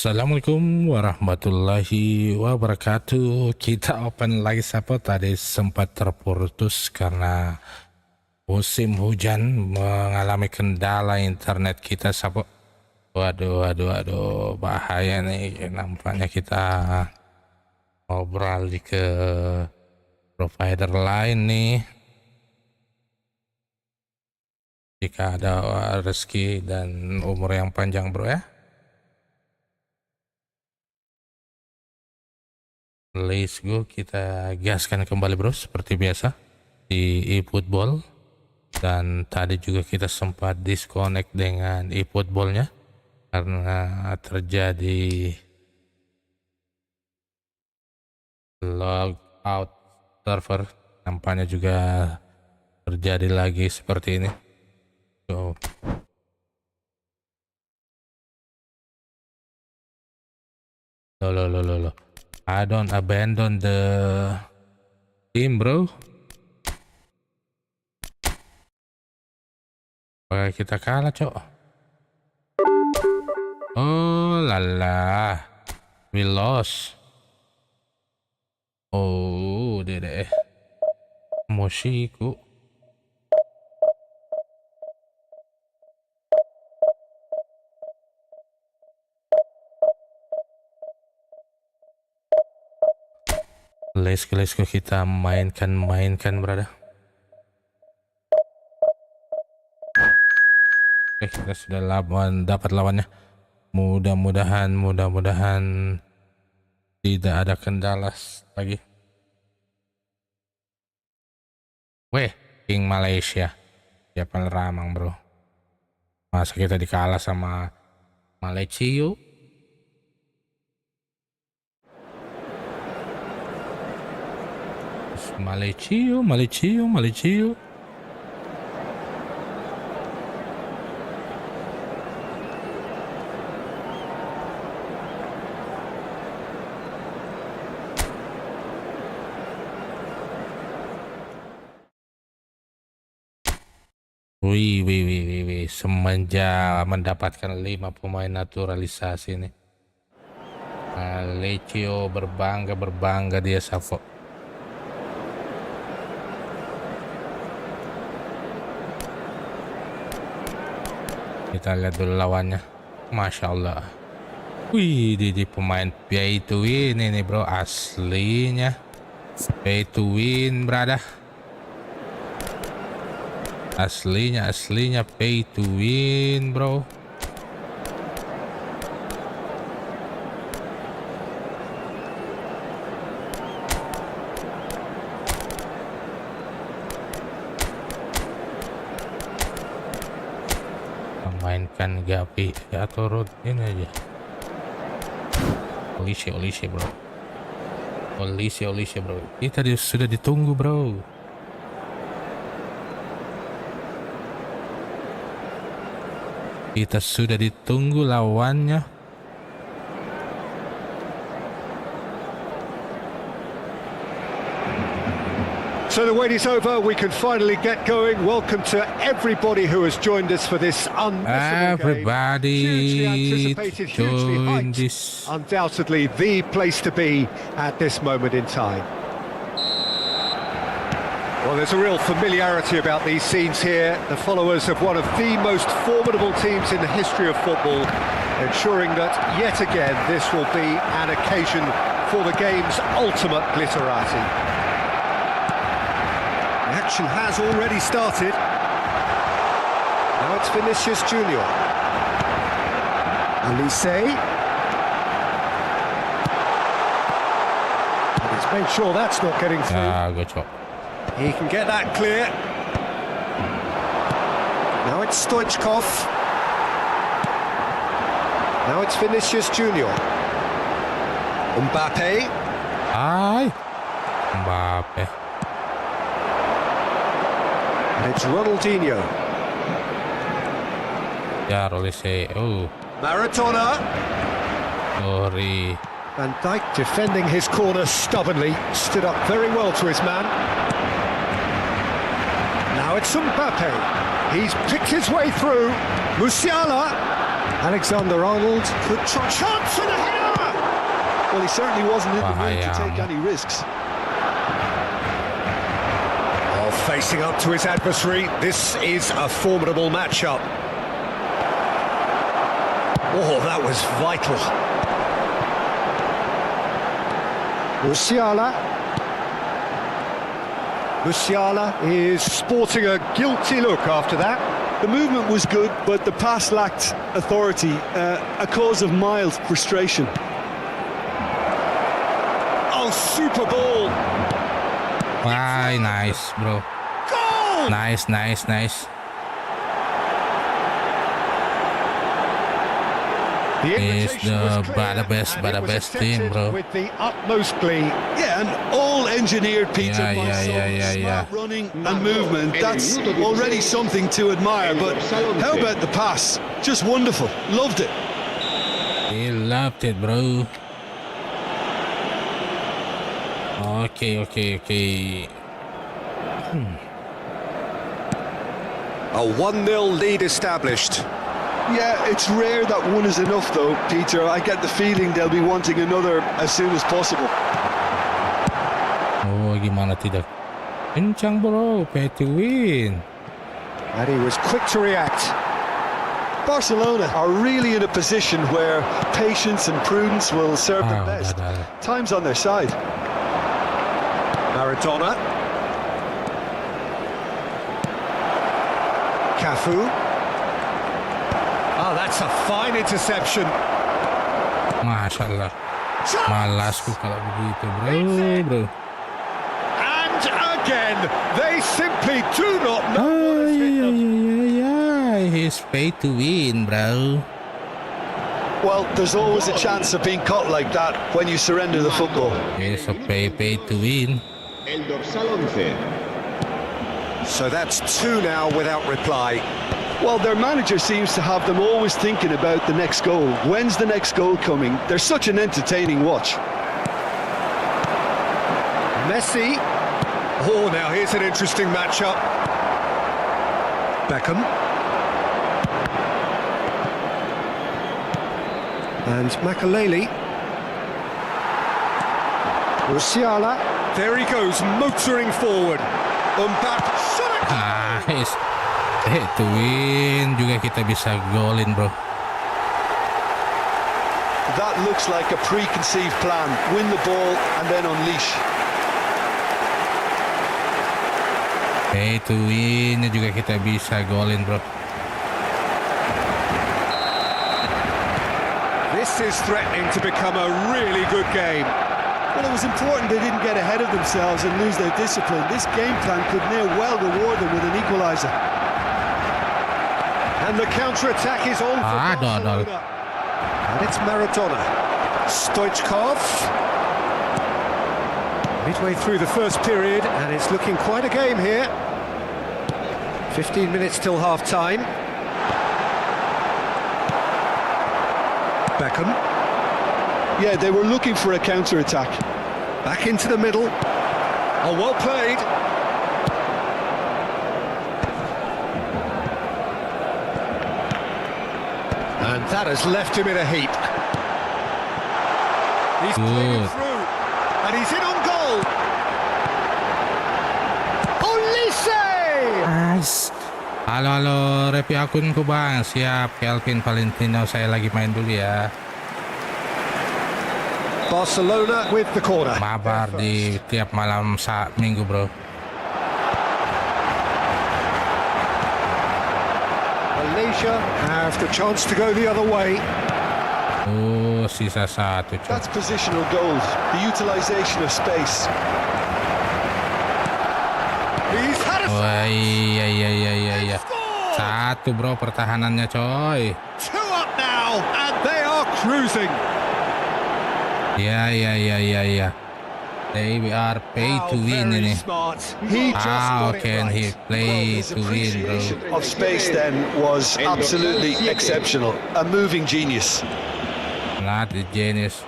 Assalamualaikum warahmatullahi wabarakatuh. Kita open lagi sahabat. Tadi sempat terputus karena musim hujan mengalami kendala internet kita sahabat. Waduh, bahaya nih. Nampaknya kita mau beralih ke provider lain nih. Jika ada rezeki dan umur yang panjang bro ya. Let's go, kita gaskan kembali bro seperti biasa di eFOOTBALL. Dan tadi juga kita sempat disconnect dengan eFOOTBALL-nya karena terjadi logout server. Nampaknya juga terjadi lagi seperti ini. So, loh. I don't abandon the team bro. Oke, kita kalah cok. Oh lala, we lost. Oh dede, emosiku. Let's go, kita mainkan berada. Oke, kita sudah dapat lawannya. Mudah-mudahan tidak ada kendala lagi. Weh, King Malaysia. Siapa ramang bro? Masa kita dikalah sama Malaysia? Malaysia. Wih, semenjak mendapatkan 5 pemain naturalisasi nih. Malaysia berbangga dia Safo. Kita lihat dulu lawannya. Masya Allah. Wih, di pemain pay to win ini bro, aslinya pay to win brother. Aslinya pay to win bro. Mainkan Gapi atau road ini aja. Olise bro. Olise bro. Kita sudah ditunggu bro. Kita sudah ditunggu lawannya. So the wait is over, we can finally get going. Welcome to everybody who has joined us for this Everybody hugely anticipated, hugely hyped. this. Undoubtedly the place to be at this moment in time. Well, there's a real familiarity about these scenes here. The followers of one of the most formidable teams in the history of football, ensuring that yet again this will be an occasion for the game's ultimate glitterati. Action has already started. Now it's Vinicius Junior. Olise. And he's made sure that's not getting through. Good job. He can get that clear. Now it's Stoichkov. Now it's Vinicius Junior. Mbappe. Mbappe. And it's Ronaldinho. Ya Olise. Oh. Maradona. Sorry. Van Dijk defending his corner stubbornly. Stood up very well to his man. Now it's Mbappe. He's picked his way through. Musiala. Alexander-Arnold could try. Chance for the header! Well, he certainly wasn't in the mood to Bahaya. take any risks. Oh, facing up to his adversary, this is a formidable matchup. Oh, that was vital. Musiala is sporting a guilty look after that. The movement was good, but the pass lacked authority, a cause of mild frustration. Oh, super ball! Why, nice, bro. Goal! Nice. The It's invitation the was clear, best and it was team, accepted bro. with the utmost glee. Yeah, and all engineered, Peter, by some smart running and movement. That's already something to admire, but how about the pass? Just wonderful. Loved it. He loved it, bro. Okay. A 1-0 lead established. Yeah, it's rare that one is enough, though, Peter. I get the feeling they'll be wanting another as soon as possible. Oh, gimana tidak? Kencang, bro. Pay to win. And he was quick to react. Barcelona are really in a position where patience and prudence will serve them best. Time's on their side. Maradona. Cafu. Oh, that's a fine interception. Masya Allah. Malas ku kalau begitu, bro. And again, they simply do not know what has hit them. He's pay to win, bro. Well, there's always a chance of being caught like that when you surrender the football. He's a pay to win. El dorsal 11. So that's 2 now without reply. Well, their manager seems to have them always thinking about the next goal. When's the next goal coming? They're such an entertaining watch. Messi. Oh, now here's an interesting matchup. Beckham. And Makaleli. Musiala. There he goes, motoring forward. Mbappe. He's pay to win. Juga kita bisa golin, bro. That looks like a preconceived plan. Win the ball and then unleash. Pay to win juga kita bisa golin, bro. This is threatening to become a really good game. Well, it was important they didn't get ahead of themselves and lose their discipline. This game plan could near well reward them with an equaliser. And the counter-attack is on for Barcelona. And it's Maradona. Stoichkov. Midway through the first period, and it's looking quite a game here. 15 minutes till half-time. Beckham. Yeah, they were looking for a counter-attack. Back into the middle. Oh, well played. And that has left him in a heap. He's playing through. And he's in on goal. Olise! Nice. Halo, review akunku, bang. Siap, Kelvin Valentino. Saya lagi main dulu ya. Barcelona with the corner. Mabar di tiap malam minggu, bro. Malaysia have the chance to go the other way. Oh, sisa satu, coy. That's positional gold, the utilisation of space. He's had a Oh, iya. Satu, bro, pertahanannya, coy. 2 up now, and they are cruising. Ya. They are paid to win ini. Smart. He just got it Can right. he play His to win, bro? appreciation of space then was absolutely exceptional. A moving genius. Not a genius,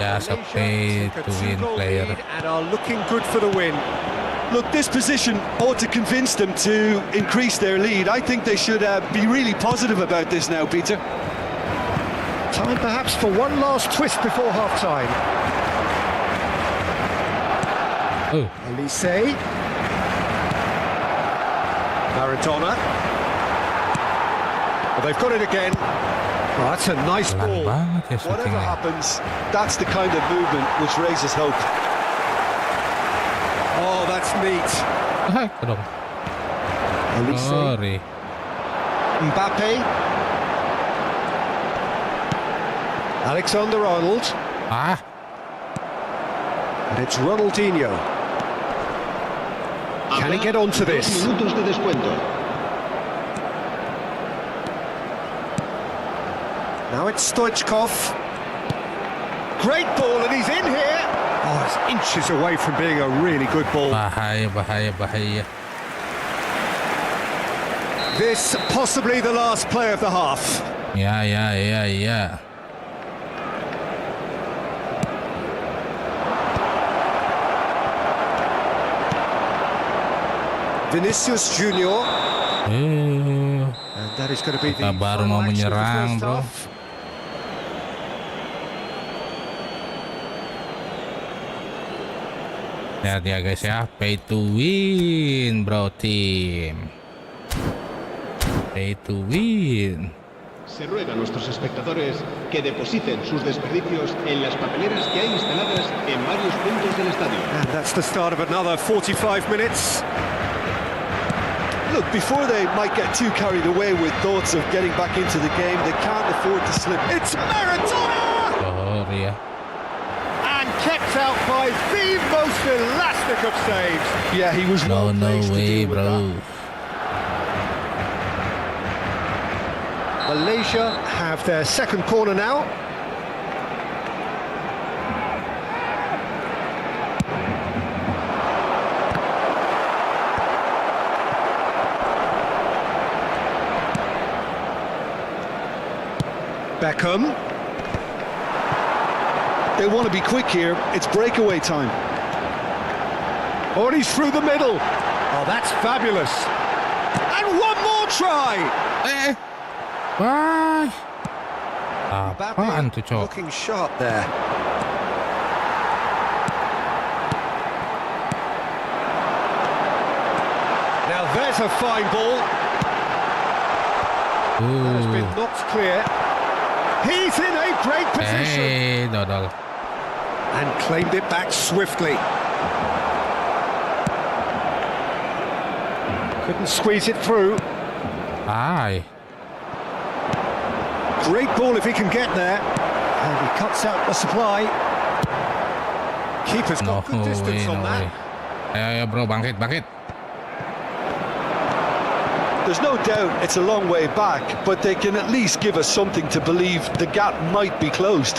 just a pay Malaysia take to a win 2-goal player. lead and are looking good for the win. Look, this position ought to convince them to increase their lead. I think they should be really positive about this now, Peter. Time perhaps for one last twist before half-time. Oh, Elise. Maradona. Well, they've got it again. Oh, that's a nice pelan ball. banget ya Whatever syutingnya. happens, that's the kind of movement which raises hope. Oh, that's neat. Ah, kedong. Elise. Sorry. Mbappe. Alexander-Arnold. Ah, And it's Ronaldinho. Can he get onto this? 2 minutos de descuento. Now it's Stoichkov. Great ball, and he's in here. Oh, it's inches away from being a really good ball. bahaya, bahaya, bahaya. This possibly the last play of the half. Ya, ya, ya, ya. Vinicius Junior. Eh, And that is going to be the kita baru mau final action of the menyerang, first bro. half. Lihat ya guys ya, pay to win, bro team. Pay to win. Se ruega a nuestros espectadores que depositen sus desperdicios en las papeleras que hay instaladas en varios puntos del estadio. And that's the start of another 45 minutes. Look, before they might get too carried away with thoughts of getting back into the game, they can't afford to slip. It's Maradona! Sorry ya. And kept out by the most elastic of saves. Yeah, he was No, well no placed to way, deal with that. bro. Malaysia have their second corner now. Beckham. They want to be quick here. It's breakaway time. Oh, and he's through the middle. Oh, that's fabulous. And one more try. Wah. Apaan Mbappe tuh, Cok? looking sharp there. Now there's a fine ball. That has been knocked clear. He's in a great position. Eh, dodol. And claimed it back swiftly. Couldn't squeeze it through. Ay. Great ball if he can get there. And he cuts out the supply. Keeper's No got good distance way, on no that. way. Ayo, bro, bangkit, bangkit. There's no doubt it's a long way back, but they can at least give us something to believe the gap might be closed.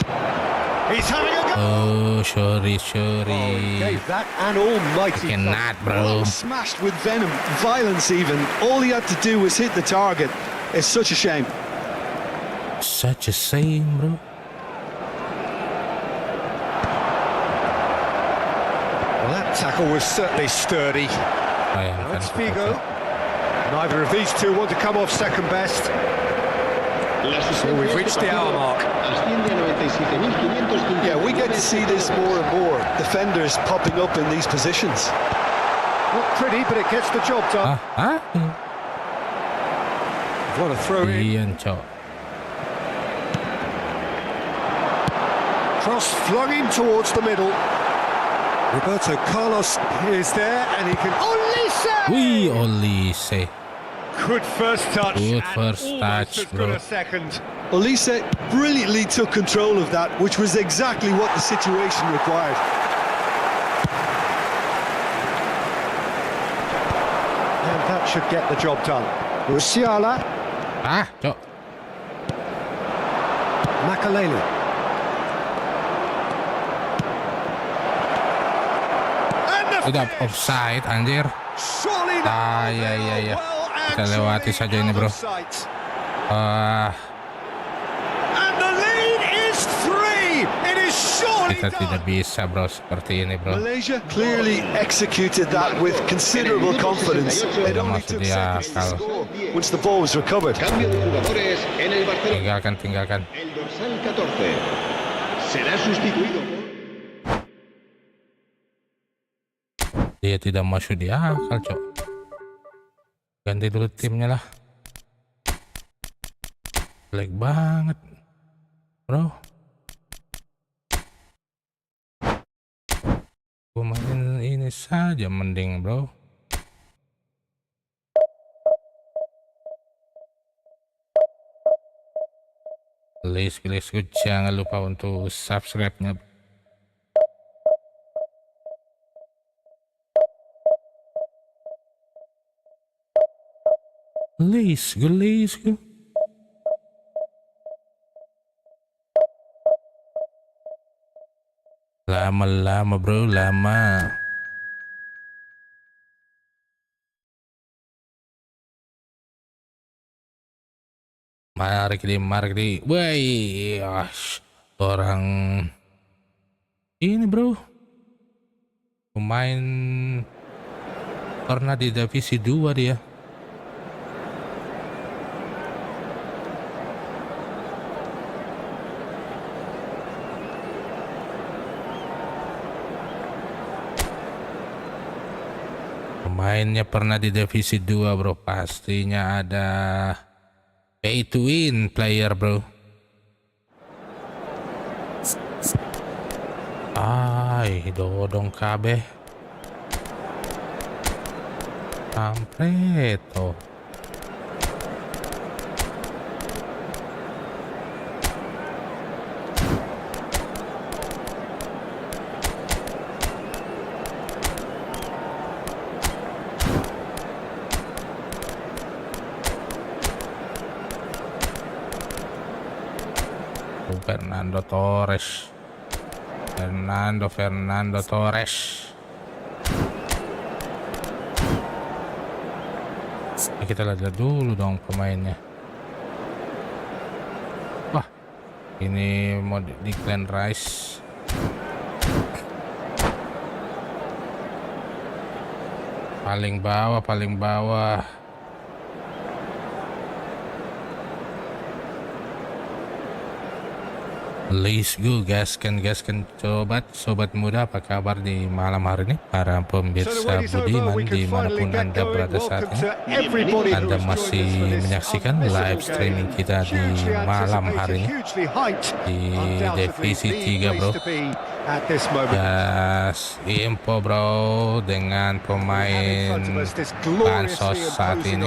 He's having a go. Oh, sorry, He sorry. gave that an almighty Cannot, thump. bro. Smashed with venom, violence even. All he had to do was hit the target. It's such a shame. Such a shame, bro. Well, that tackle was certainly sturdy. Sayang Now kan. it's Figo. Neither of these two want to come off second best. So we've reached the hour mark. Asciende a 97.550. Yeah, we get to see this more and more. Defenders popping up in these positions. Not pretty, but it gets the job done. Ah, What a throw in. Iyan, Cok. Cross flung in towards the middle. Roberto Carlos is there, and he can. Olise! Wih, Olise. Good first touch. Good and first almost touch, as bro. good a second. Olise brilliantly took control of that, which was exactly what the situation required. And that should get the job done. Musiala, Ah, Cok. Makaleli. And the Tidak finish. offside, anjir. Surely Ah, ya, ya, ya. Kita lewati saja ini, bro. Ah, And the lead is 3. It is surely kita tidak done. bisa, bro, seperti ini, bro. Malaysia clearly executed that with considerable confidence. It only Masuk took di seconds to akal. score once the ball was recovered. Cambio de jugadores en el Barcelona. Tinggalkan, tinggalkan. El dorsal dorsal 14. Será sustituido por... Dia tidak masuk di akal, cok. Ganti dulu timnya lah. Jelek banget, bro. Gue main ini saja mending, bro. Please, jangan lupa untuk subscribe-nya. Please, go. Lama, bro, lama. Mari di. Woi, orang ini, bro. Pemain pernah di divisi 2 dia. Pemainnya pernah di divisi 2, bro. Pastinya ada pay to win player, bro. Ay, dodong kabeh. Sampreto. Fernando Torres. Kita lihat dulu dong pemainnya. Wah, ini mau Declan Rice. Paling bawah. Let's go, gaskan sobat muda, apa kabar di malam hari ini para pemirsa budiman dimanapun Anda berada saat ini. Anda masih menyaksikan live streaming kita di malam hari ini di divisi 3, bro. Gas info, bro, dengan pemain bansos saat ini.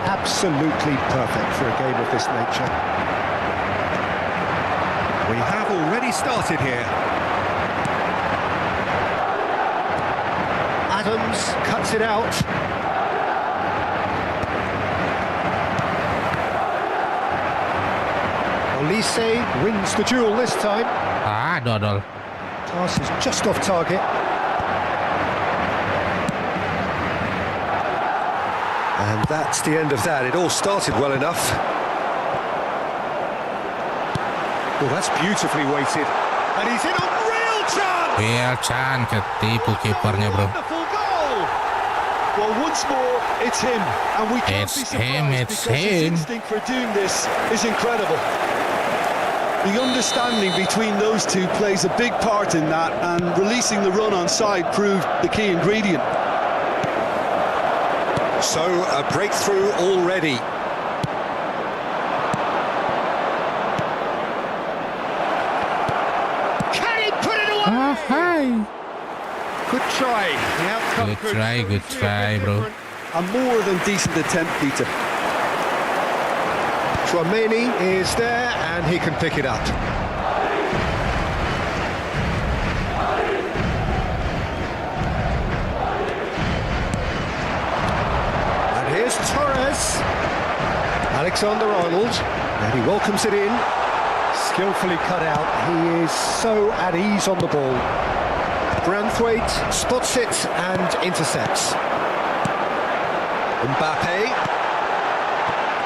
Absolutely perfect for a game of this nature. We have already started here. Adams cuts it out. Olise wins the duel this time. Dodol. Pass is just off target. And that's the end of that. It all started well enough. Oh, that's beautifully weighted. And he's in a real chance! Real chance, ketipu kipernya, bro. Wonderful goal! Well, once more, it's him. And we can't It's be surprised him. because his instinct for doing this is incredible. The understanding between those two plays a big part in that, and releasing the run on side proved the key ingredient. So, a breakthrough already. Hi. Good try. The outcome Good try, bro. A more than decent attempt, Peter. Chouameni is there and he can pick it up. And here's Torres. Alexander-Arnold. And he welcomes it in. Skillfully cut out. He is so at ease on the ball. Branthwaite spots it and intercepts. Mbappe.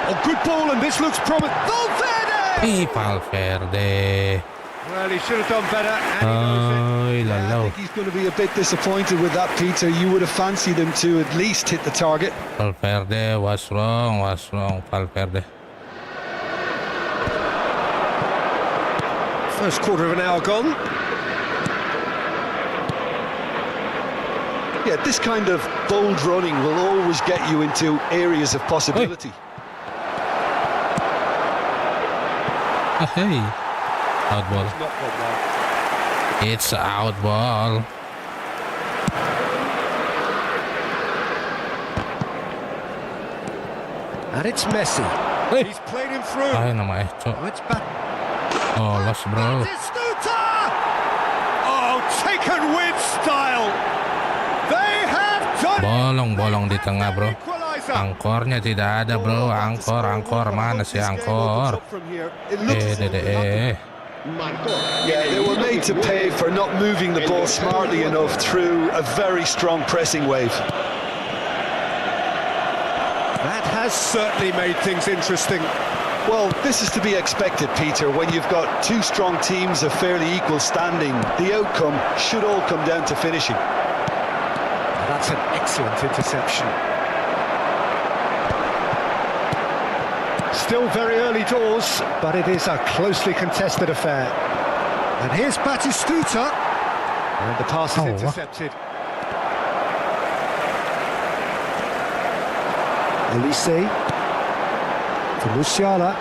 Oh, good ball, and this looks promising. Valverde! Valverde. Well, he should have done better. And he knows it. I think he's going to be a bit disappointed with that, Peter. You would have fancied him to at least hit the target. Valverde was wrong, Valverde. First quarter of an hour gone. Yeah, this kind of bold running will always get you into areas of possibility. Hey, out ball. Not gone well. It's out ball. And it's Messi. Hey. He's played him through. Ay, nama Echo. Oh, it's back. Oh, lost bro. Batistuta! Oh, taken with style. They have done Bolong di tengah bro. equalizer. Angkornya tidak ada bro. Angkor mana sih angkor? Yeah, they were made to pay for not moving the ball smartly enough through a very strong pressing wave. That has certainly made things interesting. Well, this is to be expected, Peter. When you've got two strong teams of fairly equal standing, the outcome should all come down to finishing. That's an excellent interception. Still very early doors, but it is a closely contested affair. And here's Batistuta. And the pass is intercepted. Olise to Musiala.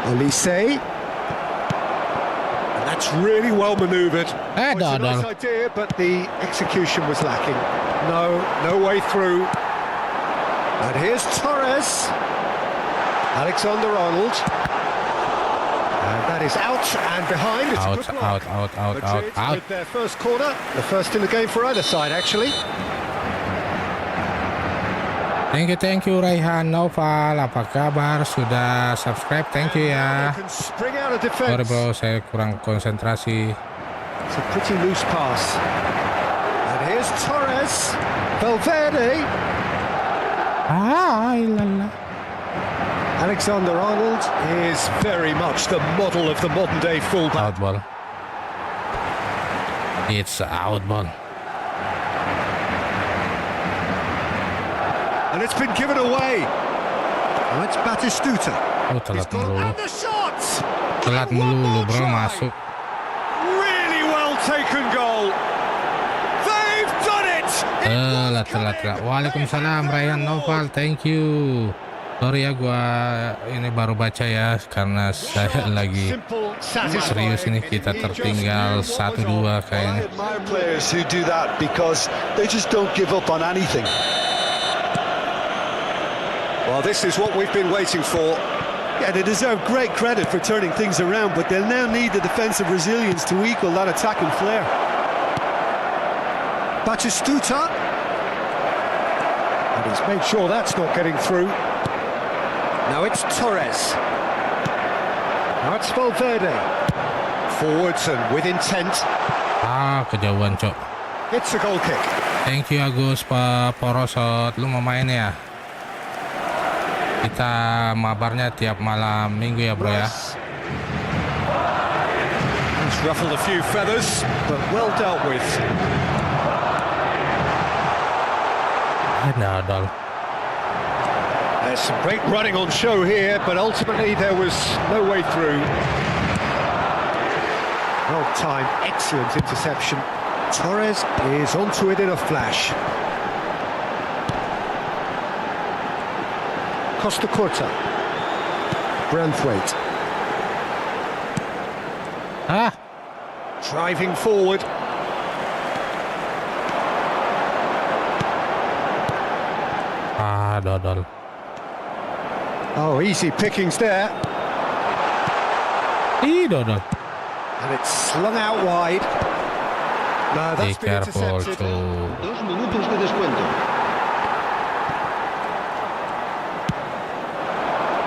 Olise. And that's really well manoeuvred. It's a nice idea, but the execution was lacking. No way through. And here's Torres. Alexander-Arnold. And that is out and behind. It's a good block. Out. With their first corner. The first in the game for either side, actually. Thank you Raihan Noval. Apa kabar? Sudah subscribe? Thank you ya. Sorry bro, saya kurang konsentrasi. It's a pretty loose pass. And here's Torres. Valverde. Alexander-Arnold is very much the model of the modern-day fullback. Out ball. It's out ball. And it's been given away. Oh, it's Batistuta. Oh, telat melulu. And the shot! Telat melulu bro, masuk. Really well taken goal. They've done it! Telat. Waalaikumsalam Raihan Noval, thank you. Sorry ya, gua ini baru baca ya karena saya lagi serius ini, kita tertinggal 1-2 kayaknya. Players who do that because they just don't give up on anything. Well, this is what we've been waiting for. Yeah, they deserve great credit for turning things around, but they'll now need the defensive resilience to equal that attacking flair. Batistuta. And he's made sure that's not getting through. Now it's Torres. Now it's Valverde. Forwards and with intent. Kejauhan cok. It's a goal kick. Thank you Agus Porosot. Lu mau main ya? Kita mabarnya tiap malam minggu ya bro ya. He's ruffled a few feathers, but well dealt with. Nadal. There's some great running on show here, but ultimately there was no way through. Well timed, excellent interception. Torres is onto it in a flash. Costa Curta. Branthwaite. Driving forward. Dodol. Oh, easy pickings there. Dodol. And it's slung out wide. No, that's been intercepted. 2 minutos de descuento.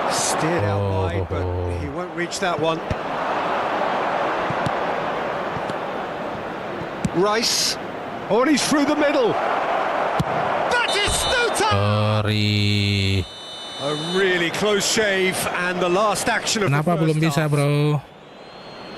Steered out wide, but he won't reach that one. Rice. Oh, and he's through the middle. Batistuta! Sorry. A really close shave, and the last action of Kenapa the first belum bisa half. bro?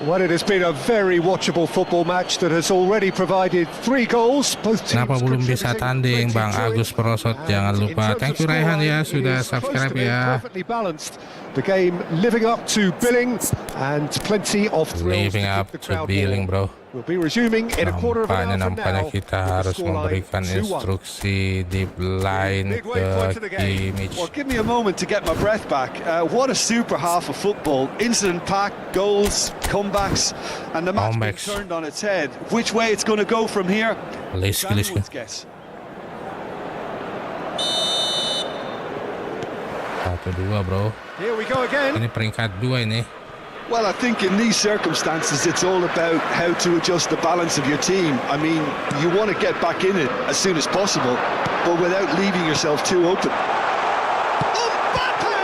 Well, it has been a very watchable football match that has already provided 3 goals. Both teams Kenapa belum bisa contributing tanding great Bang joy. Agus Porosot? Jangan lupa. Thank you Raihan ya, sudah subscribe ya. Perfectly balanced. The game living up to billing and plenty of thrills Living to up keep the to crowd billing, warm. bro. We'll be resuming in a quarter of an hour from Nampaknya now. kita with the harus scoreline memberikan 2-1. instruksi deep line Midway ke point of the game. Kimmich. Well, give me a moment to get my breath back. What a super half of football. Incident packed, goals, comebacks, and the match being Comebacks. turned on its head. Which way it's going to go from here? Liski. Anyone's guess. 1-2, bro. Here we go again. Ini peringkat 2 ini. Well, I think in these circumstances, it's all about how to adjust the balance of your team. I mean, you want to get back in it as soon as possible, but without leaving yourself too open.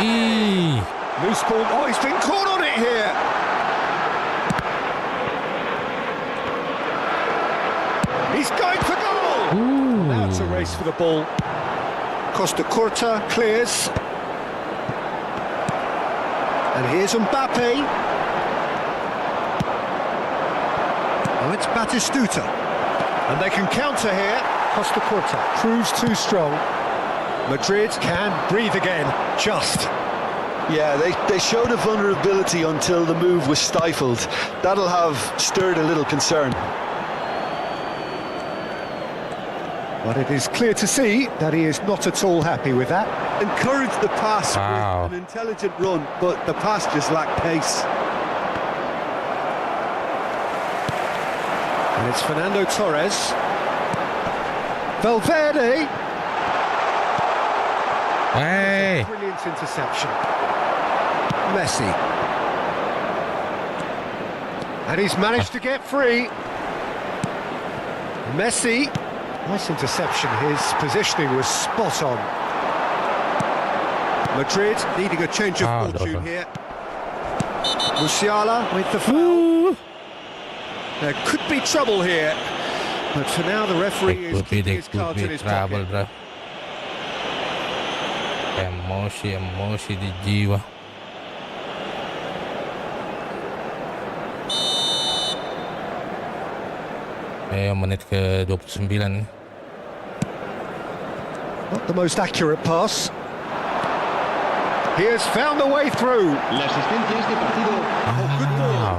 Ih, Loose ball. Oh, he's been caught on it here. He's going for goal. Now it's a race for the ball. Costa Curta clears. And here's Mbappe. Oh, it's Batistuta. And they can counter here. Costa Curta proves too strong. Madrid can breathe again. Just. Yeah, they showed a vulnerability until the move was stifled. That'll have stirred a little concern. But it is clear to see that he is not at all happy with that. Encouraged the pass Wow. with an intelligent run, but the pass just lacked pace. And it's Fernando Torres. Valverde. hey. Brilliant interception. Messi. And he's managed to get free. Messi. Nice interception. His positioning was spot on. Madrid needing a change of fortune here. Musiala with the foul. There could be trouble here. But for now the referee is keeping his cards in his trouble, pocket. bro. Emosi di jiwa. Menit ke 29. Not the most accurate pass. He has found a way through. La asistencia a este partido. Good ball.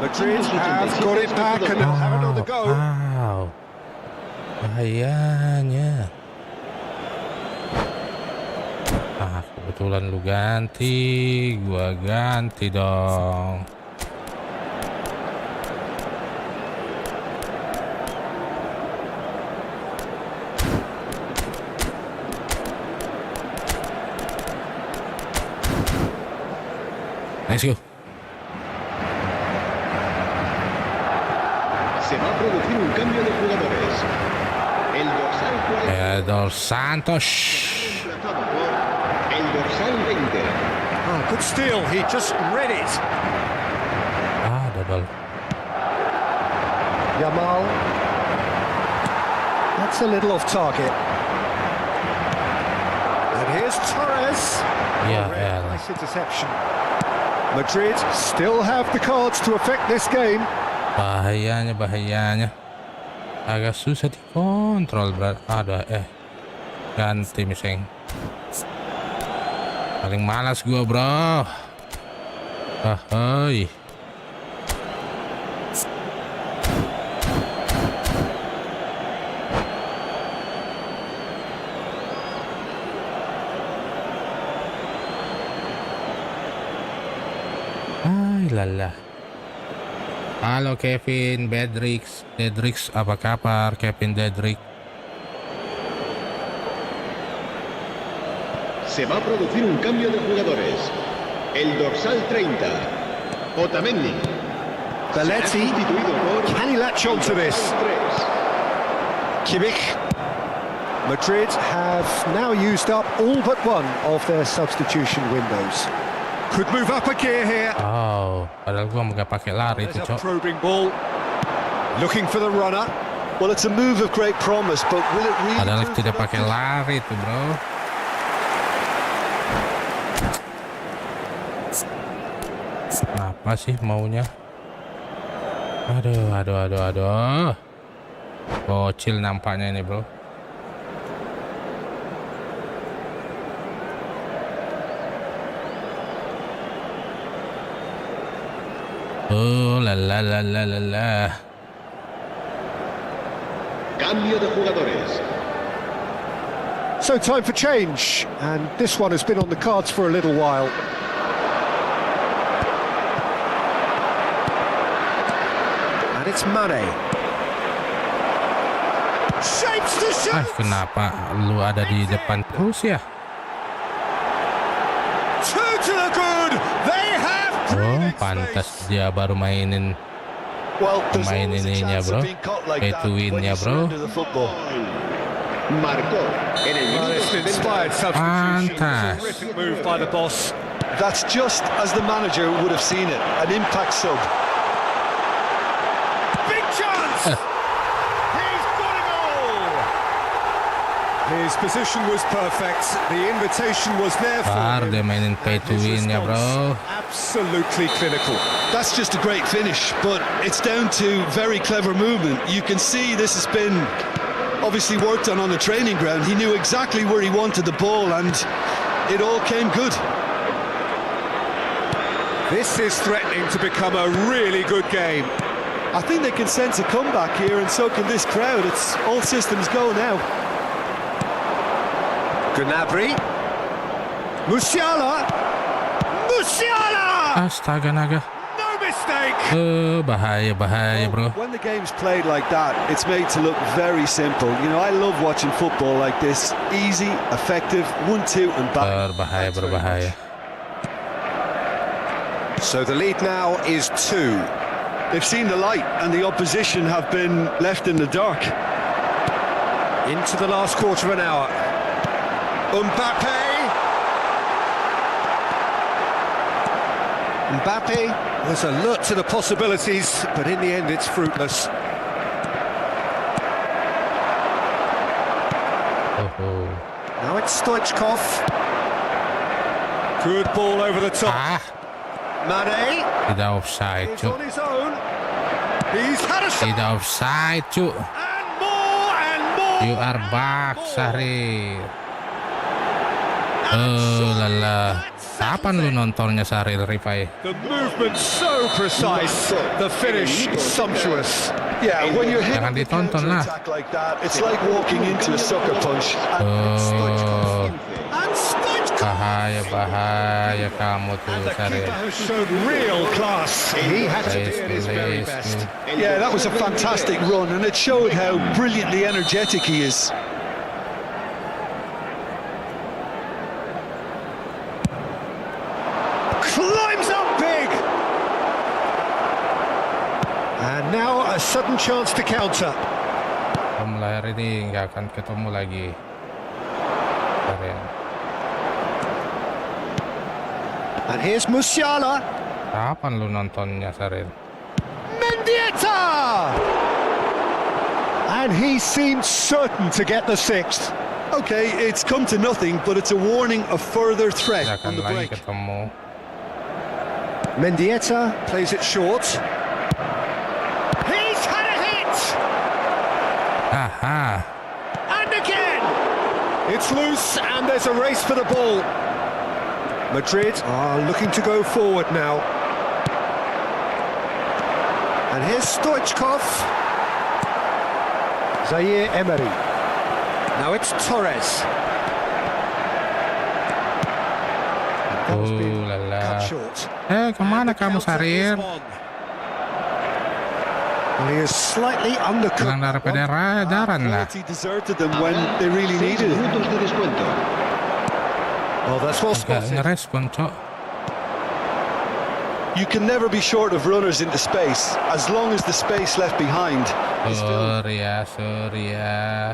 Madrid have got it back and they'll have another go. Wow. Bahayanya. Kebetulan lu ganti, gua ganti dong. Let's go. Se va a producir un cambio de jugadores. El dorsal 40 Dos Santos. reemplazado por el dorsal 20. Ah, good steal. He just read it. Dodol. Yamal. That's a little off target. And here's Torres. Ya, Nice interception. Madrid still have the cards to affect this game. Bahayanya. Agak susah dikontrol, bro. Ganti miseng. Paling malas gua, bro. Hai. Lala. Halo Kevin, Dedrix, apa kabar Kevin Dedrix? Se va a producir un cambio de jugadores. El dorsal 30. Otamendi. Belletti. Será sustituido por Can he latch on to this? 3. Kimmich. Madrid have now used up all but one of their substitution windows. Could move up a gear here. Padahal gua nggak pakai lari There's tuh, a Cok. probing ball. Looking for the runner. Well, it's a move of great promise, but will it really... Padahal prove tidak pakai productive? lari tuh, bro. Apa sih maunya? Aduh. Bocil nampaknya ini, bro. Oh la la la la la la. Cambio de jugadores. So time for change, and this one has been on the cards for a little while. And it's Mane. Shapes to shoot. Kenapa lu ada di depan terus ya? Two to the good. They have Pantas dia baru mainin Well, there's pemain always a ininya, chance bro. of being caught like Pay that to win when ya, you bro. surrender the football. Marcó en el Well, minuto it's an 70. inspired substitution. Pantas. Terrific move by the boss. That's just as the manager would have seen it, an impact sub. Big chance! He's got a goal! His position was perfect. The invitation was there for Bar him. dia mainin pay to And his win ya, bro. response, absolutely clinical. That's just a great finish, but it's down to very clever movement. You can see this has been obviously worked on the training ground. He knew exactly where he wanted the ball, and it all came good. This is threatening to become a really good game. I think they can sense a comeback here, and so can this crowd. It's all systems go now. Gnabry. Musiala. Musiala! Astaga naga. No mistake! Bahaya bro. When the game's played like that, it's made to look very simple. You know, I love watching football like this. Easy, effective, 1-2 and back. Berbahaya. So the lead now is 2. They've seen the light, and the opposition have been left in the dark. Into the last quarter of an hour. Mbappe was alert to the possibilities, but in the end it's fruitless. Now it's Stoichkov. Good ball over the top. Mane. Tidak offside, He's cuk. on his own. He's had a shot. Tidak offside, cuk. And more. You are back, Sahrir. Lala. Kapan lu nontonnya Sahrir, Rifai? The movement so precise, the finish sumptuous. Yeah, when you're hitting Jangan the ditonton lah. counter-attack like that, it's like walking into a sucker punch. And Oh, And Stoichkov. bahaya kamu tuh, The Sahrir. keeper has shown real class. He had to be at his very best. yeah, that was a fantastic run, and it showed how brilliantly energetic he is. Climbs up big. And now a sudden chance to counter. Pemlayar ini nggak akan ketemu lagi. Sahrir. And here's Musiala. Kapan lu nontonnya, Sahrir? Mendieta! And he seemed certain to get the 6th. Okay, it's come to nothing, but it's a warning of further threat Nggak on akan the lagi break. ketemu. Mendieta plays it short. He's had a hit! Aha. And again! It's loose and there's a race for the ball. Madrid are looking to go forward now. And here's Stoichkov. Zaire Emery. Now it's Torres. That has been Lala. cut short. Kemana kamu, Sahrir? Well, he is slightly undercut. Pulang daripada daran lah. Quality deserted them when they really 6 needed it. minutos de descuento. Oh, that's well Nggak spotted. ngerespon, cok. You can never be short of runners into space, as long as the space left behind is filled. Sorry ya.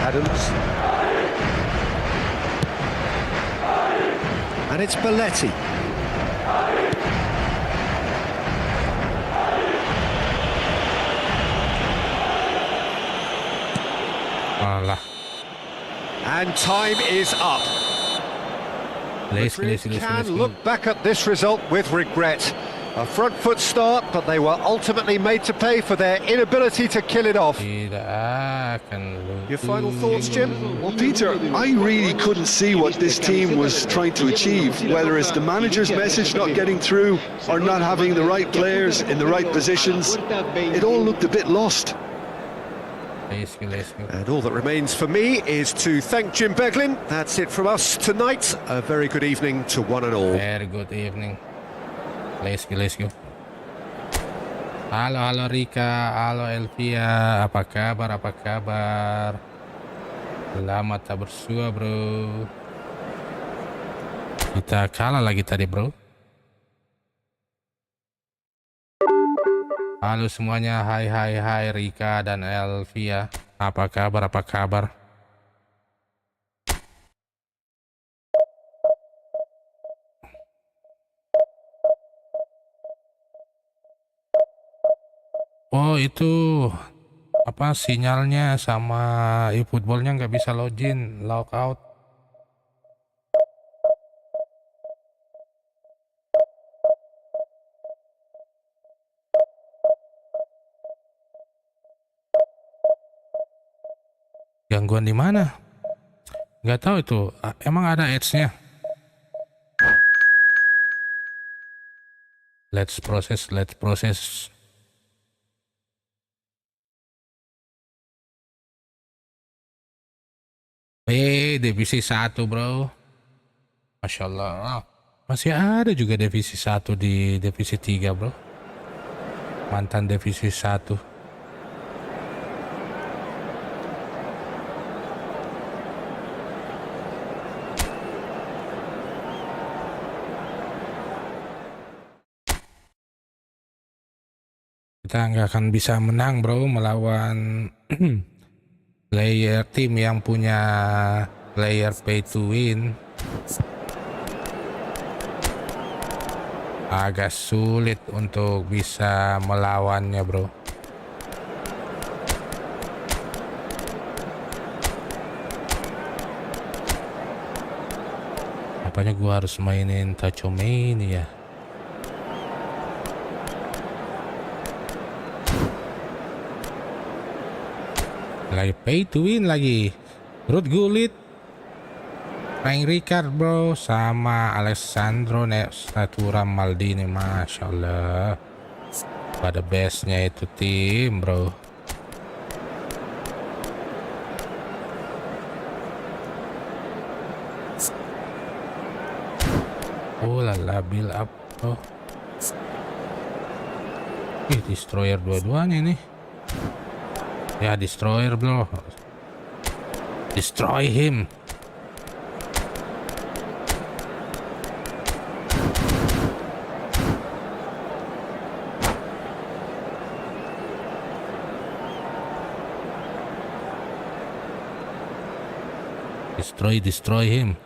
Adams. And it's Belletti. Alah. And time is up. Please. Madrid can look back at this result with regret. A front foot start, but they were ultimately made to pay for their inability to kill it off. Tidak akan Your final thoughts, Jim? Well, Peter, I really couldn't see what this team was trying to achieve, whether it's the manager's message not getting through or not having the right players in the right positions. It all looked a bit lost. Let's go. And all that remains for me is to thank Jim Beglin. That's it from us tonight. A very good evening to one and all. Very good evening. Let's go. Halo Rika, halo Elvia, apa kabar? Selamat tak bersua, bro. Kita kalah lagi tadi, bro. Halo semuanya, hai Rika dan Elvia. Apa kabar? Oh, itu apa sinyalnya sama eFootballnya nggak bisa login, logout. Gangguan di mana? Nggak tahu itu. Emang ada ads-nya? Let's process. Divisi 1, bro. Masya Allah. Masih ada juga divisi 1 di divisi 3, bro. Mantan divisi 1. Kita nggak akan bisa menang, bro, melawan player tim yang punya player pay to win. Agak sulit untuk bisa melawannya, bro. Apanya gua harus mainin Tachomania ya? Lagi pay to win lagi. Ruth Gullit, Frank Ricard, bro, sama Alessandro Natura Maldini. Masya Allah, pada bestnya itu tim, bro. Oh lala, build up, bro. Destroyer dua-duanya nih. Ya, destroyer, bro. Destroy him. Destroy him.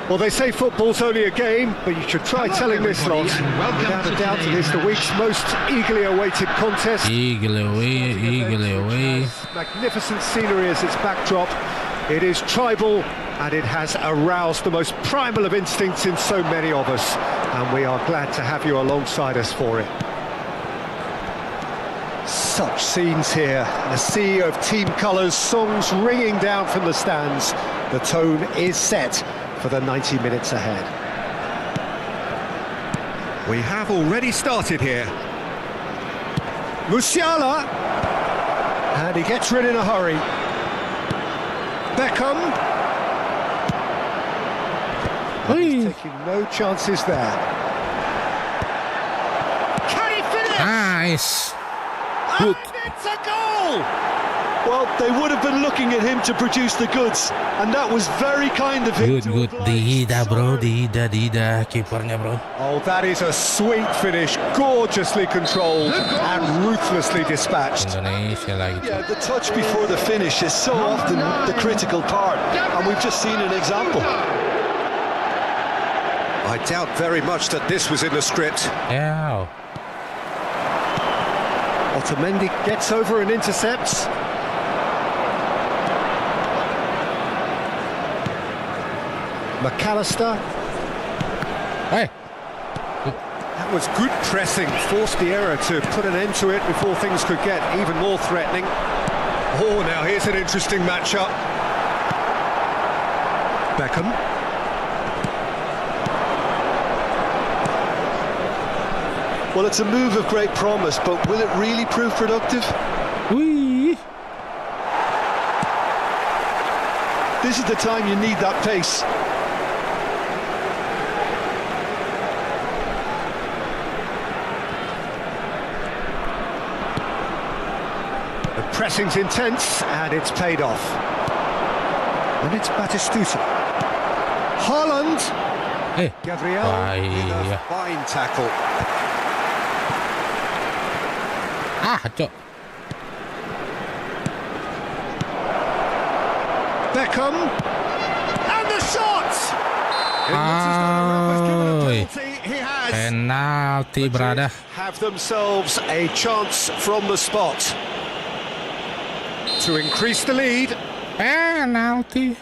Well, they say football's only a game, but you should try telling this lot. Without a doubt, it is the week's most eagerly awaited contest. Eagerly away. Magnificent scenery as its backdrop. It is tribal, and it has aroused the most primal of instincts in so many of us. And we are glad to have you alongside us for it. Such scenes here. A sea of team colours, songs ringing down from the stands. The tone is set for the 90 minutes ahead. We have already started here. Musiala, and he gets rid in a hurry. Beckham, and he's taking no chances there. Can he finish? Nice. And it's a goal! Well, they would have been looking at him to produce the goods, and that was very kind of him. Good. Dida, bro. Dida, kipernya, bro. Oh, that is a sweet finish, gorgeously controlled and ruthlessly dispatched. Indonesia lagi. Yeah, the touch before the finish is so often the critical part, and we've just seen an example. I doubt very much that this was in the script. Yeah. Otamendi gets over and intercepts. McAllister. Hey, That was good pressing, forced the error to put an end to it before things could get even more threatening. Oh, now here's an interesting matchup. Beckham. Well, it's a move of great promise, but will it really prove productive? wee. This is the time you need that pace. The pressing's intense, and it's paid off. And it's Batistuta. Haaland. Hey, Gabriel why, with a fine tackle. cok. Beckham. And the shot! It looks as though the ref has given a penalty. He has. Penalti, brother. Have themselves a chance from the spot to increase the lead. Penalti.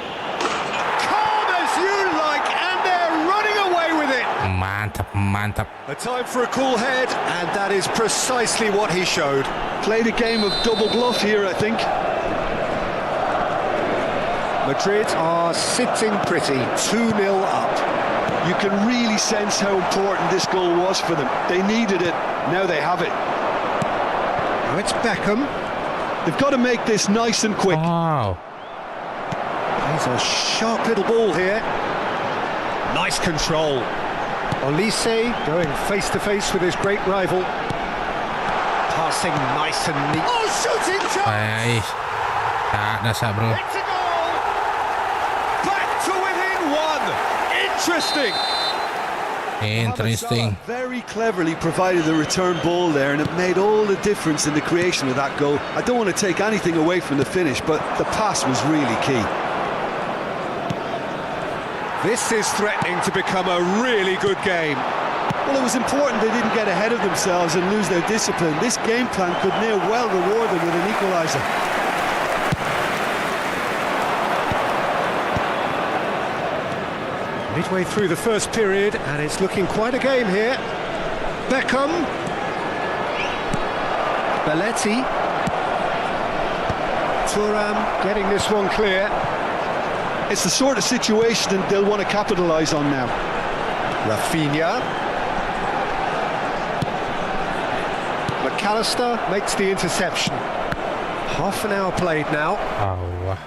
Calm as you like, and they're running away with it. Mantap. A time for a cool head, and that is precisely what he showed. Played a game of double bluff here, I think. Madrid are sitting pretty, 2-0 up. You can really sense how important this goal was for them. They needed it, now they have it. Now it's Beckham. They've got to make this nice and quick. Wow. He's a sharp little ball here. Nice control. Olise going face to face with his great rival. Passing nice and neat. Oh, shooting chance! Baik. Tak ada sak, bro. It's a goal! Back to within one! Interesting! Interesting. Very cleverly provided the return ball there, and it made all the difference in the creation of that goal. I don't want to take anything away from the finish, but the pass was really key. This is threatening to become a really good game. Well, it was important they didn't get ahead of themselves and lose their discipline. This game plan could near well reward them with an equaliser. Midway through the first period, and it's looking quite a game here. Beckham. Belletti. Thuram getting this one clear. It's the sort of situation that they'll want to capitalise on now. Rafinha. McAllister makes the interception. Half an hour played now. Oh.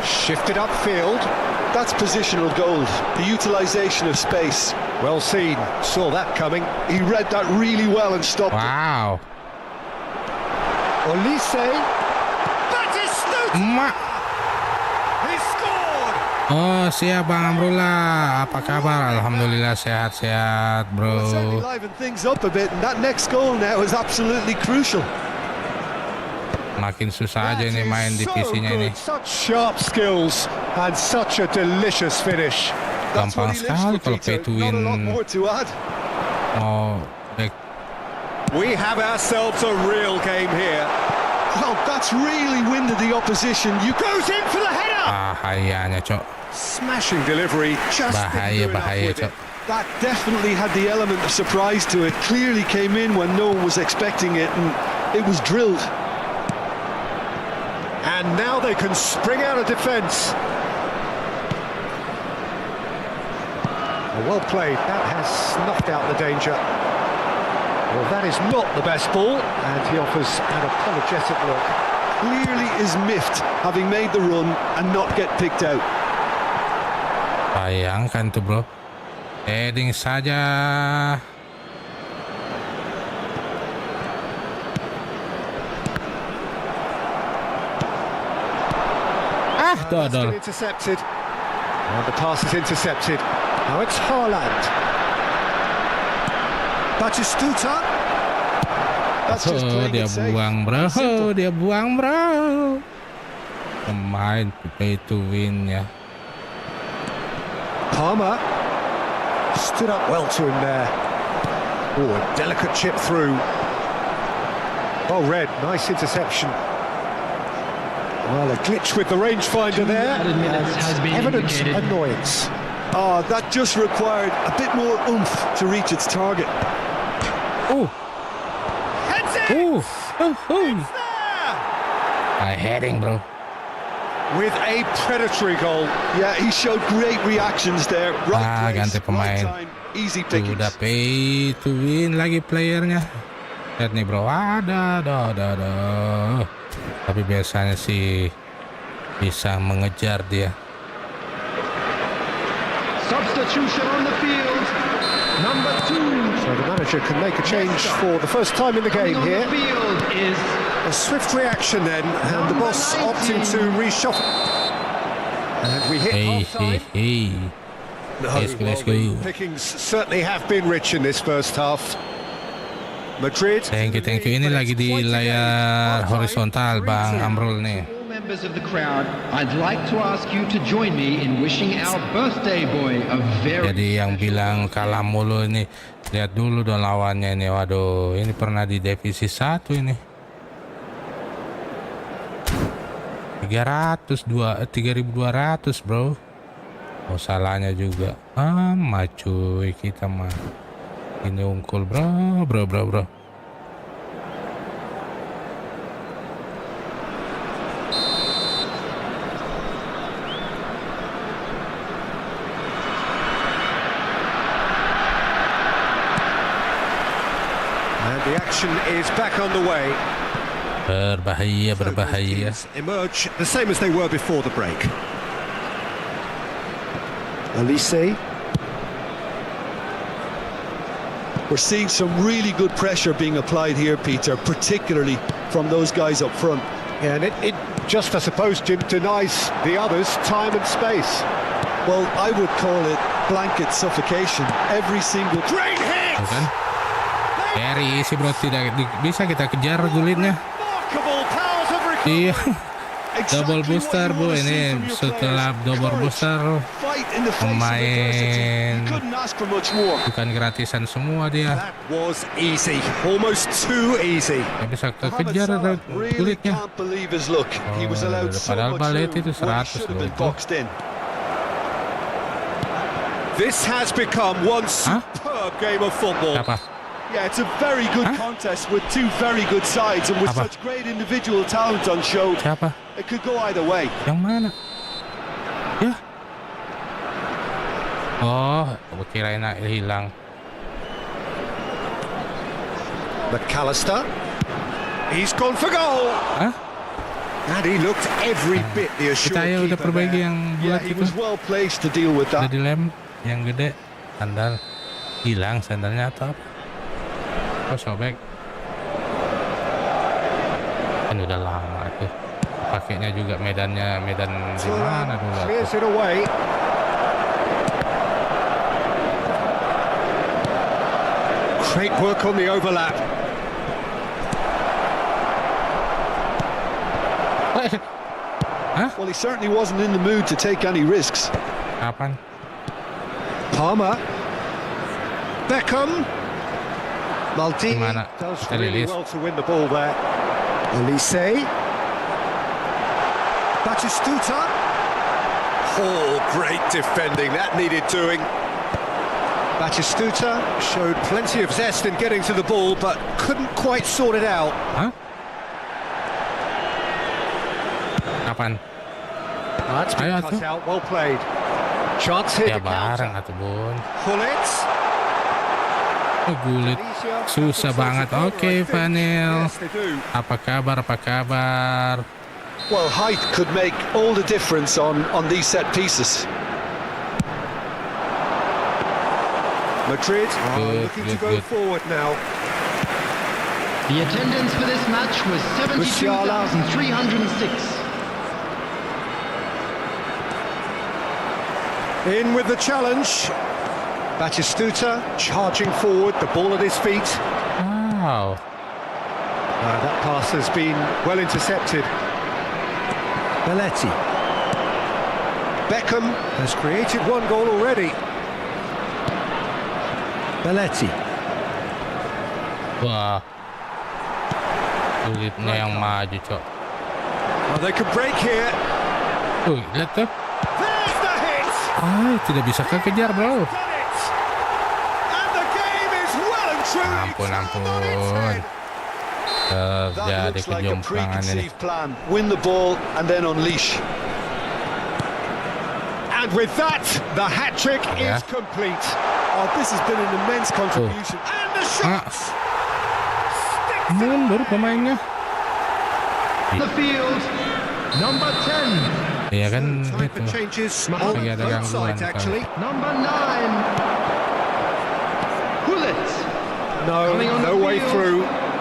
Shifted upfield. That's positional gold, the utilisation of space. Well seen. Saw that coming. He read that really well and stopped it. Wow. Olise. Batistuta. He scored. Oh, siap Bang Amrullah. Apa kabar? Alhamdulillah sehat-sehat, Well, it certainly bro. livened things up a bit, and that next goal now is absolutely crucial. Makin susah aja nih main di PC-nya ini. Such sharp skills and such a delicious finish. That's what Gampang he lives sekali for, kalau pay Peter. to Not a lot win. more to add. Oh, back. We have ourselves a real game here. Well, that's really winded the opposition. You Goes in for the header. Bahayanya, cok. Smashing delivery. Just Bahaya, didn't do enough bahaya, with cok. it. That definitely had the element of surprise to it. Clearly came in when no one was expecting it, and it was drilled. And now they can spring out of defence. Well played. That has snuffed out the danger. Well, that is not the best ball, and he offers an apologetic look. Clearly is miffed, having made the run and not get picked out. Bayangkan tuh, bro. Heading saja. That's been Dodol. intercepted. And the pass is intercepted. Now it's Haaland. Batistuta. That's just Oh, playing dia it safe. buang, bro. Simple. Dia buang, bro. Pemain pay to win ya. Palmer. Stood up well to him there. Oh, a delicate chip through. Well read, nice interception. Well, a glitch with the rangefinder there. Evident annoyance. Oh, that just required a bit more oomph to reach its target. Oh, Heads it! oh, oh, oh. It's there! Heading, bro. With a predatory goal. Yeah, he showed great reactions there. Right place, ganti pemain. right time, easy pickings. Udah pay to win lagi playernya. Lihat nih bro, ada. Tapi biasanya sih bisa mengejar dia. Substitution on the field. Number 2. So the manager can make a change for the first time in the game On here. the field is A swift reaction then, and the boss opting to reshuffle. And we hit half-time. Hey. No, Let's well, go. the pickings certainly have been rich in this first half. Madrid. Thank you. Ini lagi di layar horizontal Bang Amrul nih. all members of the crowd. I'd like to ask you to join me in wishing our birthday boy a very Jadi yang bilang kalah mulu ini, lihat dulu dong lawannya ini. Waduh, ini pernah di divisi 1 ini. 3.200 bro. Oh, salahnya juga. Cuy, kita mah ini unggul bro. And the action is back on the way. Berbahaya. Emerge the same as they were before the break. Elise. We're seeing some really good pressure being applied here, Peter, particularly from those guys up front. Yeah, and it just, I suppose, Jim, denies the others time and space. Well, I would call it blanket suffocation. Every single... Great hit! Bukan? Very easy bro, tidak bisa kita kejar gulitnya. Remarkable powers of recovery. Iya. Double booster bu, ini setelah double booster pemain bukan gratisan semua dia. That was easy, almost too easy. Nggak bisa kekejar kulitnya. Padahal balet itu 100 loh. This has become one superb game of football. Apa? Yeah, it's a very good contest with two very good sides and with such great individual talent on show. Siapa? It could go either way. Yang mana? Ya. Oh, aku kirain hilang. McAllister. He's gone for goal. Hah? And he looked every bit the assured Kita ya udah keeper perbaiki there. yang Yeah, bulat he itu. was well placed to deal with Udah that. dilem yang gede. Sandal hilang sandalnya atau apa? Oh, sobek. Kan udah lama tuh. Pakainya juga medan di mana dulu? Clears it away. Great work on the overlap. Well, he certainly wasn't in the mood to take any risks. Kapan? Palmer. Beckham. Maldini Gimana? does Kita really lilis. well to win the ball there. Elise. Batistuta. Oh, great defending. That needed doing. Batistuta showed plenty of zest in getting to the ball, but couldn't quite sort it out. Hah? Kapan? That's been Ayo, cut atuh. out. Well played. Chance here Ya to counter. bareng atuh bun. Pullet. Oh, gulit. Susah banget. Oke, Vanil. Yes, they do. Apa kabar? Well, height could make all the difference on these set pieces. Madrid are Good, looking good, to go good. forward now. the attendance for this match was 72,306. In with the challenge. Batistuta charging forward, the ball at his feet. Wow. That pass has been well intercepted. Belletti. Beckham has created one goal already. Belletti. Wah, kulitnya yang maju, Cok. Well, they could break here. Tuh, lihat tuh. There's the hit. Tidak bisa kejar, bro. Done it. And the game is well and truly Ampun. That Terjadi looks like a kejongkangan ini. preconceived plan. Win the ball and then unleash. And with that, the hat trick Yeah. is complete. Oh, this has been an immense contribution. And the shot. Mundur pemainnya. The field, number 10, Iya kan Time itu. for changes on Lagi ada both gangguan sides, kan. actually. number 9, Hullet, No, Coming on no the way field. through.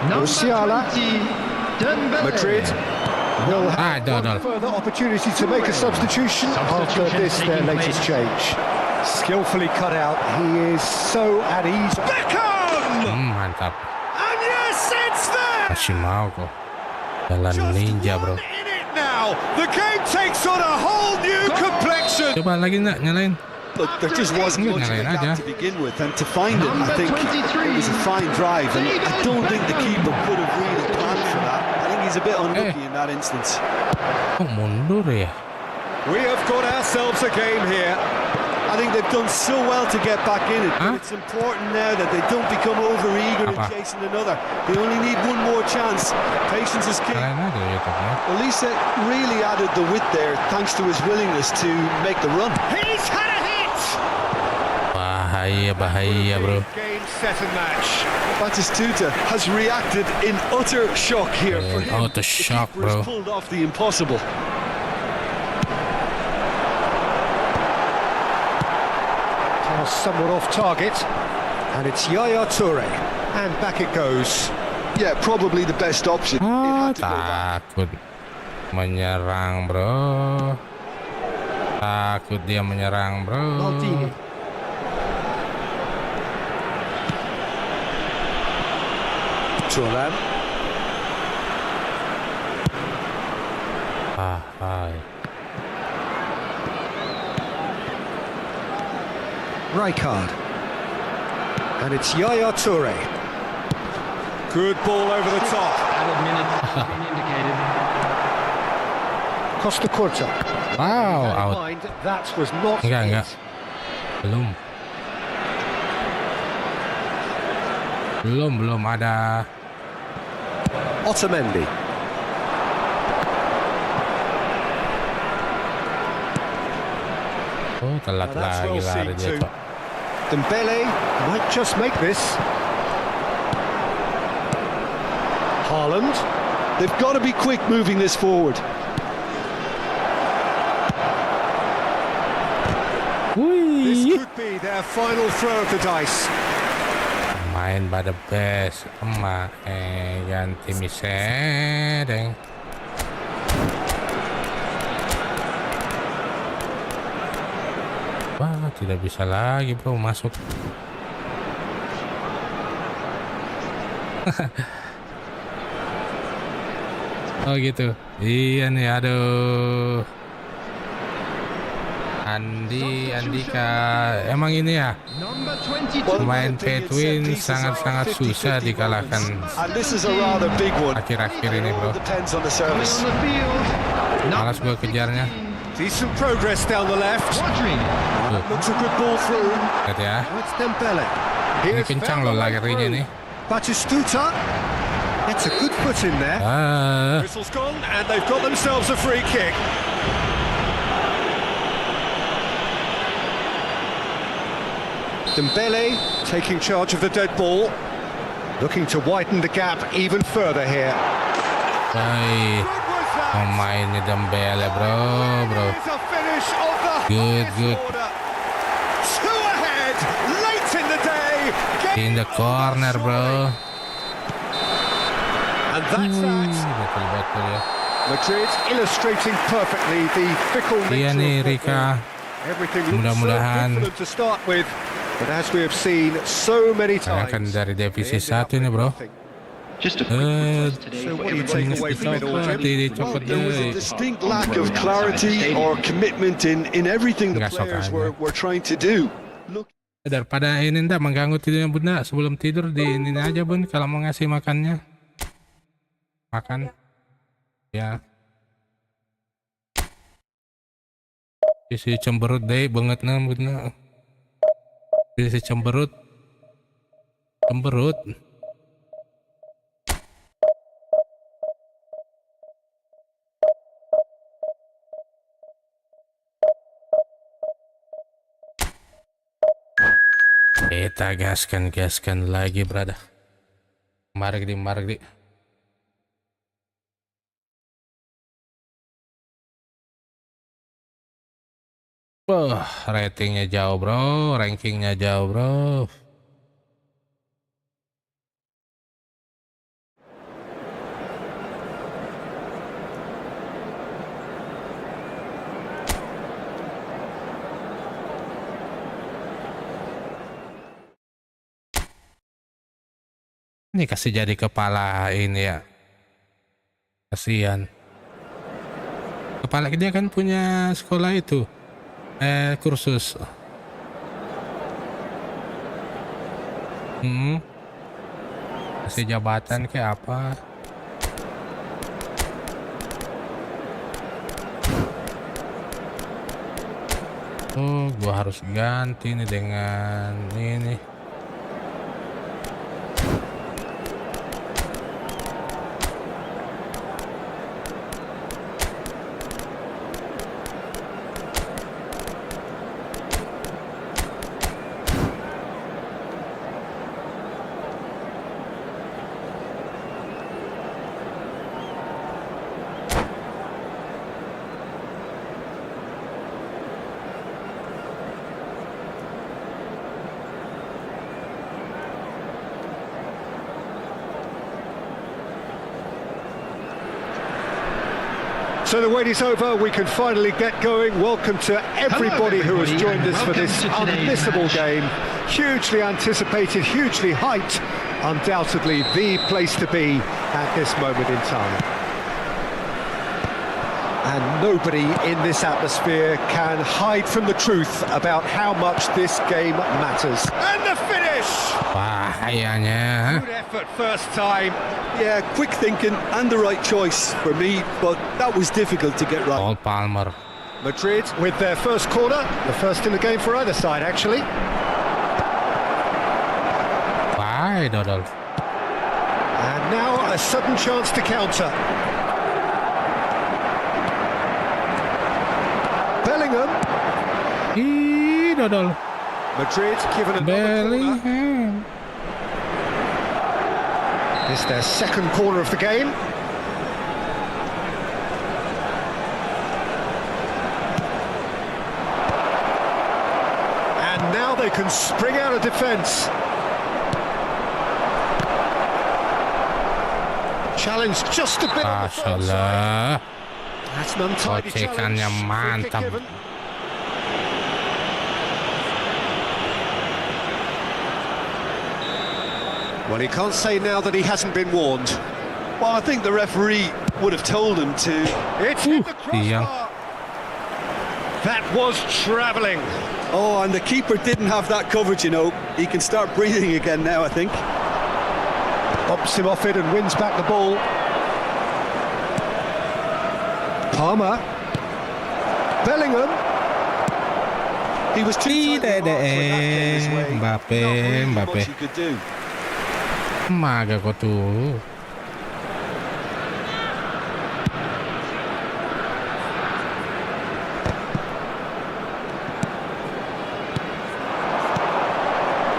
number Musiala. 20, Dembele. Madrid will have Dodol. one further opportunity to make a substitution after Substitution this, their taking latest place. change. Skillfully cut out. He is so at ease. Beckham! Mantap. And yes, it's there! Masih mau kok. Jalan Just ninja, one bro. in it now. The game takes on a whole new complexion. Coba lagi nak nyalain. Look, there just wasn't Good much of a night, gap yeah. to begin with, and to find it, I Number think 23, it was a fine drive, and I don't think the keeper could have really planned for that. I think he's a bit unlucky in that instance. Kok mundur ya? We have got ourselves a game here. I think they've done so well to get back in it, Huh? but it's important now that they don't become over-eager in Apa? chasing another. They only need one more chance. Patience is key. Nyalain aja YouTube-nya. Elisa really added the width there, thanks to his willingness to make the run. He's had a hit. Bahaya, bro. Game, set and match. Batistuta has reacted in utter shock here. For him, Utter shock, the keeper has bro. pulled off the impossible. Pass somewhat off target. And it's Yaya Toure. And back it goes. Yeah, probably the best option. It had to go back. Takut menyerang, bro. Takut dia menyerang, bro. Maldini. Thuram. Hai. Rijkaard. And it's Yaya Toure. Good ball over the top. Added minutes have been indicated. Costa Curta. Wow, Bear in out. mind, that was not Enggak. it. Belum ada. Otamendi. Oh, telat Now that's lagi well lari seen dia, too. Cok. Dembele might just make this. Haaland. They've got to be quick moving this forward. This Wih. could be their final throw of the dice. Main pada best emak ganti misedeng. Wah, tidak bisa lagi, bro, masuk. Oh gitu. Iya nih, aduh. Andika, emang ini ya Number 22, pemain Petwin sangat-sangat susah dikalahkan And this is a rather big one. akhir-akhir ini, bro. Depends on the coming service. on the field, Malas gue kejarnya. Decent progress down the left. Rodri. Looks a good ball through. Lihat ya, It's Dembele. ini Here's kencang loh larinya nih. Batistuta. Gets a good foot in there. Whistle's gone, and they've got themselves a free kick. Dembele taking charge of the dead ball. Looking to widen the gap even further here. Baik, Good was that. pemainnya Dembele, bro. It's a finish of the Good, highest good. order. Two ahead, late in the day. In the corner, bro. And that's that. Betul-betul ya. Madrid illustrating perfectly the fickle Iya nature nih, of football. Rika. Everything looks so Mudah-mudahan good for them to start with, but as we have seen so many Bayangkan times, dari they divisi ended up 1 ini, with bro. nothing. Just a quick quiz today So for what do you everybody. take away from it all, Jim? Well, there was a distinct lack of clarity or commitment in everything the Iya, Nggak sok players aja. were trying to do. Look. Daripada ini ndak mengganggu tidurnya bunda, sebelum tidur di ini aja bun, kalau mau ngasih makannya. Makan. Ya. Isi cemberut deh banget nah bunda. Isi cemberut. Cemberut. Kita gaskan lagi, brother. Mari. Wah, ratingnya jauh, bro. Rankingnya jauh, bro. Ini kasih jadi kepala ini ya. Kasihan. Kepala dia kan punya sekolah itu. Kursus. Kasih jabatan kayak apa? Oh, gua harus ganti nih dengan ini. So the wait is over, we can finally get going. Welcome to everybody who has joined us for this unmissable game. Hugely anticipated, hugely hyped, undoubtedly the place to be at this moment in time. And nobody in this atmosphere can hide from the truth about how much this game matters. And the finish! Bahayanya. Good effort first time. Yeah, quick thinking and the right choice for me, but that was difficult to get right. Paul Palmer. Madrid with their first corner, the first in the game for either side actually. Bye, Dodol. And now a sudden chance to counter. Bellingham. Dodol. Madrid given another corner. Bellingham. It's their second corner of the game. And now they can spring out of defence. Challenge just a bit on the far side. That's an untidy Kocekannya challenge. mantap. Free kick given. Well, he can't say now that he hasn't been warned. Well, I think the referee would have told him to. It's hit the crossbar. That was travelling. Oh, and the keeper didn't have that coverage, you know. He can start breathing again now, I think. Pops him off it and wins back the ball. Palmer. Bellingham. He was too tight. Mbappe. Much he could do. Maga kau tuh.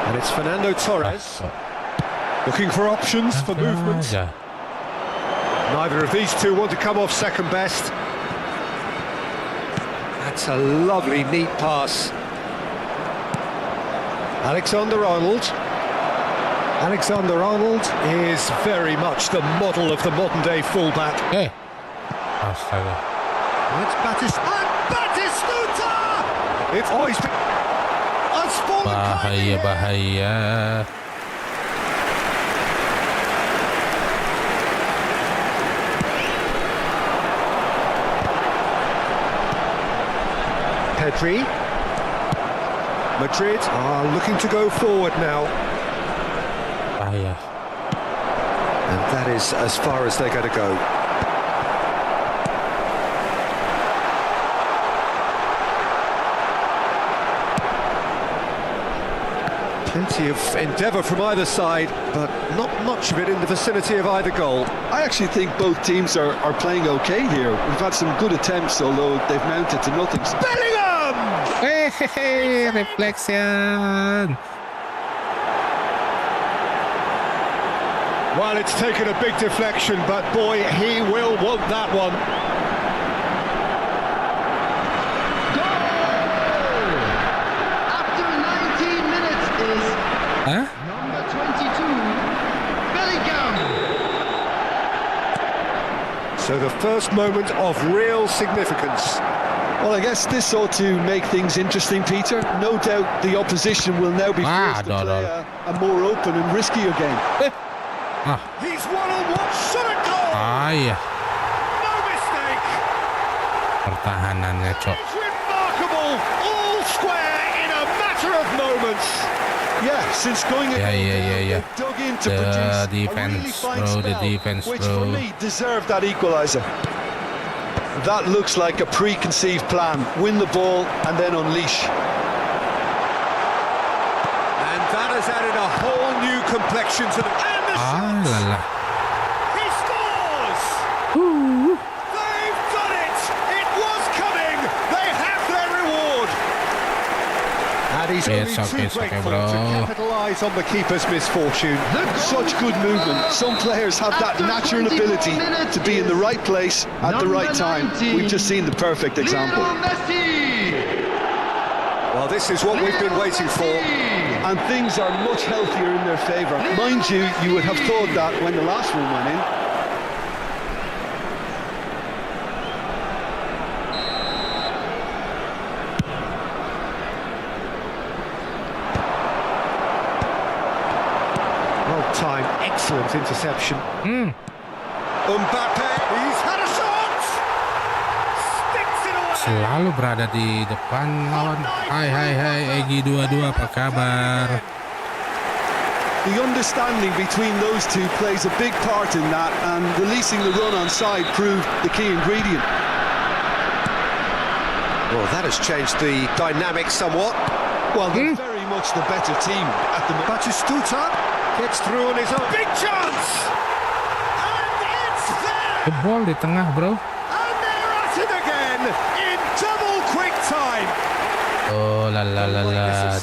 And it's Fernando Torres looking for options for movement. Neither of these two want to come off second best. That's a lovely, neat pass. Alexander-Arnold is very much the model of the modern-day fullback. Hey. Astaga. It's Batistuta! It's Bahaya. Pedri. Madrid are looking to go forward now, Bahaya. and that is as far as they're going to go. Plenty of endeavour from either side, but not much of it in the vicinity of either goal. I actually think both teams are playing okay here. We've had some good attempts, although they've mounted to nothing. Bellingham! Hey, reflection. Well, it's taken a big deflection, but boy, he will want that one. After 19 minutes is Huh? number 22, Bellingham. So the first moment of real significance. Well, I guess this ought to make things interesting, Peter. No doubt the opposition will now be forced to play a more open and riskier game. He's one-on-one, shot a goal! No mistake! Pertahanannya, Cok. It's remarkable, all square in a matter of moments. Yeah, since going ago, Yeah. they've dug in to The produce defense, a really fine bro, the spell, defense, which bro. for me deserved that equaliser. That looks like a preconceived plan. Win the ball and then unleash. And that has added a whole new complexion to the... And the shot! Lala. He scores! They've done it! It was coming! They have their reward! And he's It's only okay, too grateful bro. to capitalise on the keeper's misfortune. Such good movement. Some players have that natural ability to be in the right place at the right time. We've just seen the perfect example. Well, this is what we've been waiting for. And things are much healthier in their favour. Mind you, you would have thought that when the last one went in. Well timed, excellent interception. Mbappe, he's had a shot! Sticks it away! Selalu berada di depan lawan. Hai, Egi 22, apa kabar? The understanding between those two plays a big part in that, and releasing the run on side proved the key ingredient. Well, that has changed the dynamic somewhat. Well, they're very much the better team at the moment. Batistuta gets through on his own. Big chance! And it's there! Jebol di tengah, bro. And they're at it again in double quick time. Oh, la. That's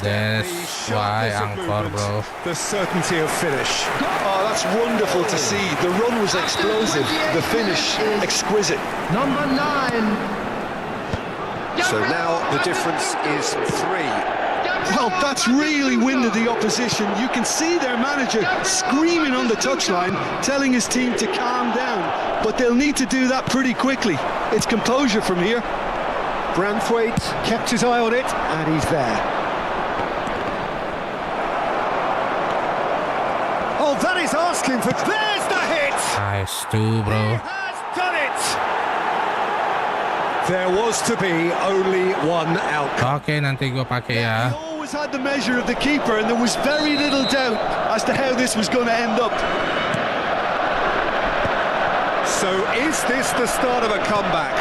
why Sharpness of angkor, movement, bro. the certainty of finish. Oh, that's wonderful to see. The run was explosive, the finish exquisite. Number 9. So now the difference is 3. Well, that's really winded the opposition. You can see their manager screaming on the touchline, telling his team to calm down. But they'll need to do that pretty quickly. It's composure from here. Branthwaite kept his eye on it, and he's there. Oh, that is asking for... There's the hit! Nice too, He bro. has done it! There was to be only one outcome. Oke, nanti gue pakai He ya. always had the measure of the keeper, and there was very little doubt as to how this was going to end up. So is this the start of a comeback?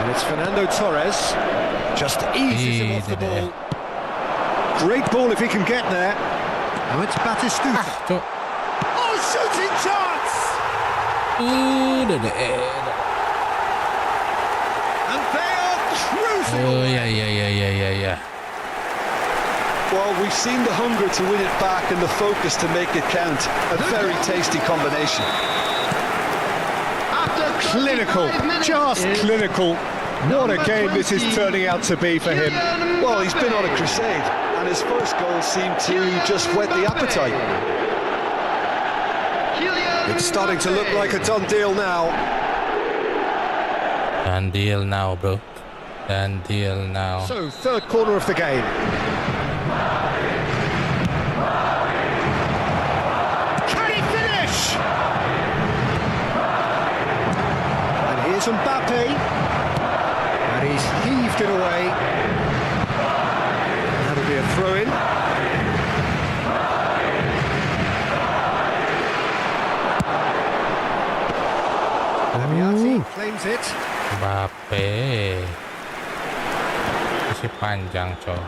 And it's Fernando Torres. Just eases him off the ball. Great ball if he can get there. Now it's Batistuta. Cok. Oh, shooting chance! And they are cruising Oh, away. ya. Well, we've seen the hunger to win it back and the focus to make it count. A very tasty combination. Clinical, just clinical. What a game this is turning out to be for him. Well, he's been on a crusade, and his first goal seemed to just whet the appetite. It's starting to look like a done deal now. Done deal now, bro. Done deal now. So, third corner of the game. Can he finish? And here's Mbappe. And he's heaved it away. wins it. Mbappe. Masih panjang, coy.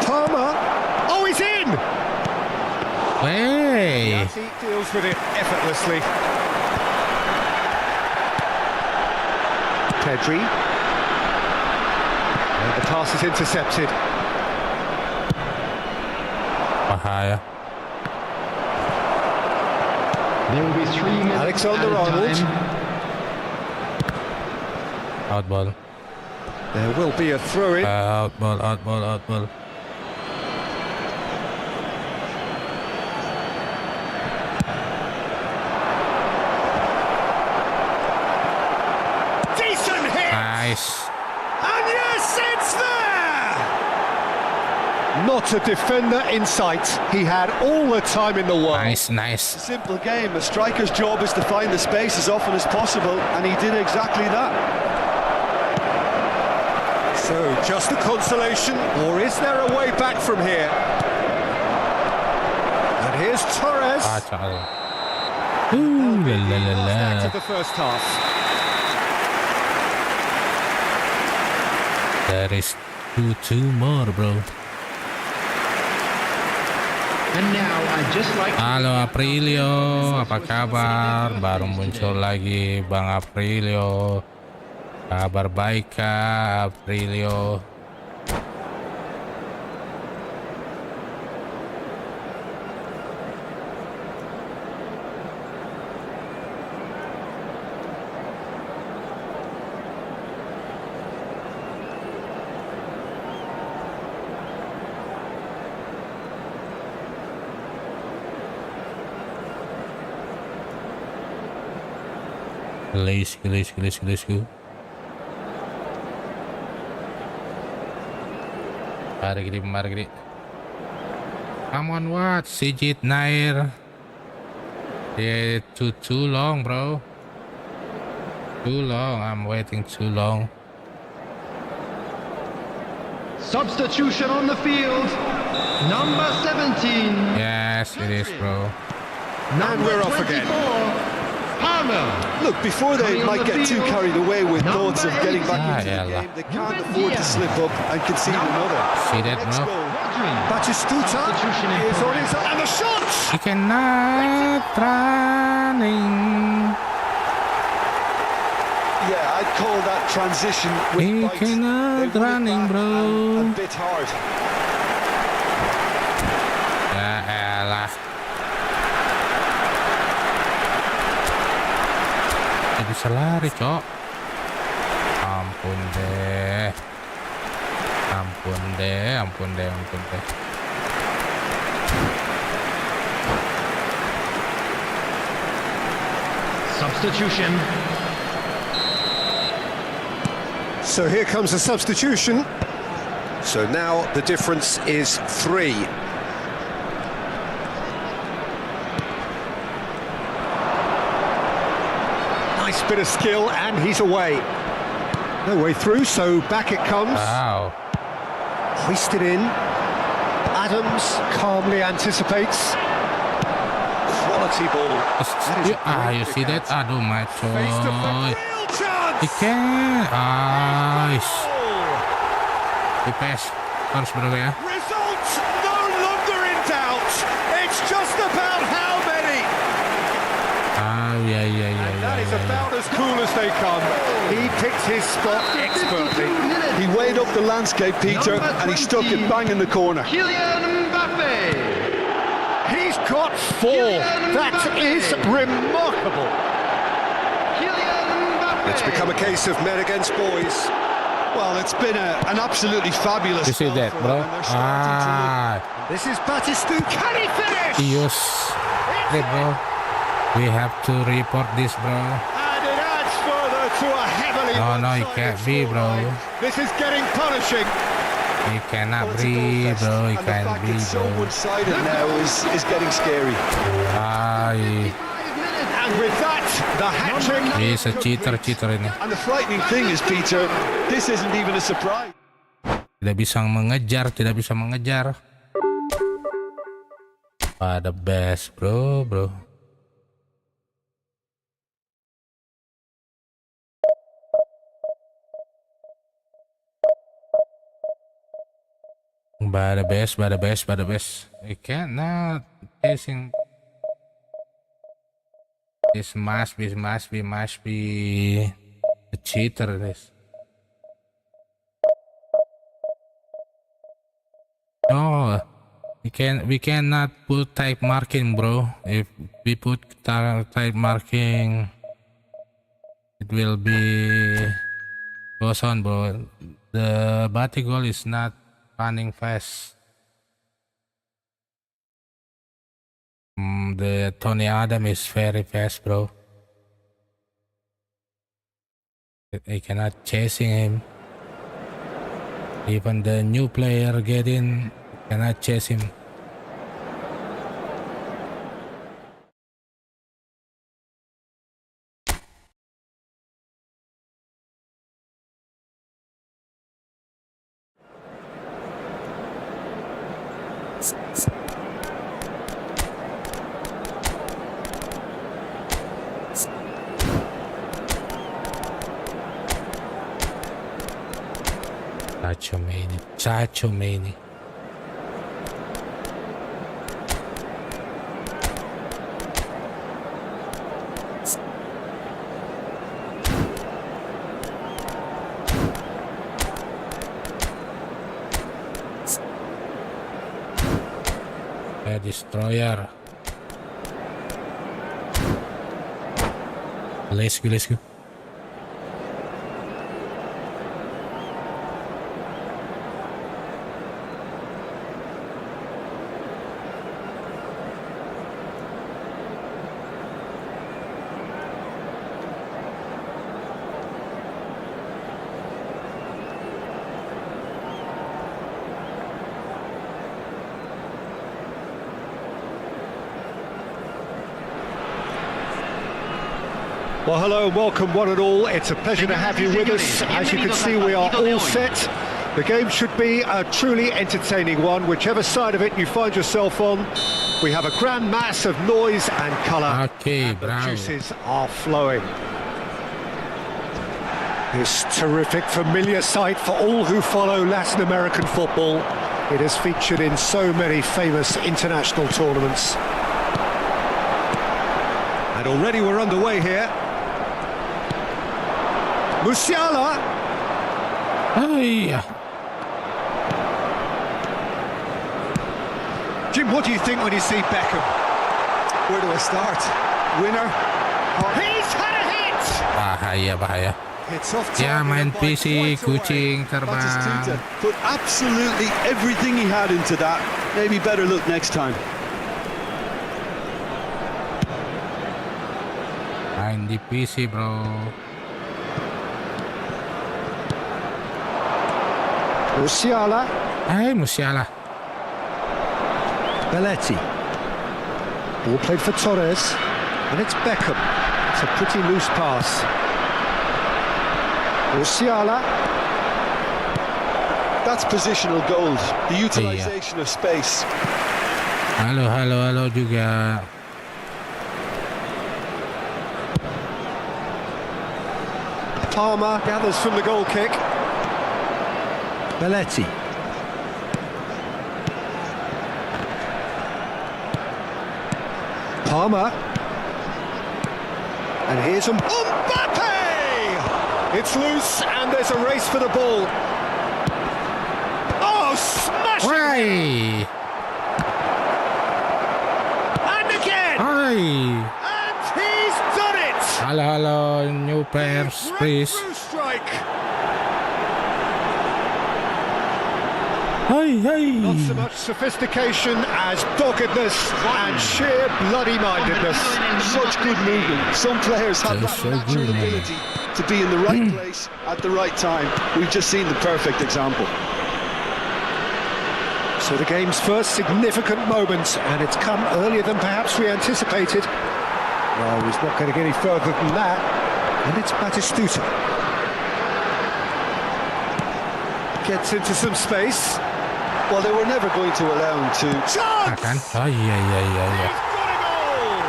Palmer. Oh, he's in! Hey. He deals with it effortlessly. Pedri. And the pass is intercepted. Bahaya. There will be 3 minutes Alexander-Arnold. added time. Out ball. There will be a throw-in. Out ball, out ball, out ball. Decent hit! Nice. And yes, it's there! Not a defender in sight. He had all the time in the world. Nice, nice. Simple game. A striker's job is to find the space as often as possible, and he did exactly that. So, just a consolation, or is there a way back from here? And here's Torres. Ooh, la la la Back la. to the first half. There is two more, bro. And now I'd just like to Halo Aprilio, apa kabar? Baru muncul lagi Bang Aprilio. Kabar baik kah Aprilio? Let's go. Mari gini. Come on, what? Sijit Nair. Yeah, too long, bro. Too long. I'm waiting too long. substitution on the field. Number 17. Yes, it is, bro. And we're off again. Palmer. Look, before they Coming on might the get too field, carried away with number thoughts of getting back Ah, into the yeah, game, they can't afford to slip up and concede another. See that, Next bro? goal. Rodri. Batistuta Substitution in is on progress. his... And the shot! He cannot running. Yeah, I'd call that transition with He bite. cannot They won it running, back bro. and bit hard. Ya elah. Dia bisa lari, cok. Ampun deh. Substitution. So here comes a substitution. So now the difference is 3. Nice bit of skill, and he's away. No way through, so back it comes. Wow. Hoisted in. Adams calmly anticipates. Quality ball. That is a great You see kick that? out. Aduh, my Face to coy. face. Real chance. He can. Nice. Goal. Di pass. Harus bro ya. Results no longer in doubt. It's just about how many. Ya. That is about as cool as they come. He picked his spot expertly. He weighed up the landscape, Peter, Number and he stuck 20. it bang in the corner. Kylian Mbappe. He's got 4. That is remarkable. Kylian Mbappe. It's become a case of men against boys. Well, it's been an absolutely fabulous You see spell that, for bro? them, and they're starting to look This is Batistuta. Can he finish? Yes. Hey, bro. We have to report this, bro. And it adds further to a heavily No, it one-sided can't be, bro. scoreline. This is getting punishing. He cannot Well, it's a breathe, goal fest, bro. He and the can't fact breathe, it's so bro. one-sided now is getting scary. Ay, 5 minutes. And with that, the hat-trick. he's a cheater ini. And the frightening thing is, Peter, this isn't even a surprise. Tidak bisa mengejar. The best, bro. By the best. We cannot chasing. This must be a cheater. This. No, we cannot put type marking, bro. If we put type marking, it will be goes on, bro. The Batigol is not running fast. The Tony Adam is very fast, bro. I cannot chasing him. Even the new player get in, cannot chase him. Chachomani. A destroyer. Let's go. Well, hello and welcome one and all. It's a pleasure to have you with us. As you can see, we are all set. The game should be a truly entertaining one, whichever side of it you find yourself on. We have a grand mass of noise and colour. Okay, the juices are flowing. This terrific, familiar sight for all who follow Latin American football. It has featured in so many famous international tournaments. And already we're underway here. Musiala. Hey. Jim, what do you think when you see Beckham? Where do I start? Winner? He's had a hit! Bahaya. It's off Ya, target main by PC, quite a way. kucing terbang. Batistuta put absolutely everything he had into that. Maybe better look next time. Main di PC, bro. Musiala. Hey, Musiala. Belletti. Ball played for Torres. And it's Beckham. It's a pretty loose pass. Musiala. That's positional gold. The utilisation of space. Halo juga. Palmer gathers from the goal kick. Belletti. Palmer. And here's Mbappe! It's loose and there's a race for the ball. Oh, smashing! Why? And again! Hi. And he's done it! Halo, new players, please. Breakthrough strike. Hey. Not so much sophistication as doggedness and sheer bloody-mindedness. Such good movement. Some players have that So natural good, man. ability to be in the right place at the right time. We've just seen the perfect example. So the game's first significant moment, and it's come earlier than perhaps we anticipated. Well, he's not going to get any further than that, and it's Batistuta. Gets into some space. Well, they were never going to allow him to. Nah, kan? Oh iya. He's got a goal!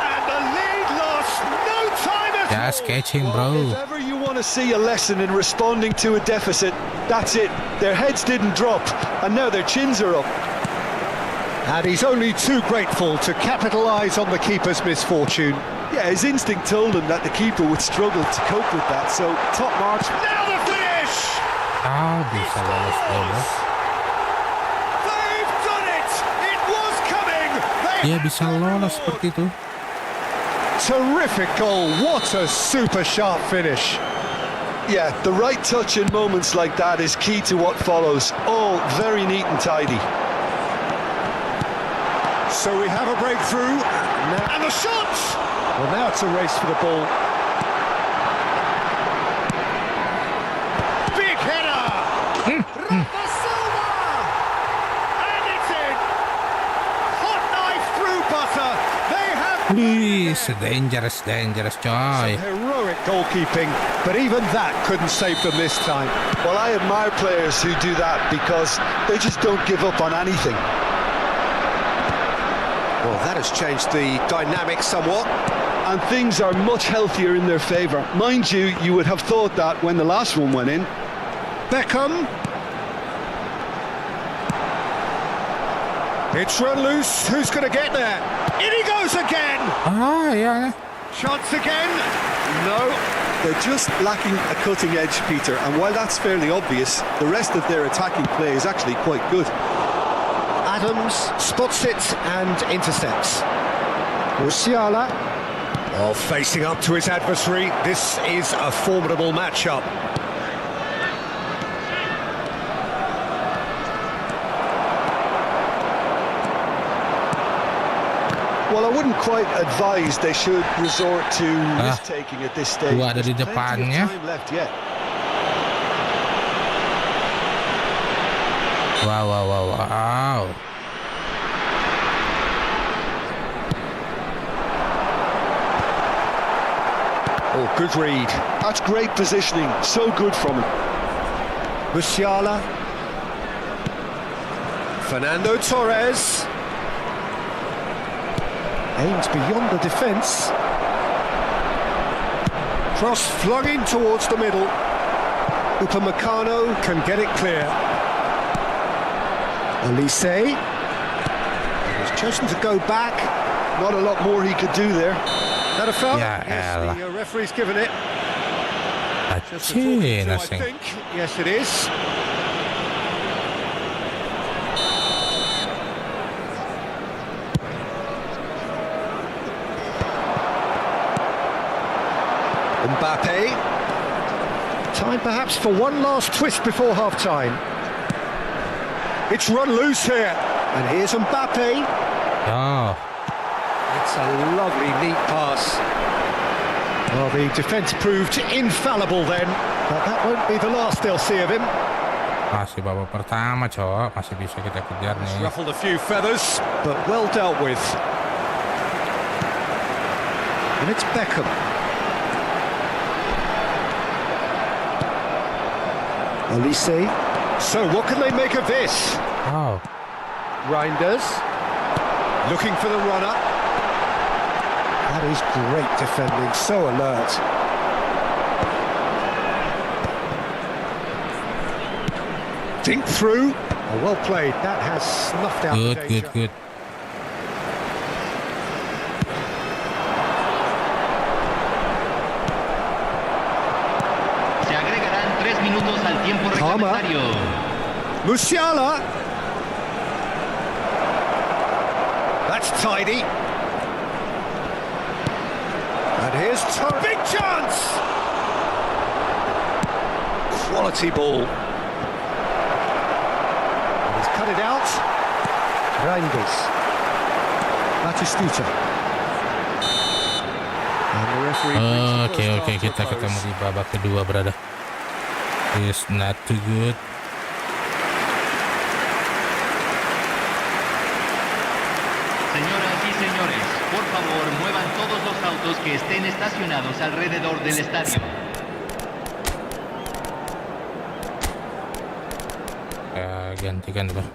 And the lead lost no time at all! Just catching, Well, bro. if ever you want to see a lesson in responding to a deficit, that's it. Their heads didn't drop, and now their chins are up. And he's only too grateful to capitalise on the keeper's misfortune. Yeah, his instinct told him that the keeper would struggle to cope with that, so top marks. Now the finish! Ah, bisa lolos dia, bro. They've done it! It was coming! Dia bisa lolos seperti itu. Terrific goal! What a super sharp finish! Yeah, the right touch in moments like that is key to what follows. All very neat and tidy. So we have a breakthrough. And the shot! Well, now it's a race for the ball. Big header! Rafa Silva! And it's in! Hot knife through butter. They have Wih, dangerous coy. heroic goalkeeping, but even that couldn't save them this time. Well, I admire players who do that because they just don't give up on anything. Well, that has changed the dynamic somewhat. And things are much healthier in their favour. Mind you, you would have thought that when the last one went in. Beckham. It's run loose. Who's going to get there? In he goes again. Ah, yeah. Shots again. No. They're just lacking a cutting edge, Peter, and while that's fairly obvious, the rest of their attacking play is actually quite good. Adams spots it and intercepts. Musiala. Oh, facing up to his adversary. This is a formidable matchup. Well, I wouldn't quite advise they should resort to risk-taking at this stage. Dua ada di There's plenty depannya. of time left yet. Wow. Oh, good read. That's great positioning, so good from him. Musiala. Fernando Torres. Aims beyond the defence. Cross flung in towards the middle. Upamecano can get it clear. Olise. He's chosen to go back. Not a lot more he could do there. That a foul? Ya Yes, elah. the referee's given it. Just a Acih, talking to, I nasing. think. Yes, it is. Mbappe. Time perhaps for one last twist before half-time. It's run loose here. And here's Mbappe. Oh, It's a lovely, neat pass. Well, the defence proved infallible then, but that won't be the last they'll see of him. masih babak pertama, cowok. Masih bisa kita kejar nih. Ruffled a few feathers, but well dealt with. And it's Beckham. Olise. So what can they make of this? Wow. Reinders. Looking for the runner. That is great defending, so alert. Dink through. Oh, well played. That has snuffed out the danger. Good. Se agregarán 3 minutos al tiempo Palmer. reglamentario. Musiala. That's tidy. And here's big chance. Quality ball. And he's cut it out. Reinders. Batistuta. And the referee brings the first Oke, half to a kita ketemu close. di babak kedua, brother. It's not too good. Señoras y señores, por favor, muevan todos los autos que estén estacionados alrededor del estadio. Kita gantikan dulu.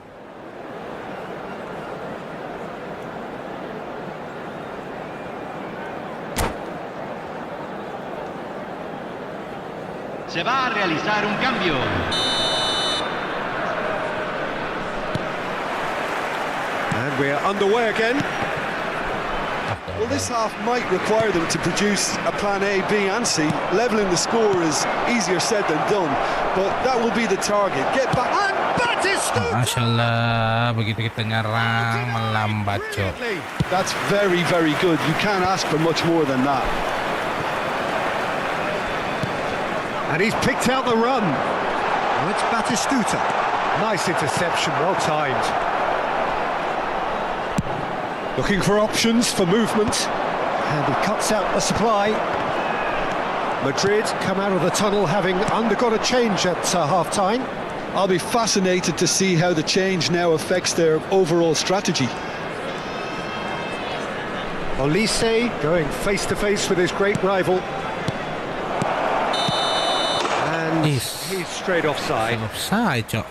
Se va a realizar un cambio. And we're underway again. Well, this half might require them to produce a plan A, B and C. Levelling the score is easier said than done, but that will be the target. Get back. And Batistuta! Masya Allah, begitu kita nyerang melambat, Cok. That's very, very good. You can't ask for much more than that. And he's picked out the run. Oh, it's Batistuta. Nice interception, well timed. Looking for options for movement. And he cuts out the supply. Madrid come out of the tunnel having undergone a change at half-time. I'll be fascinated to see how the change now affects their overall strategy. Olise going face-to-face with his great rival. And Is. he's straight offside. Offside, Cok.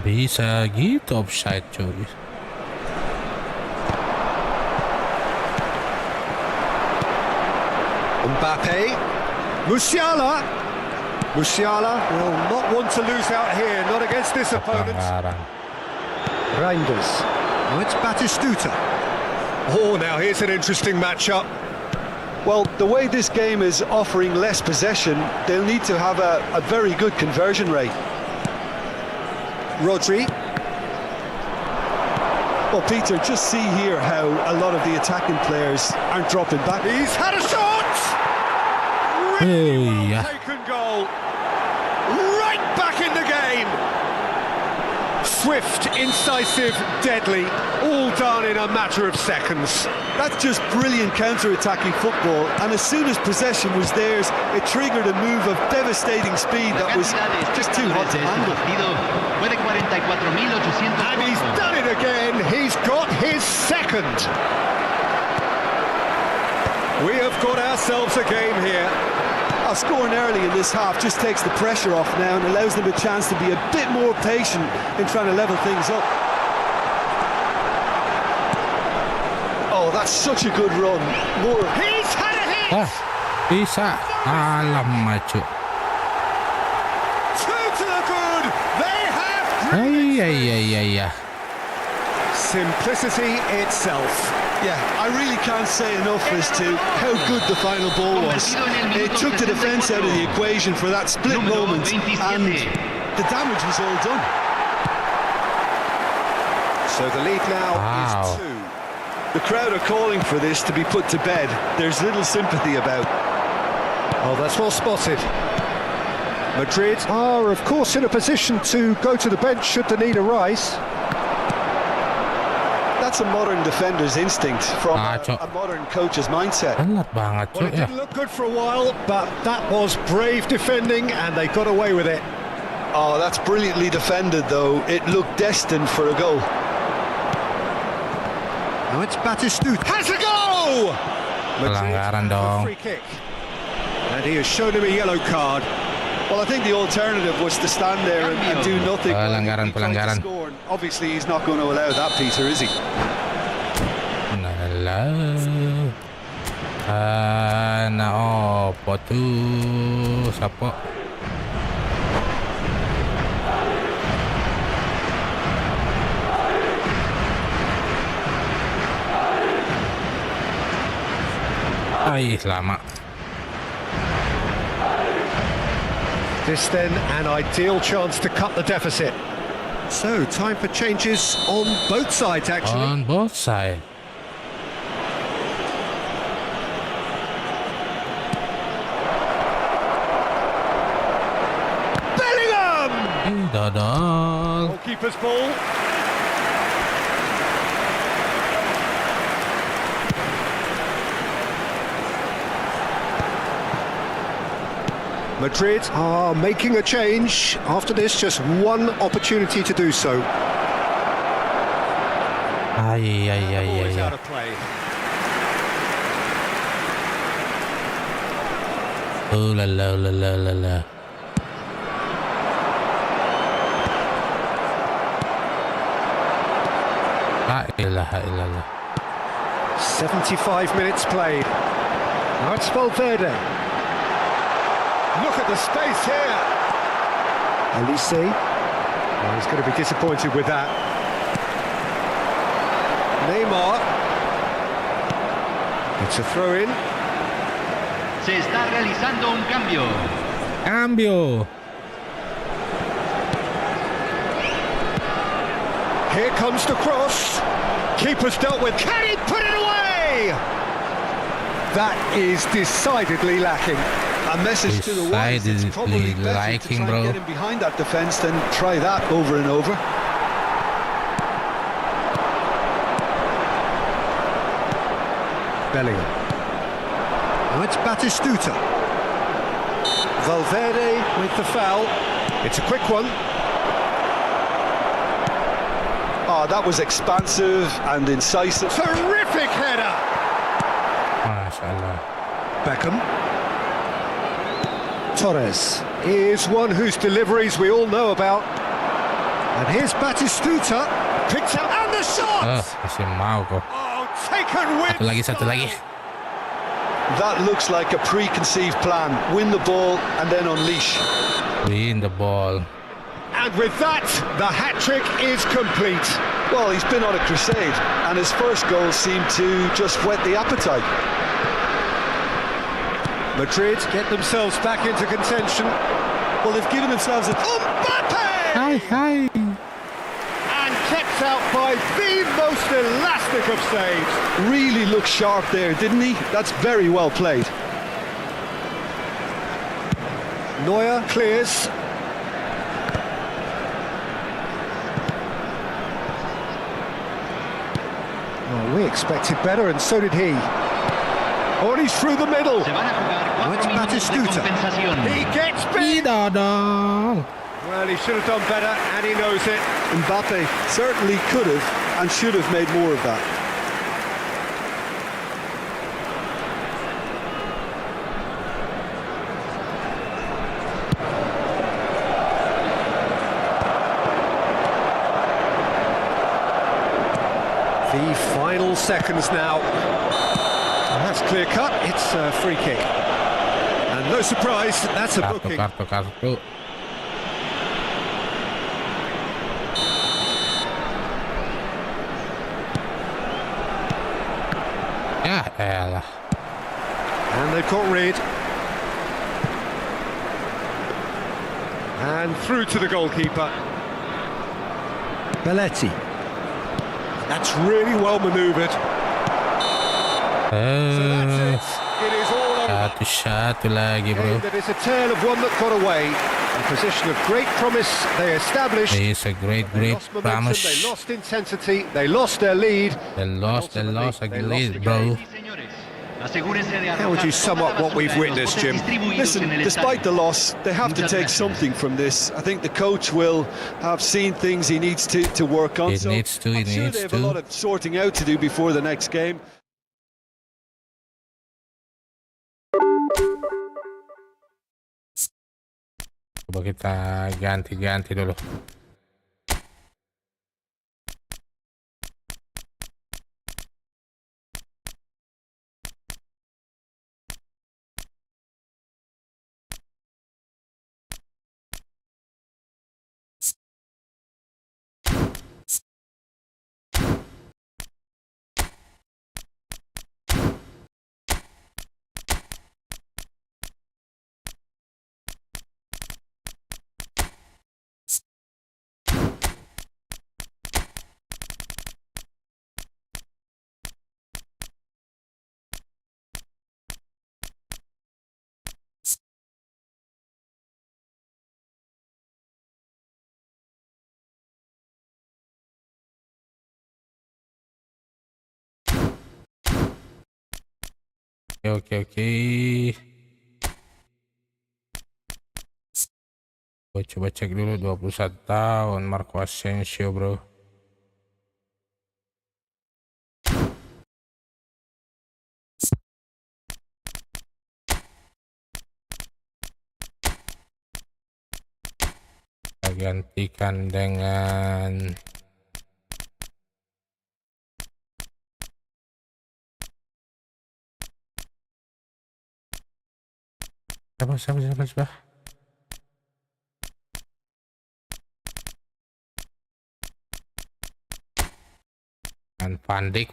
Bisa gitu offside, cuy. Mbappe. Musiala. Musiala will not want to lose out here, not against this opponent. Pelanggaran. Reinders. Oh, it's Batistuta. Oh, now here's an interesting matchup. Well, the way this game is offering less possession, they'll need to have a very good conversion rate. Rodri. Well, Peter, just see here how a lot of the attacking players aren't dropping back. He's had a shot! Hey, yeah. Taken goal. Right back in the game. Swift, incisive, deadly, all done in a matter of seconds. That's just brilliant counter-attacking football, and as soon as possession was theirs, it triggered a move of devastating speed that was just too hot to handle. And he's done it again. He's got his second. We have got ourselves a game here. Scoring early in this half just takes the pressure off now and allows them a chance to be a bit more patient in trying to level things up. Oh, that's such a good run. More. He's had a hit. Bisa. Alamak, Cok. Two to the good. They have Iya. simplicity itself. Yeah, I really can't say enough as to how good the final ball was. It took the defence out of the equation for that split moment, and the damage was all done. So the lead now Wow. is 2. The crowd are calling for this to be put to bed. There's little sympathy about. Oh, that's well spotted. Madrid are, of course, in a position to go to the bench should the need arise. That's a modern defender's instinct from Cok. a modern coach's mindset. Telat banget, Well, Cok, it ya. didn't look good for a while, but that was brave defending, and they got away with it. Oh, that's brilliantly defended, though. It looked destined for a goal. Now it's Batistuta. Has a goal! Pelanggaran dong. Free kick. And he has shown him a yellow card. Well, I think the alternative was to stand there and do nothing. Pelanggaran, He tried to pelanggaran. score, and obviously, he's not going to allow that, Peter, is he? Nah, opo tuh, sapo. Ay, lama. This then an ideal chance to cut the deficit. So time for changes on both sides actually. On both sides. Bellingham! Dodol. Goalkeeper's ball. Madrid are making a change. After this, just one opportunity to do so. Ay. Always out of play. Oh la la la la la la. La ilaha illallah. 75 minutes played. Now it's Valverde. Look at the space here. Elise. Well, he's going to be disappointed with that. Neymar. It's a throw in. Se está realizando un cambio. Cambio. Here comes the cross. Keeper's dealt with. Can he put it away? That is decidedly lacking. A message to the wise, it's probably better Liking, to try bro. and get him behind that defence than try that over and over. Bellingham. Now it's Batistuta. Valverde with the foul. It's a quick one. Oh, that was expansive and incisive. Terrific header. MashaAllah. Beckham. Torres is one whose deliveries we all know about. And here's Batistuta. Picked up and the shot! Masih mau kok. Oh, taken with. Satu lagi. That looks like a preconceived plan. Win the ball and then unleash. Win the ball. And with that, the hat-trick is complete. Well, he's been on a crusade, and his first goal seemed to just whet the appetite. Madrid get themselves back into contention. Well, they've given themselves a... Mbappe! Hi. And kept out by the most elastic of saves. Really looked sharp there, didn't he? That's very well played. Neuer clears. Oh, we expected better, and so did he. Oh, and he's through the middle. Se van a jugar 4 It's minutos de Batistuta. compensación. He gets beat. Dong. Well, he should have done better, and he knows it. Mbappe certainly could have and should have made more of that. The final seconds now. And that's clear cut. It's a free kick. And no surprise, that's a booking. Kartu. Ya elah. And they've got rid. And through to the goalkeeper. Belletti. That's really well manoeuvred. So that's it. It is all over. Satu lagi, bro. That is a tale of one that got away. A position of great promise they established. It's a great They lost momentum, promise. they lost intensity, they lost their lead. They lost a Ultimately, they lost lead, the bro. game. Sí, señores. Asegúrense de How would you sum up what we've witnessed, Jim? Listen, despite the loss, they have to take something from this. I think the coach will have seen things he needs to work on. He needs to, I'm sure they have a lot of sorting out to do before the next game. Coba kita ganti-ganti dulu. Oke. Gue coba cek dulu 21 tahun Marco Asensio, bro. gantikan dengan siapa? Dan Pandik.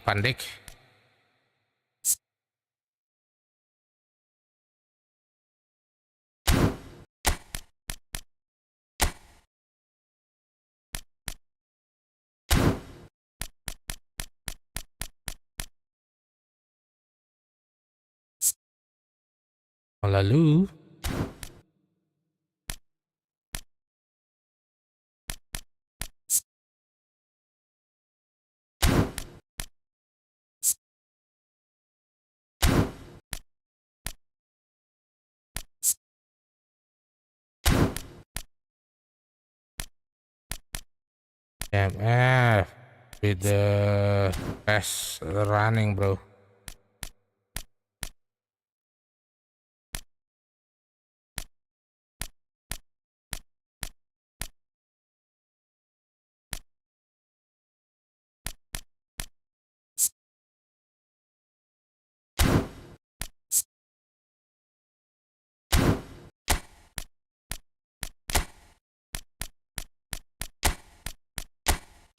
Lalu MF with the pass running, bro.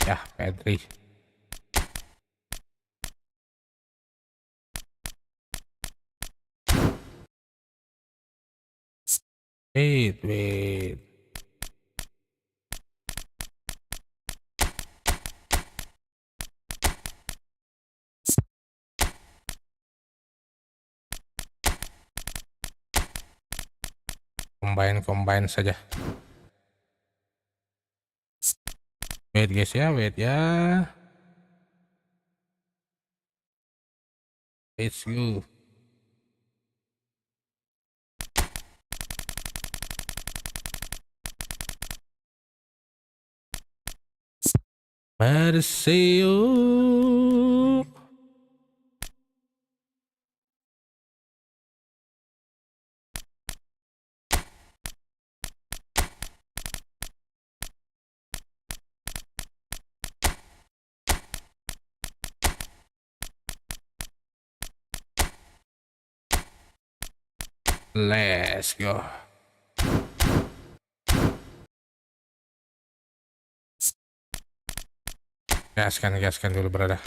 Ya, Pedri. Wait. Combine saja. Wait guys ya, wait ya. Let's go. Marcelo. Let's go. Gaskan dulu, brother.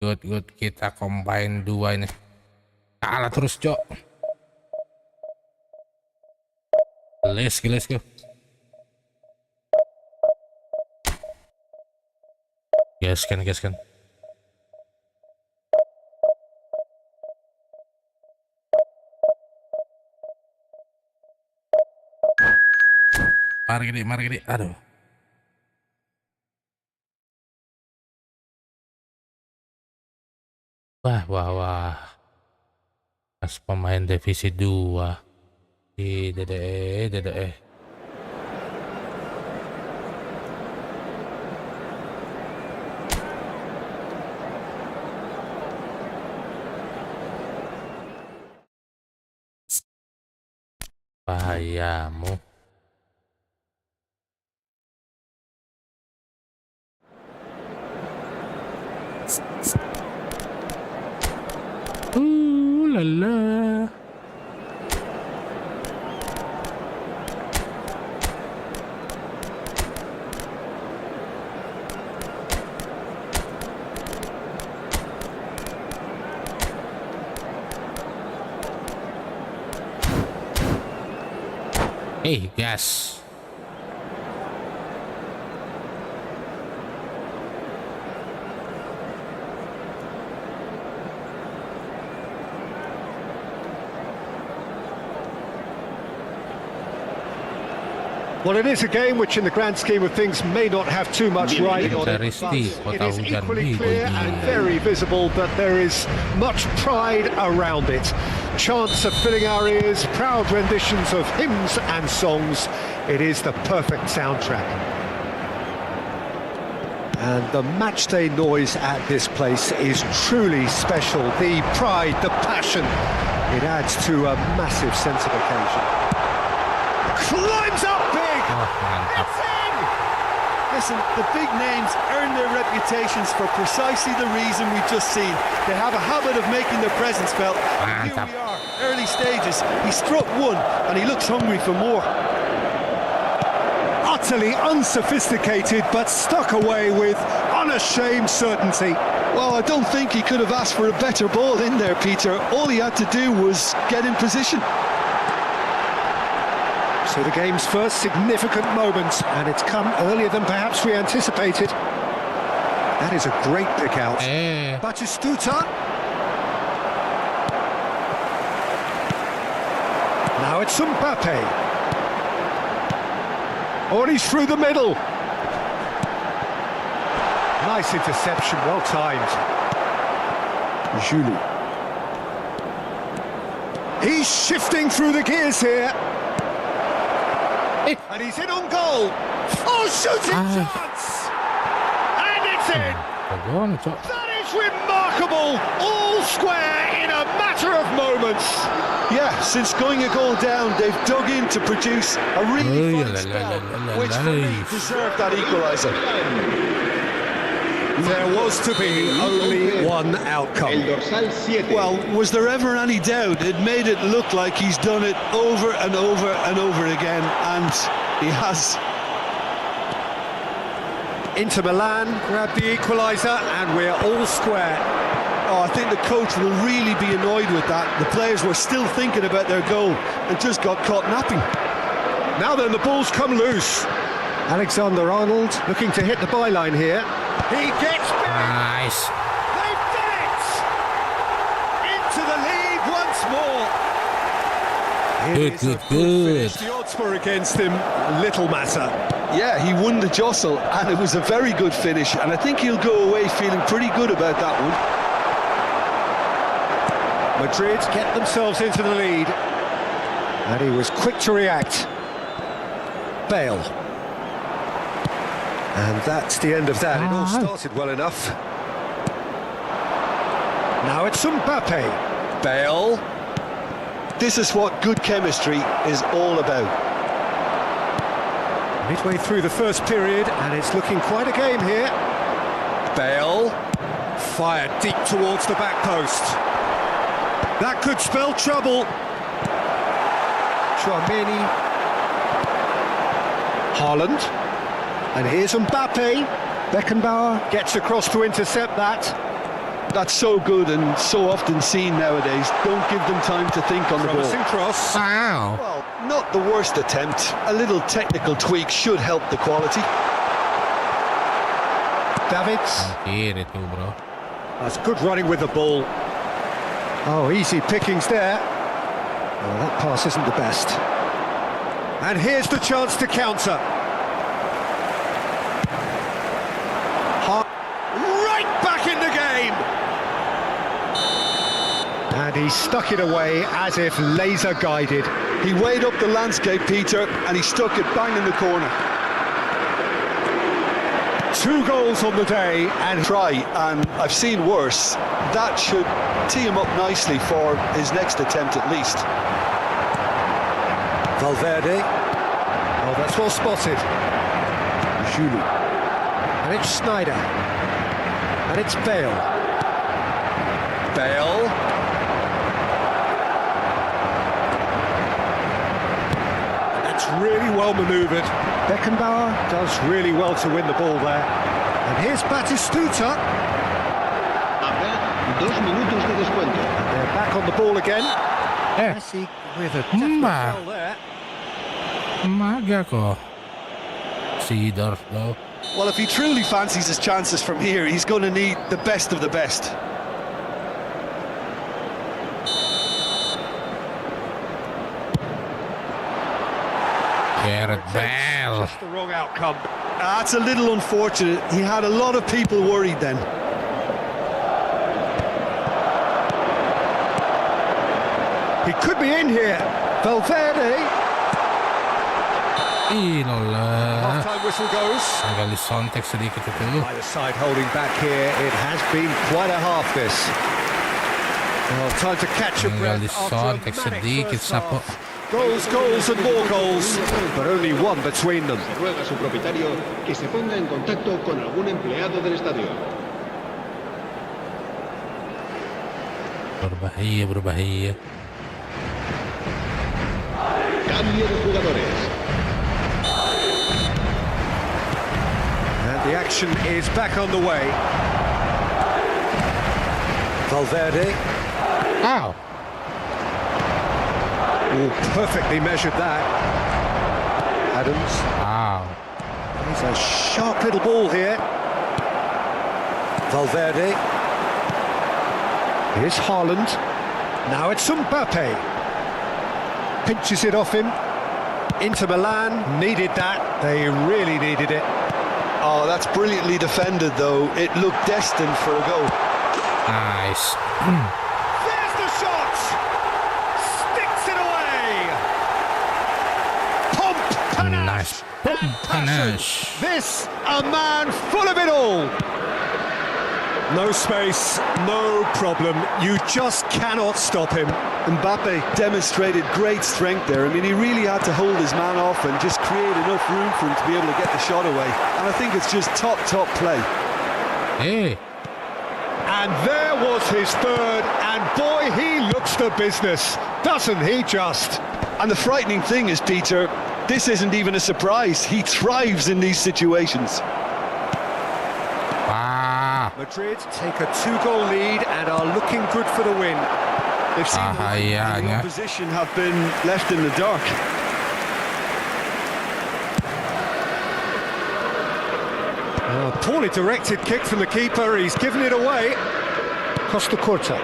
Good. Kita combine dua ini. Kalah terus, Cok. Let's go. Gaskan. Mari gede. Aduh. Wah. Pas pemain divisi 2. Dede. Bahayamu. Lala. Gas. Well, it is a game which in the grand scheme of things may not have too much riding on it, but it is equally clear and very visible that there is much pride around it. Chants are filling our ears, proud renditions of hymns and songs. It is the perfect soundtrack. And the matchday noise at this place is truly special. The pride, the passion, it adds to a massive sense of occasion. Climbs up big! It's in! Listen, the big names earn their reputations for precisely the reason we've just seen. They have a habit of making their presence felt. And here we are, early stages. He struck one and he looks hungry for more. Utterly unsophisticated, but stuck away with unashamed certainty. Well, I don't think he could have asked for a better ball in there, Peter. All he had to do was get in position. So the game's first significant moment, and it's come earlier than perhaps we anticipated. That is a great pick out. Batistuta. Now it's Mbappe. Oh, and he's through the middle. Nice interception, well timed. Julie. He's shifting through the gears here. And he's in on goal. Oh, shooting chance! And it's in! That is remarkable! All square in a matter of moments. Yeah, since going a goal down, they've dug in to produce a really fine spell, which for me deserved that equaliser. There was to be only one outcome. El dorsal 7. Well, was there ever any doubt? It made it look like he's done it over and over and over again, and he has. Inter Milan grabbed the equaliser, and we're all square. Oh, I think the coach will really be annoyed with that. The players were still thinking about their goal and just got caught napping. Now then, the ball's come loose. Alexander-Arnold looking to hit the byline here. He gets back. Nice. They've done it! Into the lead once more. Good, good, good. The odds were against him, little matter. Yeah, he won the jostle, and it was a very good finish, and I think he'll go away feeling pretty good about that one. Madrid get themselves into the lead, and he was quick to react. Bale. And that's the end of that. It all started well enough. Now it's Mbappe. Bale. This is what good chemistry is all about. Midway through the first period, and it's looking quite a game here. Bale. Fired deep towards the back post. That could spell trouble. Chouameni. Haaland. And here's Mbappe. Beckenbauer gets across to intercept that. That's so good and so often seen nowadays. Don't give them time to think on the ball. Promising cross. Wow. Well, not the worst attempt. A little technical tweak should help the quality. Davids. Here it too, bro. That's good running with the ball. Oh, easy pickings there. Oh, that pass isn't the best. And here's the chance to counter. Right back in the game! And he stuck it away as if laser guided. He weighed up the landscape, Peter, and he stuck it bang in the corner. 2 goals on the day, and Try, and I've seen worse. That should tee him up nicely for his next attempt at least. Valverde. Oh, that's well spotted. Julie. And it's Snyder. And it's Bale. Bale. That's really well manoeuvred. Beckenbauer does really well to win the ball there. And here's Batistuta. Habrá 2 minutos de descuento. They're back on the ball again. Messi with a definite foul there. Maga ko. Seedorf though. Well, if he truly fancies his chances from here, he's going to need the best of the best. Gareth Bale. Just the wrong outcome. That's a little unfortunate. He had a lot of people worried then. He could be in here. Valverde. Half-time whistle goes. Agak disontek sedikit itu. Either side holding back here. It has been quite a half this. Well, time to catch a breath after a disontek manic sedikit first Sapo. half. Goals, goals and more goals, but only one between them. Se ruega a su propietario que se ponga en contacto con algún empleado del estadio. Berbahaya. Cambio de jugadores. And the action is back on the way. Valverde. Ow. Oh, perfectly measured that. Adams. Wow. He's a sharp little ball here. Valverde. Here's Haaland. Now it's Mbappe. Pinches it off him. Inter Milan needed that. They really needed it. Oh, that's brilliantly defended, though. It looked destined for a goal. Nice. There's the shot! Sticks it away! Pomp, panache, Nice. and Panache. passion. This, a man full of it all! No space, no problem. You just cannot stop him. Mbappe demonstrated great strength there. I mean, he really had to hold his man off and just create enough room for him to be able to get the shot away. And I think it's just top play. Hey. And there was his third, and boy, he looks the business, doesn't he just? And the frightening thing is, Peter, this isn't even a surprise. He thrives in these situations. Wah. Madrid take a 2-goal lead and are looking good for the win. They've seen the light and the Bahayanya. opposition have been left in the dark. A poorly directed kick from the keeper, he's given it away. Costa Curta.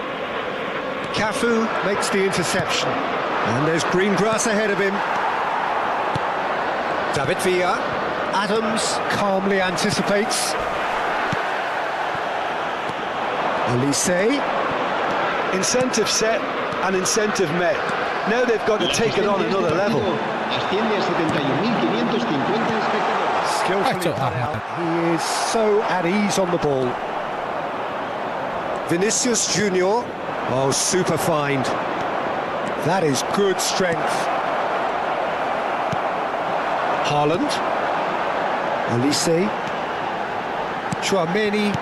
Cafu makes the interception. And there's green grass ahead of him. David Villa. Adams calmly anticipates. Elise. Incentive set and incentive met. Now they've got to take it on another level. Asciende a 71.550 espectadores. Skillfully cut out. He is so at ease on the ball. Vinicius Junior. Oh, super find. That is good strength. Haaland. Elise. Chouameni.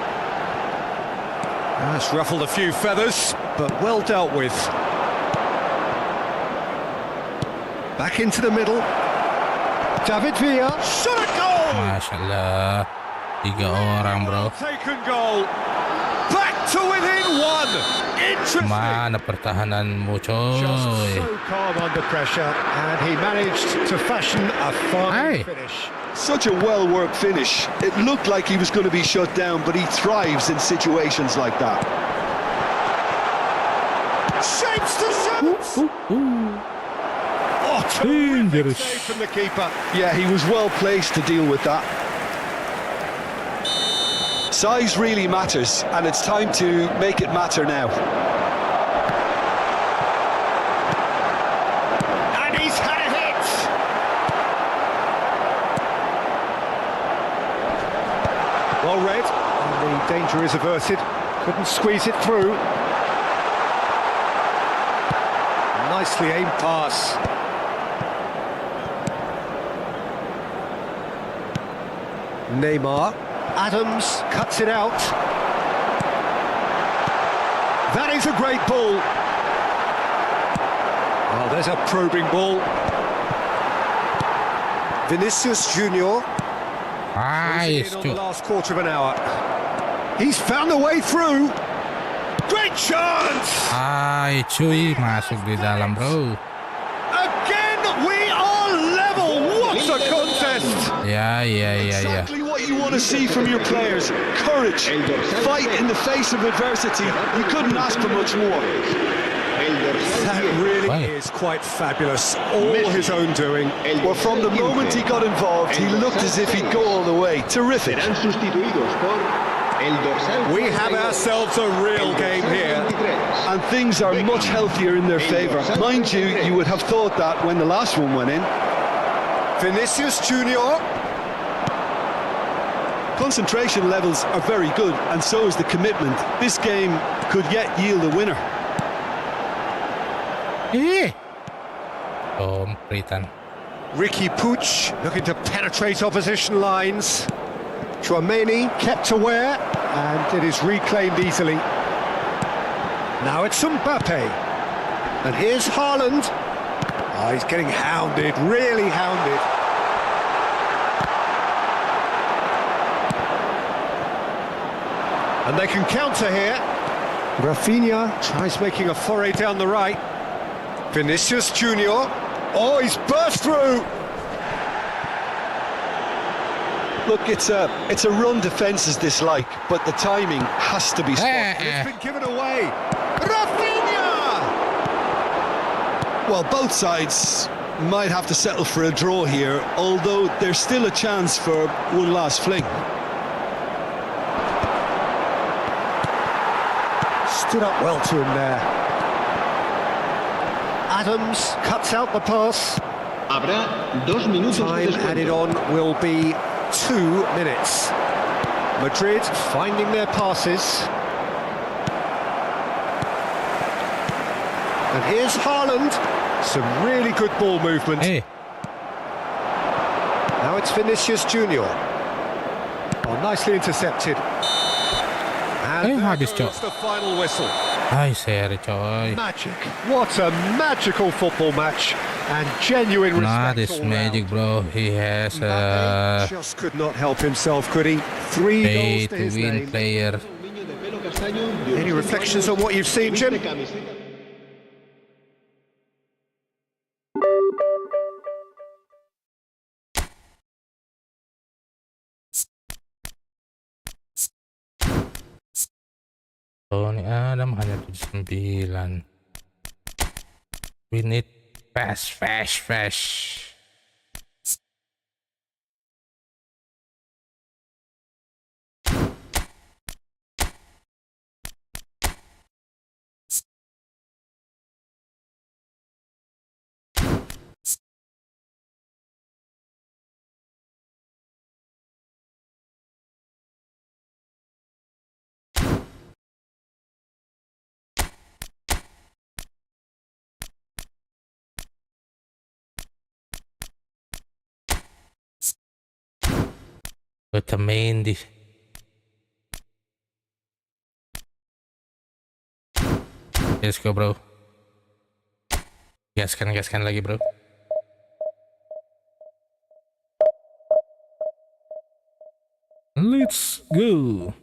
That's ruffled a few feathers, but well dealt with. Back into the middle. David Villa. Shot a goal! Masya Allah. 3 orang, bro. Taken goal. Back to within one. Interesting. Mana pertahananmu, Just coy? so calm under pressure, and he managed to fashion a fine Hey. finish. Such a well-worked finish. It looked like he was going to be shut down, but he thrives in situations like that. Shapes to shoot. Oh, terrific save from the keeper. Yeah, he was well placed to deal with that. Size really matters, and it's time to make it matter now. And he's had a hit. Well read, and the danger is averted. Couldn't squeeze it through. Nicely aimed pass. Neymar. Adams cuts it out. That is a great ball. Oh, there's a probing ball. Vinicius Junior. Nice, In on the cuy. last quarter of an hour. He's found a way through. Great chance! Hai, cuy, masuk di dalam, bro. Again, we are level. What a contest! Ya. Exactly what you want to see from your players. Courage, fight in the face of adversity. You couldn't ask for much more. El dorsal That really Why? is quite fabulous. All his own doing. Well, from the moment he got involved, he looked as if he'd go all the way. Terrific. Serán sustituidos por el dorsal. We have ourselves a real game here. And things are much healthier in their favour. Mind you, you would have thought that when the last one went in. Vinicius Junior. Concentration levels are very good, and so is the commitment. This game could yet yield a winner. Britain. Ricky Puig looking to penetrate opposition lines. Chouameni kept aware, and it is reclaimed easily. Now it's Mbappe. And here's Haaland. Oh, he's getting hounded, really hounded. And they can counter here. Rafinha tries making a foray down the right. Vinicius Junior. Oh, he's burst through. Look, it's a run defence dislike, but the timing has to be spot. And it's been given away. Rafinha! Well, both sides might have to settle for a draw here, although there's still a chance for one last fling. Stood up well to him there. Adams cuts out the pass. Habrá 2 minutos de Time descuento. added on will be 2 minutes. Madrid finding their passes. And here's Haaland. Some really good ball movement. Hey, Now it's Vinicius Junior. Oh, nicely intercepted. And there habis, goes Cok. the final whistle. ay seri coy. Magic. What a magical football match. And genuine Nah, respect this all magic, round. bro. He has Mbappe just could not help himself, could he? 3 pay goals to to his win name. player. Un niño de pelo castaño de Any unos reflections 5 on what you've seen, Jim? viste camiseta. Tony Adam hanya 79. We need fast. Otamendi. Let's go, bro. Gaskan lagi, bro. Let's go.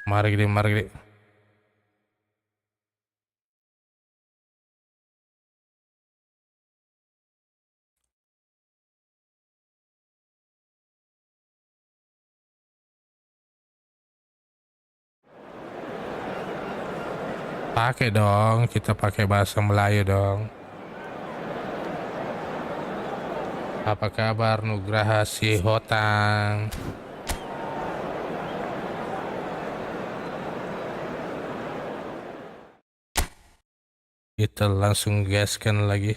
Mari gede. Pakai dong, kita pakai bahasa Melayu dong. Apa kabar Nugraha si Hotang? Kita langsung gaskan lagi.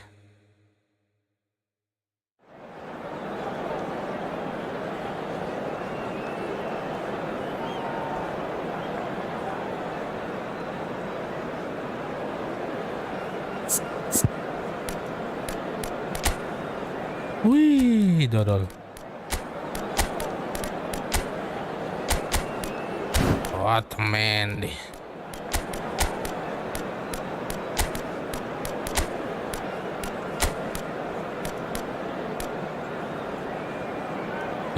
Wih, dodol. Oh, temen deh.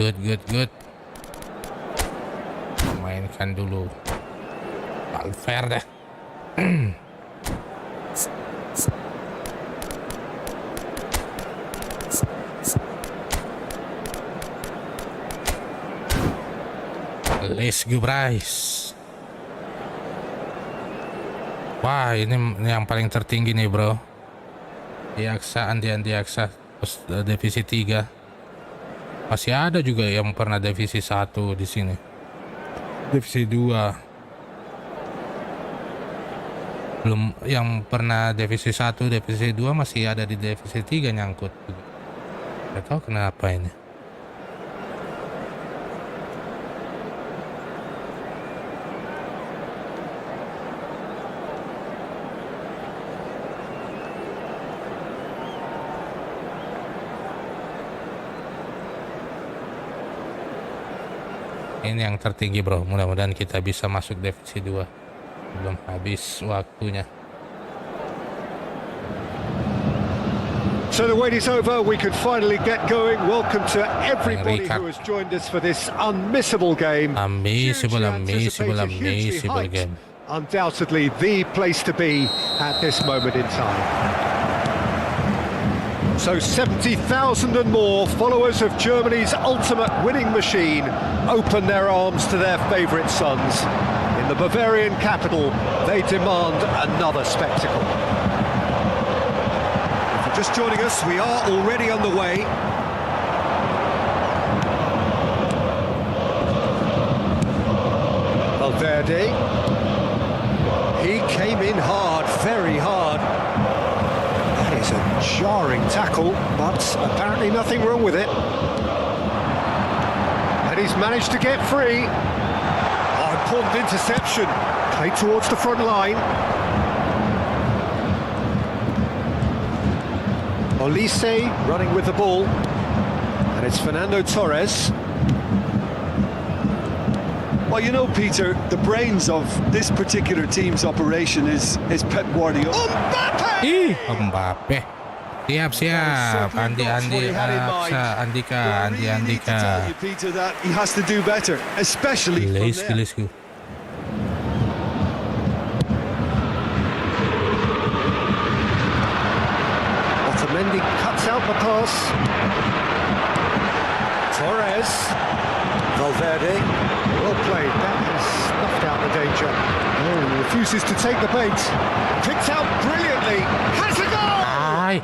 Good. Mainkan dulu. Valverde. Let's go, Bryce. Wah, ini yang paling tertinggi nih, bro. Andi Aksa terus divisi 3. Masih ada juga yang pernah divisi 1 di sini. Divisi 2. Belum yang pernah divisi 1, divisi 2 masih ada di divisi 3 nyangkut. Gak tahu kenapa ini. Ini yang tertinggi, bro. Mudah-mudahan kita bisa masuk divisi 2 belum habis waktunya. So the wait is over, we can finally get going. Welcome to everybody who has joined us for this unmissable game. Amazing game. Undoubtedly the place to be at this moment in time. So 70,000 and more followers of Germany's ultimate winning machine open their arms to their favourite sons. In the Bavarian capital, they demand another spectacle. If you're just joining us, we are already underway. Valverde. He came in hard, very hard. That is a jarring tackle, but apparently nothing wrong with it. And he's managed to get free. Oh, important interception. Played towards the front line. Olise running with the ball. And it's Fernando Torres. Well, you know, Peter, the brains of this particular team's operation is Pep Guardiola. Mbappe. Siap. Andi Andika. Peter, that he has to do better, especially from there. Let's go. Otamendi cuts out the pass. Torres. Valverde. Well played. That has snuffed out the danger. Oh, refuses to take the bait. Picked out brilliantly. Has a goal! Ay,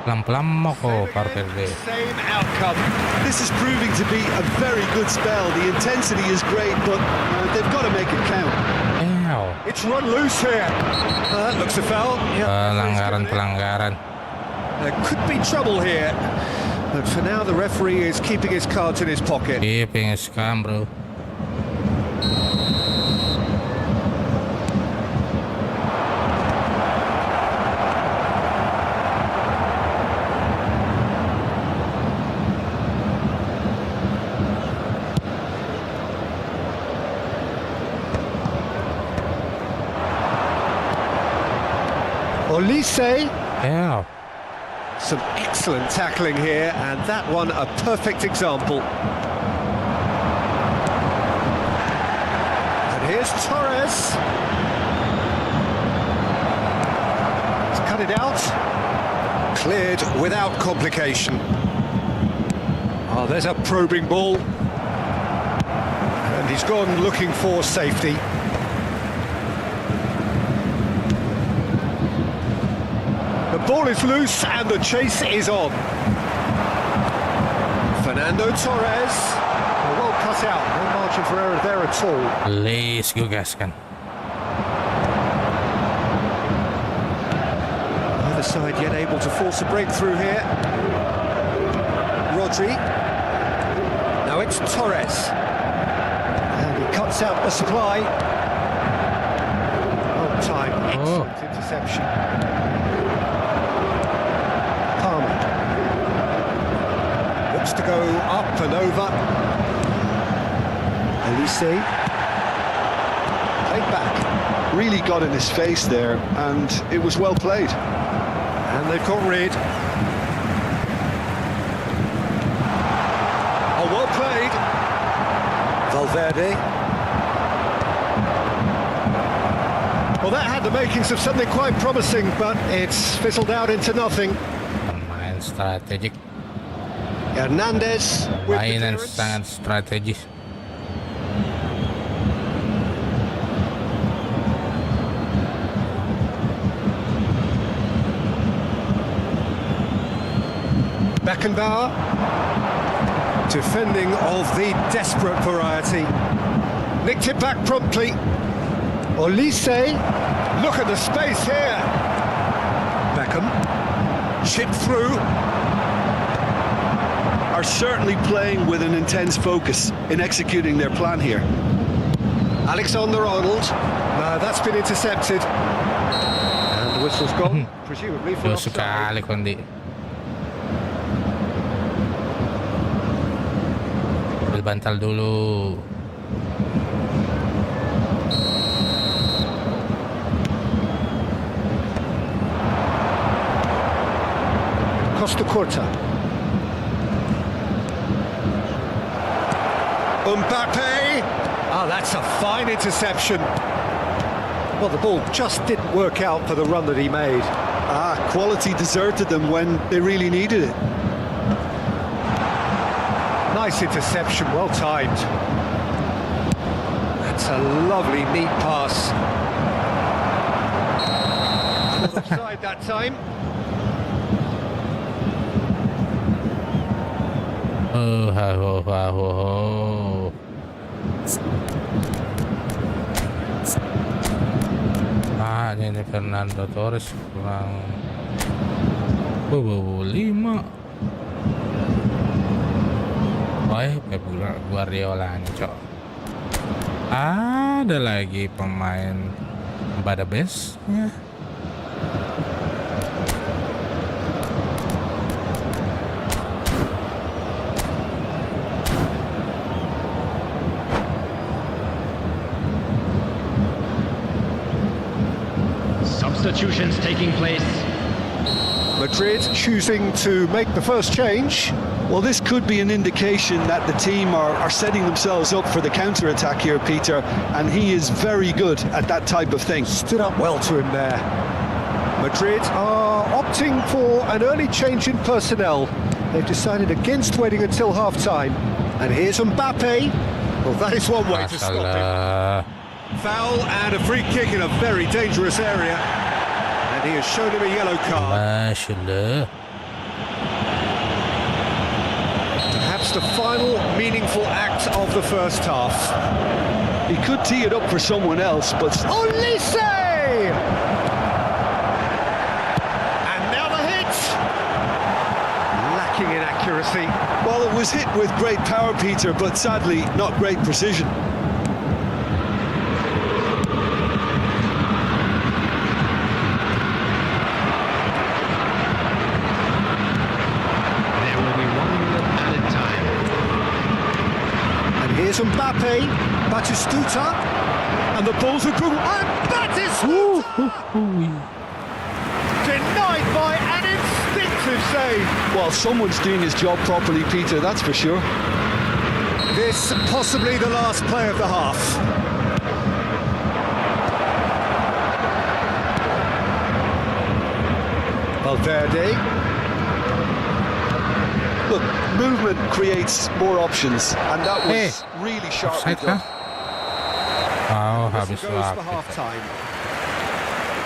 pelan-pelan mo ko, Valverde. Same outcome. This is proving to be a very good spell. The intensity is great, but they've got to make it count. It's run loose here. That looks a foul. Pelanggaran. There could be trouble here. But for now, the referee is keeping his cards in his pocket. Keeping his calm, bro. Olise. Yeah. Some excellent tackling here, and that one a perfect example. And here's Torres. He's cut it out. Cleared without complication. Oh, there's a probing ball. And he's gone looking for safety. The ball is loose and the chase is on. Fernando Torres. Well cut out. No margin for error there at all. Let's go, Gaskan. Either side yet able to force a breakthrough here. Rodri. Now it's Torres. And he cuts out the supply. On time. Excellent interception. Looks to go up and over. Olise. Played back. Really got in his face there, and it was well played. And they've got rid. Oh, well played. Valverde. that had the makings of something quite promising, but it's fizzled out into nothing. Pemain strategik. Hernandez with the Mainan clearance. sangat strategis. Beckenbauer, defending of the desperate variety. Nicked it back promptly. Olise, look at the space here. Beckham, chipped through. Are certainly playing with an intense focus in executing their plan here. Alexander-Arnold, that's been intercepted. And the whistle's gone, presumably for Jauh offside. sekali Kondi. Ambil bantal dulu. Costa Curta. Mbappe! Ah, that's a fine interception. Well, the ball just didn't work out for the run that he made. Quality deserted them when they really needed it. Nice interception, well timed. That's a lovely, neat pass. Not offside that time. Ini Fernando Torres kurang 5. Pep Guardiola nih, Cok. Ada lagi pemain pada base-nya. Substitutions taking place. Madrid choosing to make the first change. Well, this could be an indication that the team are setting themselves up for the counter-attack here, Peter, and he is very good at that type of thing. Stood up well to him there. Madrid are opting for an early change in personnel. They've decided against waiting until half-time. And here's Mbappe. Well, that is one way to stop him. Foul and a free kick in a very dangerous area. And he has shown him a yellow card. Mashallah. Perhaps the final meaningful act of the first half. He could tee it up for someone else, but... Olise! And now the hit! Lacking in accuracy. Well, it was hit with great power, Peter, but sadly, not great precision. Here's Mbappe, Batistuta, and the ball's a good one. And Batistuta! Denied by an instinctive save. Well, someone's doing his job properly, Peter, that's for sure. This possibly the last play of the half. Valverde. Look, movement creates more options, and that was really sharply Offside done. kah? Habis Goes for waktu. half-time.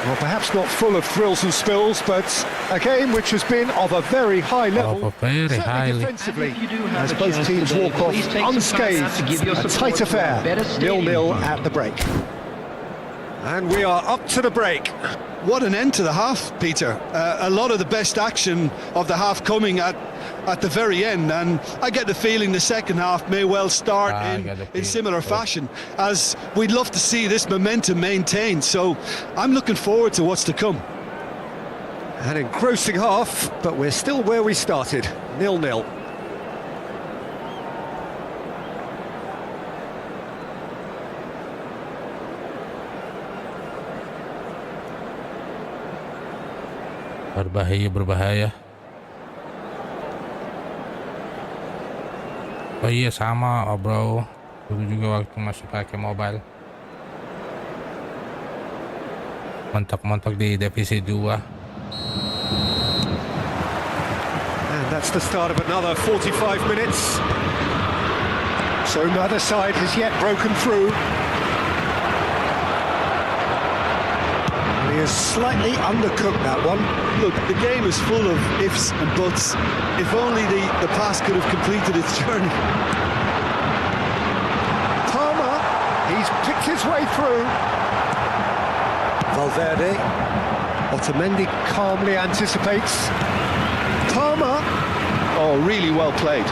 Well, perhaps not full of thrills and spills, but a game which has been of a very high level. Very Certainly highly. defensively, And if you do have as a both chance teams today, walk off please take some time out to give unscathed. your A support tight to affair, a better stadium. 0-0 at the break. And we are up to the break. What an end to the half, Peter. A lot of the best action of the half coming at the very end, and I get the feeling the second half may well start in similar fashion, as we'd love to see this momentum maintained, so I'm looking forward to what's to come. An engrossing half, but we're still where we started, 0-0. Berbahaya. Oh iya sama, oh bro. Dulu juga waktu masih pakai mobile. Mentok-mentok di divisi 2. And that's the start of another 45 minutes. So neither side has yet broken through. He has slightly undercooked that one. Look, the game is full of ifs and buts. If only the pass could have completed its journey. Palmer, he's picked his way through. Valverde. Otamendi calmly anticipates. Palmer. Oh, really well played.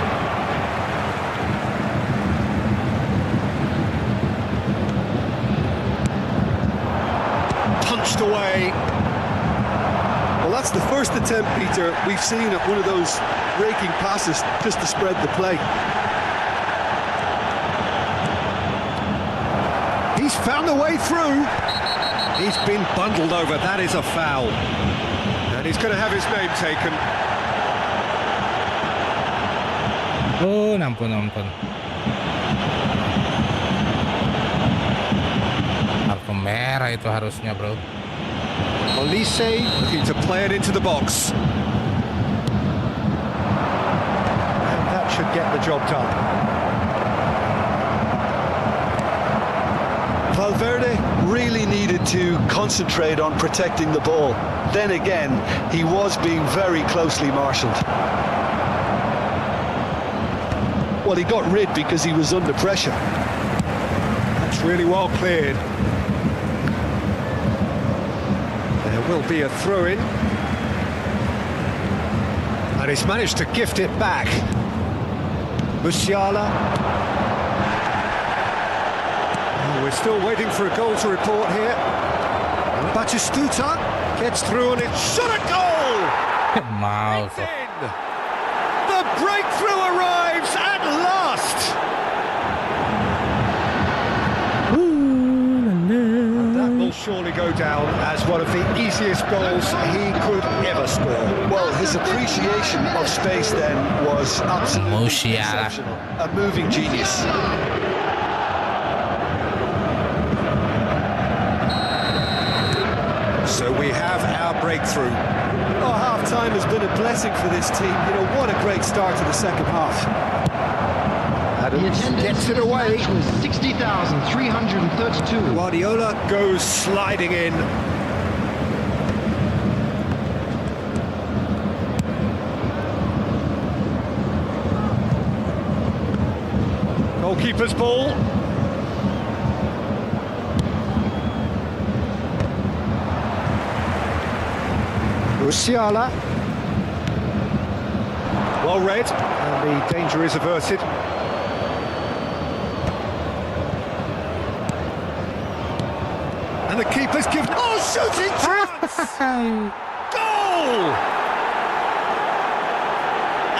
Punched away. Well, that's the first attempt, Peter, we've seen at one of those raking passes just to spread the play. He's found a way through. He's been bundled over. That is a foul. And he's going to have his name taken. Oh, ampun. Kartu merah itu harusnya, bro. Olise looking to play it into the box. And that should get the job done. Valverde really needed to concentrate on protecting the ball. Then again, he was being very closely marshalled. Well, he got rid because he was under pressure. That's really well cleared. There will be a throw-in. And he's managed to gift it back. Musiala. Oh, we're still waiting for a goal to report here. Batistuta gets through and it's shot at goal! Mau It's tuh. in! The breakthrough arrives at last! And that will surely go down as one of the easiest goals he could ever score. Well, his appreciation of space then was absolutely Musiala. exceptional. A moving genius. So we have our breakthrough. Oh, half-time has been a blessing for this team. You know, what a great start to the second half. The Adams attendance gets in it this away. match was 60,332. Guardiola goes sliding in. Goalkeeper's ball. Musiala. Well read, and the danger is averted. And the keeper's given... Oh, shooting chance! Goal!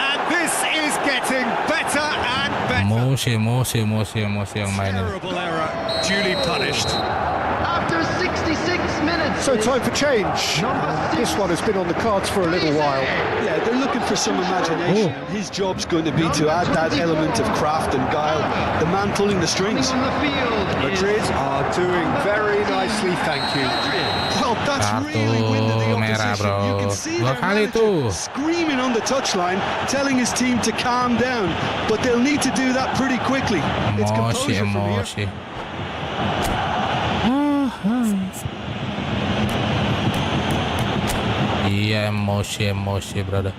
And this is getting better and better. Emosi yang main ini. Terrible error, duly punished. After 66 minutes. So time for change. And this one has been on the cards for a little while. Yeah, they're looking for some imagination. His job's going to be to add that element of craft and guile. The man pulling the strings. On the field Madrid are doing very nicely, thank you. Well, that's Kartu really winded the merah, opposition. bro. You can see Dua their kali manager tuh. screaming on the touchline, telling his team to calm down. But they'll need to do that pretty quickly. It's composure from here. Emosi. Iya, emosi, brother.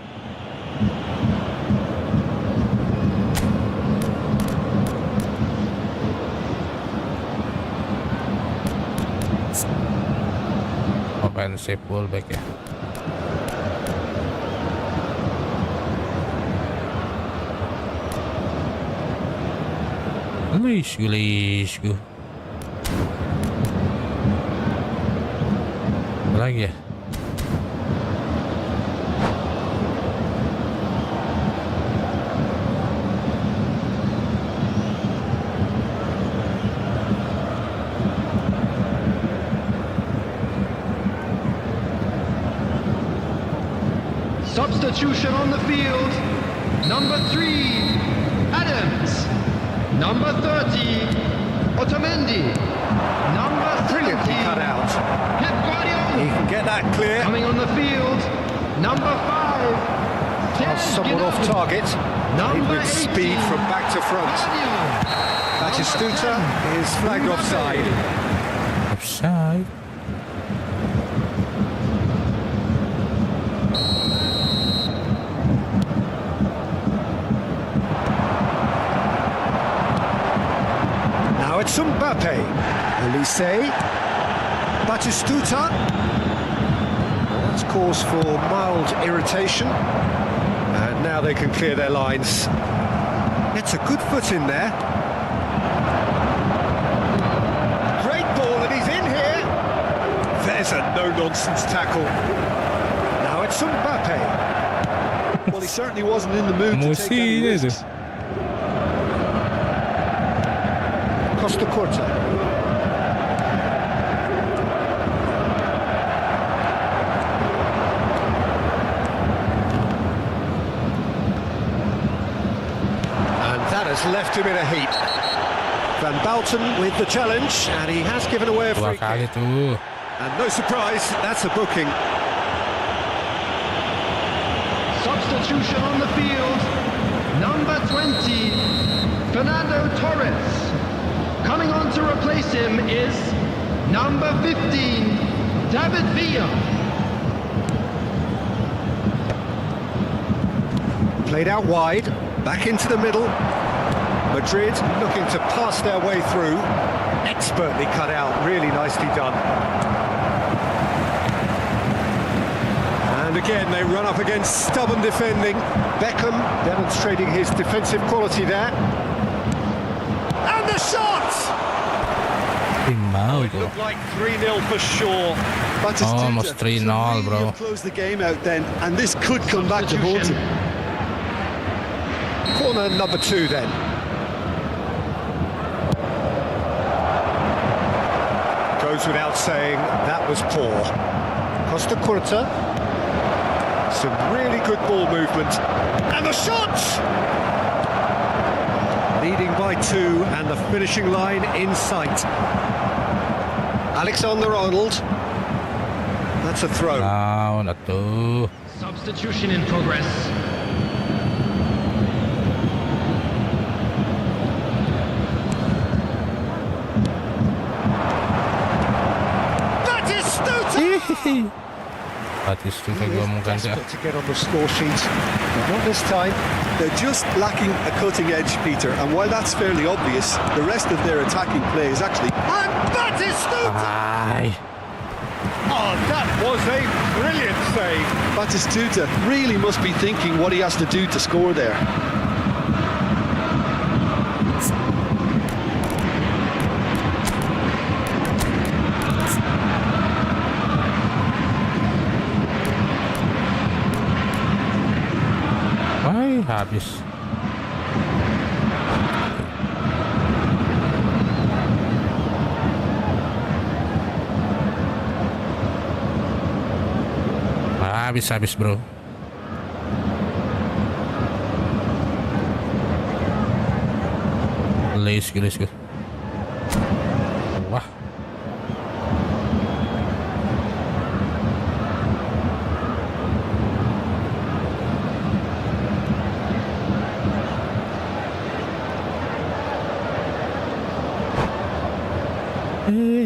Offensive fullback ya. Lisku. Apa lagi ya? Substitution on the field. Number 3, Adams. Number 30, Otamendi. Number 70, Brilliantly cut out. Pep Guardiola. that clear. Coming on the field, number 5. Someone off target. Played with speed from back to front. Batistuta is flagged offside. Offside. Now it's Mbappe. Elise. Batistuta. Well, that's cause for mild irritation. And now they can clear their lines. Gets a good foot in there. Great ball, and he's in here. There's a no-nonsense tackle. Now it's Mbappe. Well, he certainly wasn't in the mood to take any risks. Costa Curta. Left him in a heap. Van Bouten with the challenge, and he has given away a free kick. And no surprise, that's a booking. Substitution on the field, number 20, Fernando Torres. Coming on to replace him is number 15, David Villa. Played out wide, back into the middle. Madrid looking to pass their way through. Expertly cut out, really nicely done. And again, they run up against stubborn defending. Beckham demonstrating his defensive quality there. And the shot! It looked like 3-0 for sure. Almost 3-0, bro. Close the game out then, and this could come back to haunt him. Corner number 2 then. Goes without saying, that was poor. Costa Curta. Some really good ball movement. And the shot! Leading by 2 and the finishing line in sight. Alexander-Arnold. That's a throw. No, not two. Substitution in progress. Batistuta gua mau ganti. To get on the score sheet, but not this time. They're just lacking a cutting edge, Peter, and while that's fairly obvious, the rest of their attacking play is actually... And Batistuta! Ay. Oh, that was a brilliant save. Batistuta really must be thinking what he has to do to score there. Habis. Habis bro. Let's go. Wah.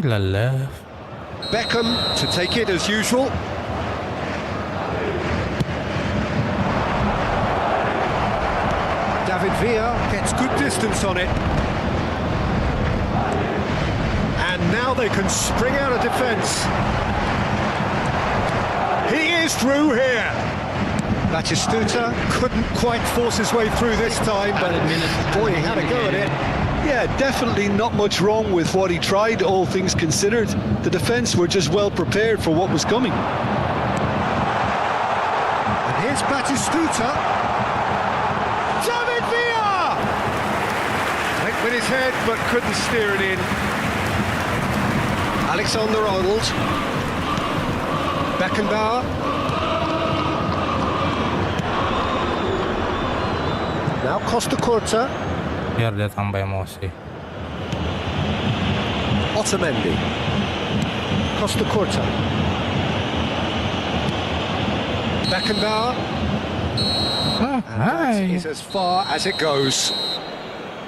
La left. Beckham to take it as usual. David Villa gets good distance on it. And now they can spring out of defence. He is through here. Batistuta couldn't quite force his way through this time, but boy, he had a go at it. Yeah, definitely not much wrong with what he tried, all things considered. The defence were just well prepared for what was coming. And here's Batistuta. David Villa! Went with his head, but couldn't steer it in. Alexander-Arnold. Beckenbauer. Now Costa Curta. Biar dia tambah emosi. Otamendi. Costa Curta. Beckenbauer. Oh, And that is as far as it goes.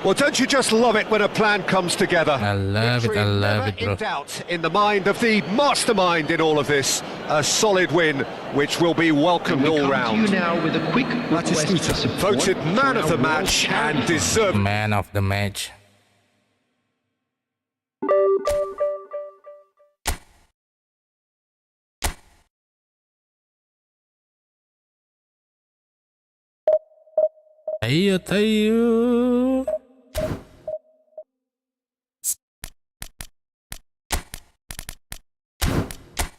Well, don't you just love it when a plan comes together? I love it, I Victory love never it, bro. in doubt in the mind of the mastermind in all of this. A solid win, which will be welcomed We all come round. to you now with a quick request for support Voted man for of the our match world and champion. deserved. Man of the match. Ayo, ayo.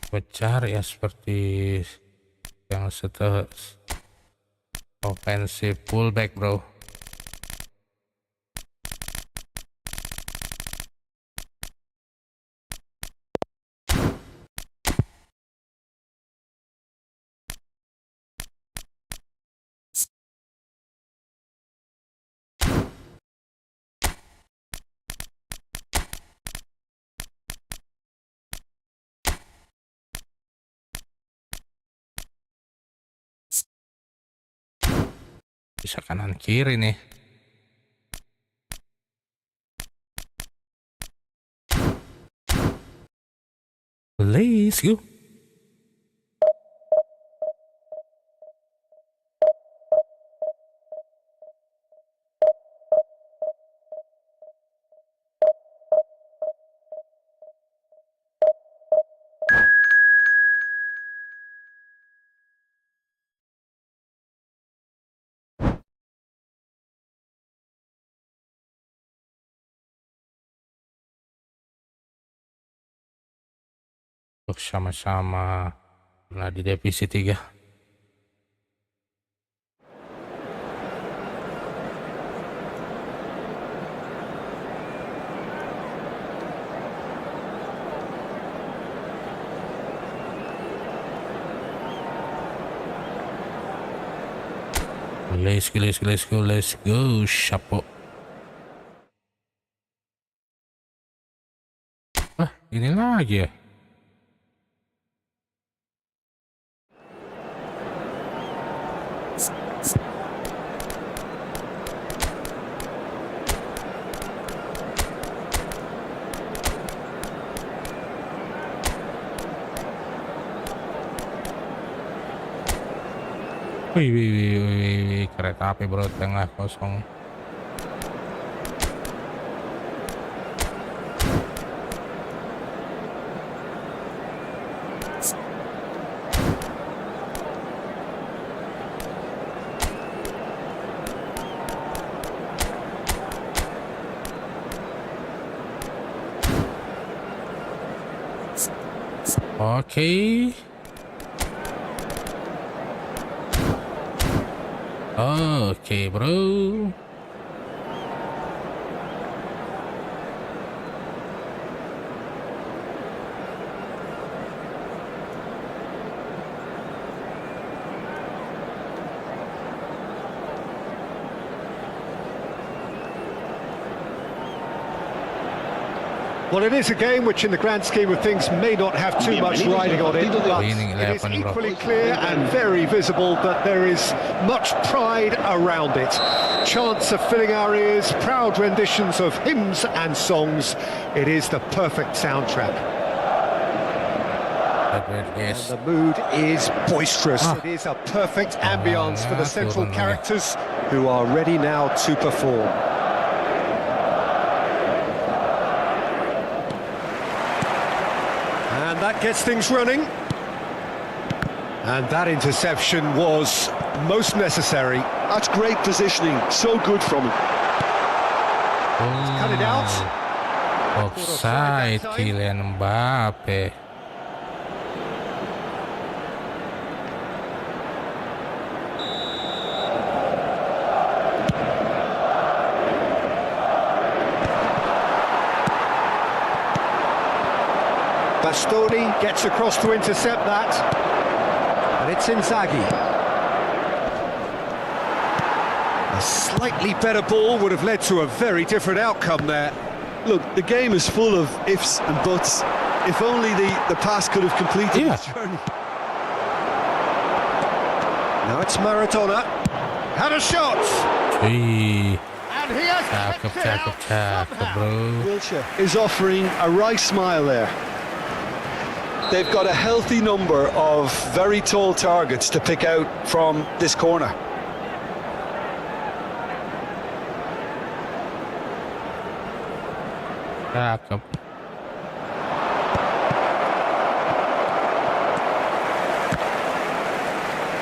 Pecah ya seperti yang setelah offensive fullback, bro. Bisa kanan kiri nih. Let's go. Untuk sama-sama nah di divisi 3. Let's go, Chapo. Ini lagi ya. Wih, kereta api bro, tengah kosong. Oke. Oke, bro. Well, it is a game which in the grand scheme of things may not have too much riding on it, but Winning it is 11, bro. equally clear and very visible that there is much pride around it. Chants are filling our ears, proud renditions of hymns and songs. It is the perfect soundtrack. Yes. The mood is boisterous. Ah. It is a perfect ambience for the central turun lagi. characters who are ready now to perform. And that gets things running. And that interception was most necessary. That's great positioning, so good from him. Cut it out. Offside, Kylian Mbappe. Bastoni gets across to intercept that. And it's Inzaghi. A slightly better ball would have led to a very different outcome there. Look, the game is full of ifs and buts. If only the pass could have completed Yeah. its journey. Now it's Maradona. Had a shot. Wih, And he has cakep, kept it cakep, out cakep, somehow. bro. Wilshere is offering a wry smile there. They've got a healthy number of very tall targets to pick out from this corner. Cakep.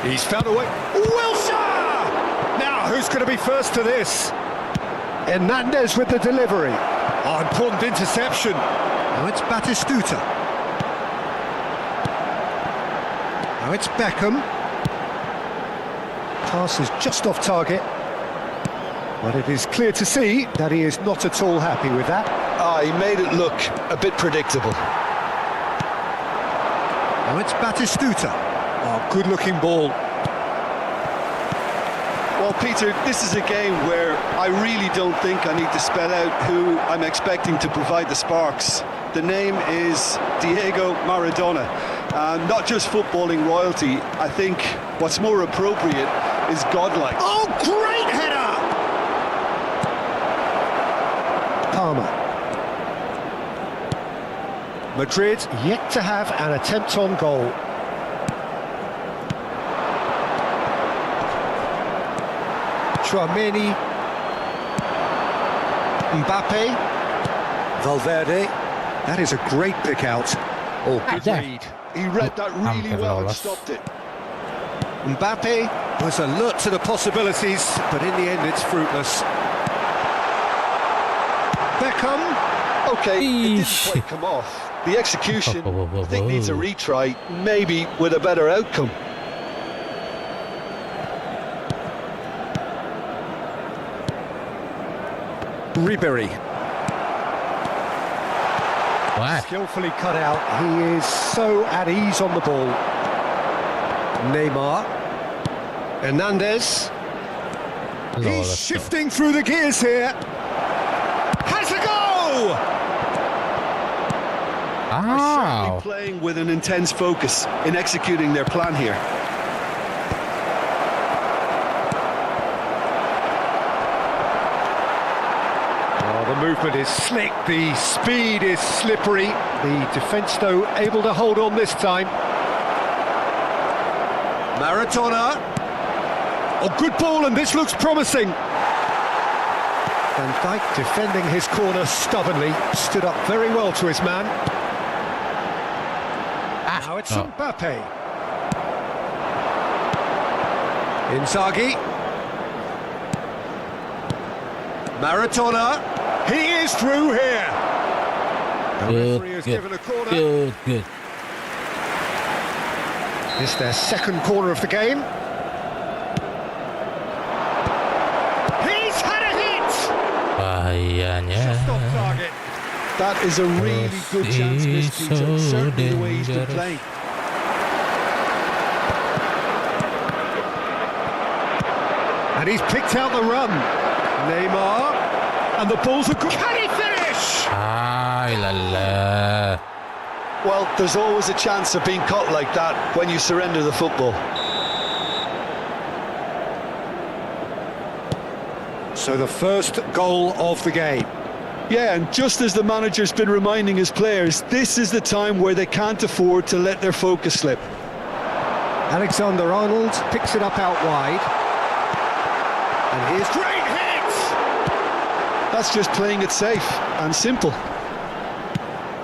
He's found a way. Wilshere! Now, who's going to be first to this? Hernandez with the delivery. Oh, important interception. Now it's Batistuta. Now it's Beckham. Pass is just off target. But it is clear to see that he is not at all happy with that. He made it look a bit predictable. Now it's Batistuta. Oh, good-looking ball. Well, Peter, this is a game where I really don't think I need to spell out who I'm expecting to provide the sparks. The name is Diego Maradona. Not just footballing royalty, I think what's more appropriate is godlike. Oh, great header! Palmer. Madrid yet to have an attempt on goal. Chouameni. Mbappe. Valverde. That is a great pick out. Oh, good Yeah. read. He read that really Hampir well and lolos. stopped it. Mbappe was alert to the possibilities, but in the end it's fruitless. Beckham. Okay, it didn't Eesh. quite come off. The execution, Whoa, whoa, whoa, I think, needs a whoa. retry, maybe with a better outcome. Ribery. What? Skillfully cut out. He is so at ease on the ball. Neymar. Hernandez. He's Lolos. shifting through the gears here. Has a go! Wow. Certainly playing with an intense focus in executing their plan here. Oh, the movement is slick, the speed is slippery. The defence, though, able to hold on this time. Maradona. Oh, good ball, and this looks promising. Van Dijk defending his corner stubbornly, stood up very well to his man. Now it's Oh. Mbappe. Inzaghi. Maradona. He is through here. The referee has given a corner. Good. It's their second corner of the game. He's had a hit! Bahayanya. Just off target. That is a really good chance, He's Miss Peter. so Certainly the way he's been dangerous. playing. And he's picked out the run. Neymar. And the ball's a good... Can he finish? Ay, la la. Well, there's always a chance of being caught like that when you surrender the football. So the first goal of the game. Yeah, and just as the manager's been reminding his players, this is the time where they can't afford to let their focus slip. Alexander-Arnold picks it up out wide. And here's great hit! That's just playing it safe and simple.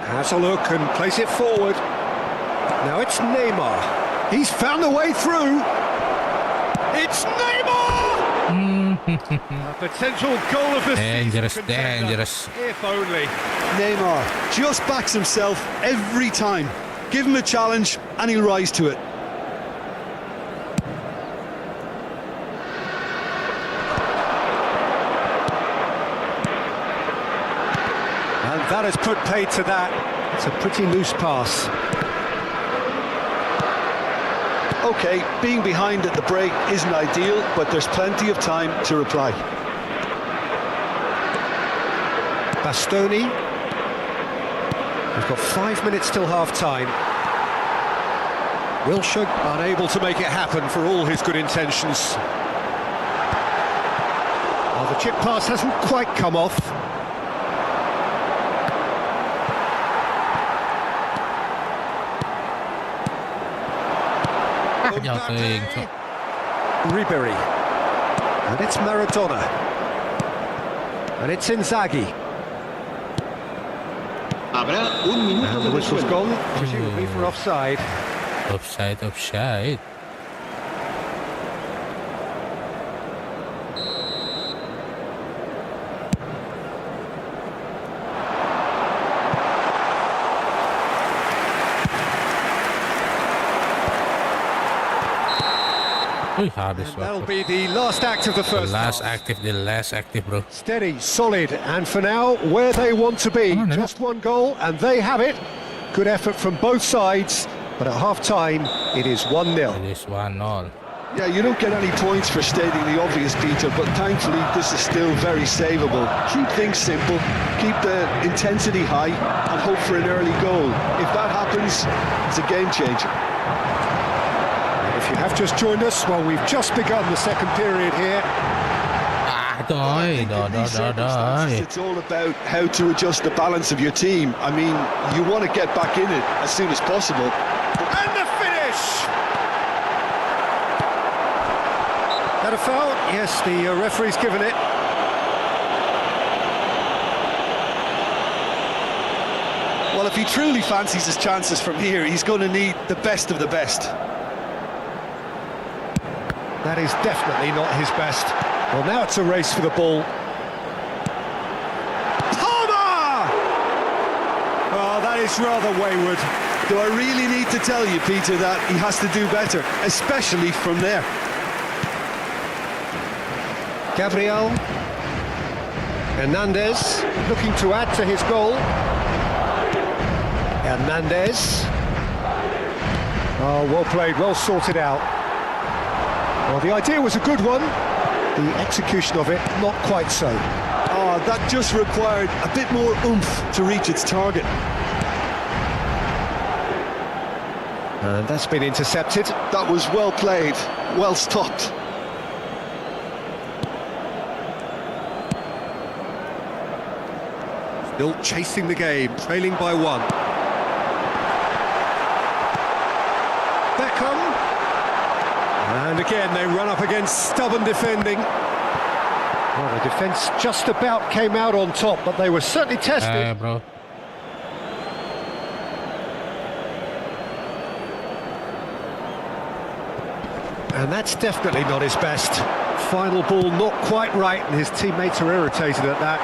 Has a look and plays it forward. Now it's Neymar. He's found a way through. It's Neymar! A potential goal of the Dangerous, season contender. dangerous. If only. Neymar just backs himself every time. Give him a challenge and he'll rise to it. And that has put paid to that. It's a pretty loose pass. Okay, being behind at the break isn't ideal, but there's plenty of time to reply. Bastoni. We've got 5 minutes till half-time. Wilshere unable to make it happen for all his good intentions. Well, the chip pass hasn't quite come off. Ribery. And it's Maradona. And it's Inzaghi. Habrá un minuto And de the whistle's descuento. gone, presumably for offside. Offside. Uy, habis And that'll waktu. be the last act of the The first last half. active, bro. Steady, solid, and for now, where they want to be. Come on, Just one goal, and they have it. Good effort from both sides, but at half-time, it is 1-0. It is 1-0. Yeah, you don't get any points for stating the obvious, Peter, but thankfully this is still very savable. Keep things simple, keep the intensity high, and hope for an early goal. If that happens, it's a game changer. If you have just joined us, well, we've just begun the second period here. In these circumstances, it's all about how to adjust the balance of your team. I mean, you want to get back in it as soon as possible. And the finish! That a foul? Yes, the referee's given it. Well, if he truly fancies his chances from here, he's going to need the best of the best. That is definitely not his best. Well, now it's a race for the ball. Palmer! Oh, that is rather wayward. Do I really need to tell you, Peter, that he has to do better, especially from there? Gabriel. Hernandez looking to add to his goal. Hernandez. Oh, well played, well sorted out. Well, the idea was a good one. The execution of it, not quite so. Oh, that just required a bit more oomph to reach its target. And that's been intercepted. That was well played, well stopped. Still chasing the game, trailing by 1. Beckham. And again, they run up against stubborn defending. Well, the defence just about came out on top, but they were certainly tested. Bro. And that's definitely not his best. Final ball not quite right, and his teammates are irritated at that.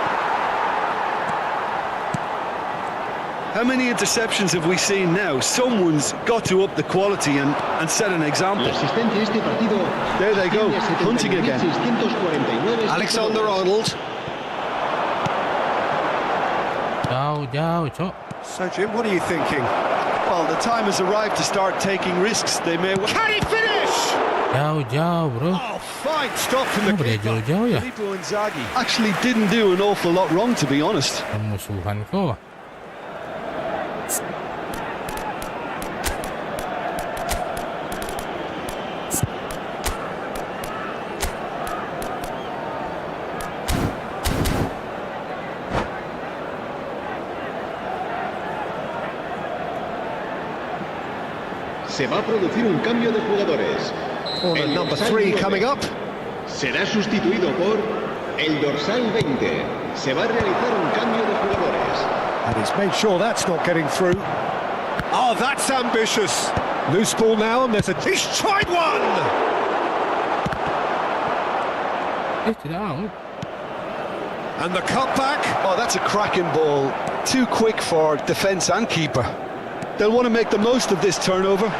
How many interceptions have we seen now? Someone's got to up the quality and set an example. There they go, hunting again. Alexander-Arnold. Jauh, cok. So, Jim, what are you thinking? Well, the time has arrived to start taking risks. They may well... Can he finish? Jauh, bro. Oh, fine stop from the Kenapa dia keeper. jauh-jauh ya? Filippo Inzaghi actually didn't do an awful lot wrong, to be honest. Musuhan kau. Se va a producir un cambio de jugadores. Corner El number dorsal 3 9 coming up. será sustituido por el dorsal 20. Se va a realizar un cambio de jugadores. And he's made sure that's not getting through. Oh, that's ambitious. Loose ball now, and there's a... He's tried one! Tidak out. And the cutback. Oh, that's a cracking ball. Too quick for defence and keeper. They'll want to make the most of this turnover.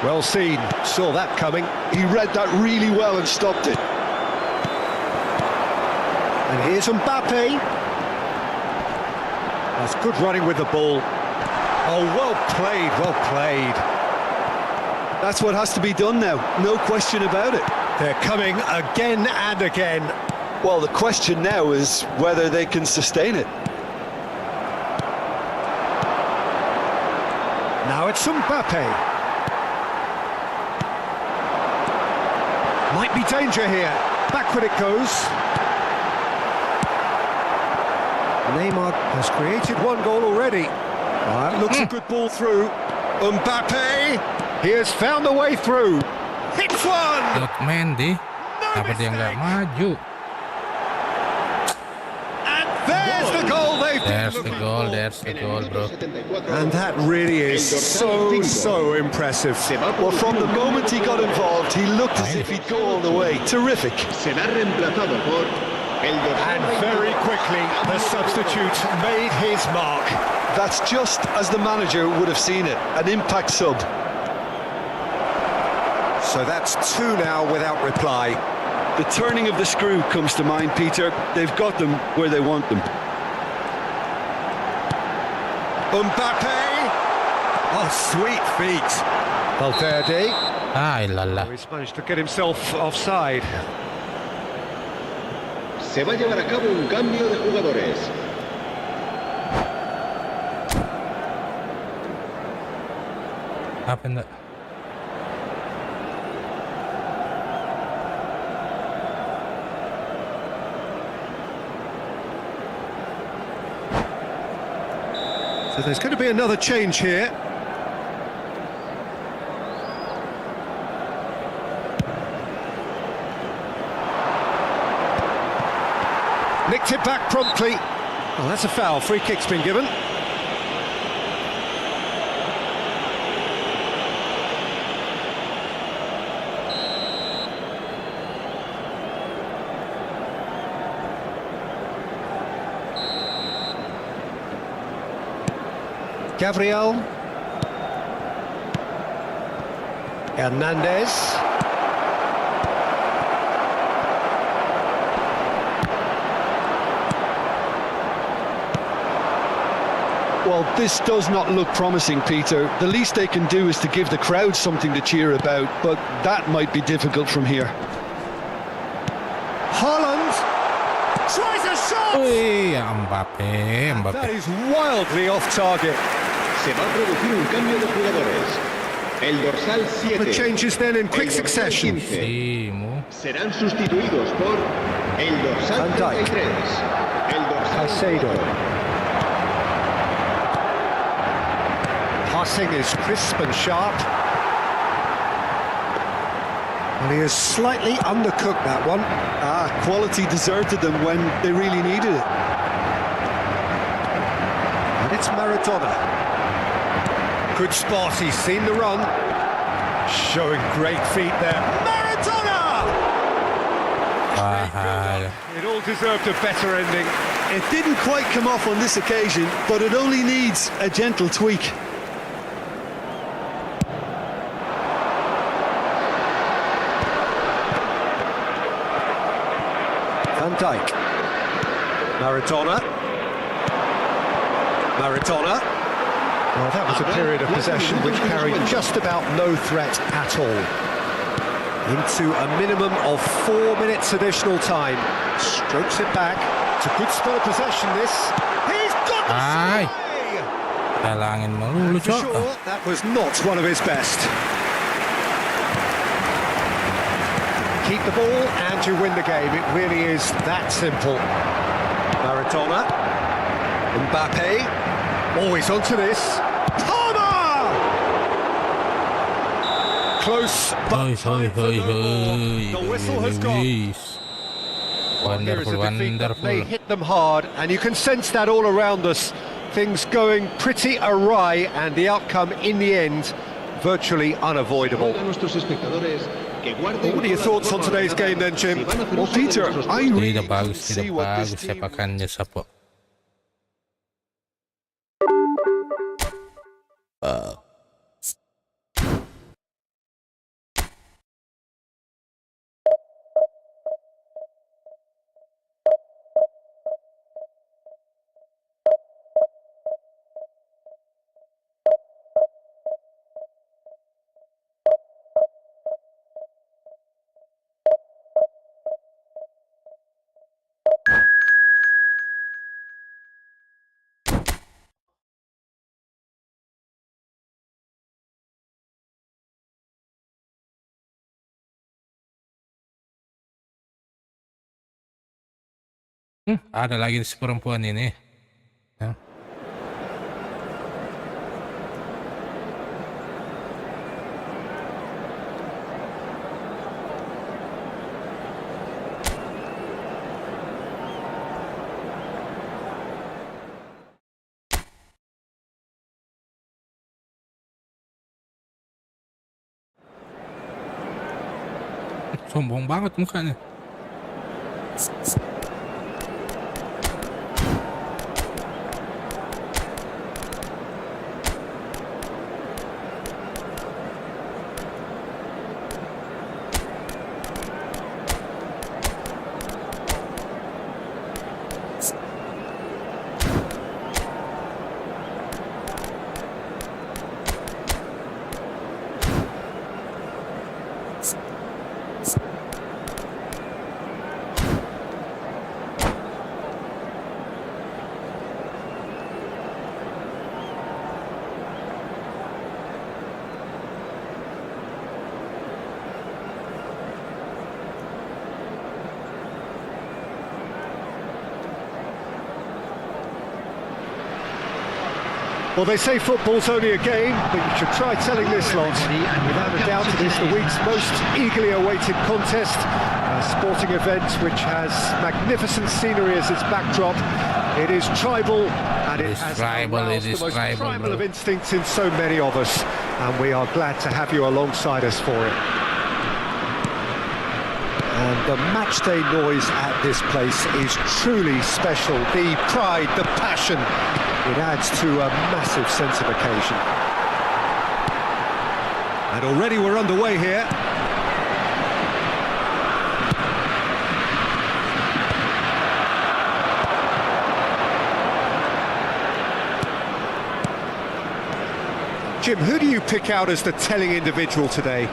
Well seen. Saw that coming. He read that really well and stopped it. And here's Mbappe. That's good running with the ball. Oh, well played, well played. That's what has to be done now, no question about it. They're coming again and again. Well, the question now is whether they can sustain it. Now it's Mbappe. Might be danger here. Backward it goes. Neymar has created one goal already. That looks a good ball through. Mbappe. He has found the way through. Hits one. Look, Mendy. Apa dia nggak maju? And there's the goal they've been There's the looking goal. for. There's the goal, bro. And that really is so impressive. Well, from the moment he got involved, he looked as if he'd go all the way. Terrific. Será reemplazado por el dorsal And very quickly, the substitute made his mark. That's just as the manager would have seen it. An impact sub. So that's two now without reply. The turning of the screw comes to mind, Peter. They've got them where they want them. Mbappe. Oh, sweet feet. Valverde. Ay, lala. He's managed to get himself offside. Se va a llevar a cabo un cambio de jugadores. Apa enggak? So there's going to be another change here. Nicked it back promptly. Well, that's a foul. Free kick's been given. Gabriel. Hernandez. Well, this does not look promising, Peter. The least they can do is to give the crowd something to cheer about, but that might be difficult from here. Haaland tries a shot! Wih, Mbappe. That is wildly off target. Se va a producir un cambio de jugadores. El dorsal The 7. changes then in quick el dorsal succession. 15 Simu. serán sustituidos por el dorsal Van Dijk. 33. El dorsal Caicedo. 4. Passing is crisp and sharp. And he has slightly undercooked that one. Quality deserted them when they really needed it. And it's Maradona. Good spot, he's seen the run. Showing great feet there. Maradona! Bahaya. It all deserved a better ending. It didn't quite come off on this occasion, but it only needs a gentle tweak. Van Dijk. Maradona. Maradona. Well, that was a period of possession which carried just about no threat at all. Into a minimum of 4 minutes additional time. Strokes it back. It's a good spell of possession, this. He's got the Ay. try! Talangin melulu, For Cok. sure, that was not one of his best. Keep the ball and you win the game. It really is that simple. Maradona. Mbappe. Always onto this. Palmer! Close, but time for no more. The whistle has gone. Here is Wonderful, a defeat that may wonderful. hit them hard, and you can sense that all around us. Things going pretty awry, and the outcome in the end virtually unavoidable. A nuestros espectadores que guarden What are your thoughts on today's game then, Jim? si van a hacer Well, uso de Peter, nuestros I puestos. really Tidak bagus, see tidak what this bagus team... sepakannya Sapo. Ada lagi si perempuan ini. Ya. Sombong banget mukanya. Well, they say football's only a game, but you should try telling this lot. Without a doubt, it is the week's most eagerly awaited contest, a sporting event which has magnificent scenery as its backdrop. It is tribal, and it has aroused the most primal of instincts in so many of us, and we are glad to have you alongside us for it. And the matchday noise at this place is truly special. The pride, the passion, it adds to a massive sense of occasion. And already we're underway here. Jim, who do you pick out as the telling individual today?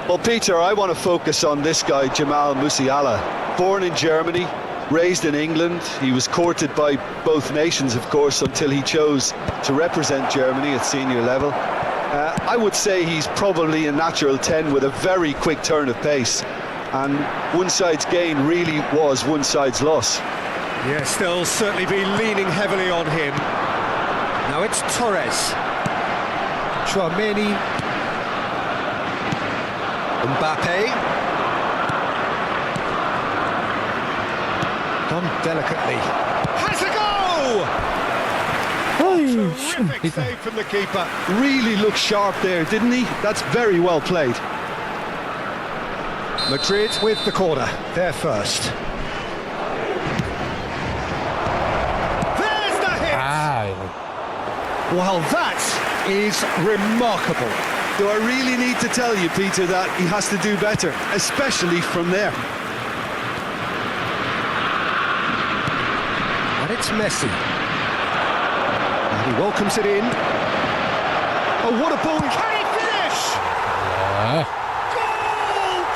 Well, Peter, I want to focus on this guy, Jamal Musiala. Born in Germany, raised in England. He was courted by both nations, of course, until he chose to represent Germany at senior level. I would say he's probably a natural 10 with a very quick turn of pace. And one side's gain really was one side's loss. Yes, they'll certainly be leaning heavily on him. Now it's Torres. Chouameni. Mbappe. Done delicately. Has a go! Terrific save from the keeper. Really looked sharp there, didn't he? That's very well played. Madrid with the corner. They're first. There's the hit! Well, that is remarkable. Do I really need to tell you, Peter, that he has to do better, especially from there? And it's Messi. And he welcomes it in. Oh, what a ball! Can he finish? Goal!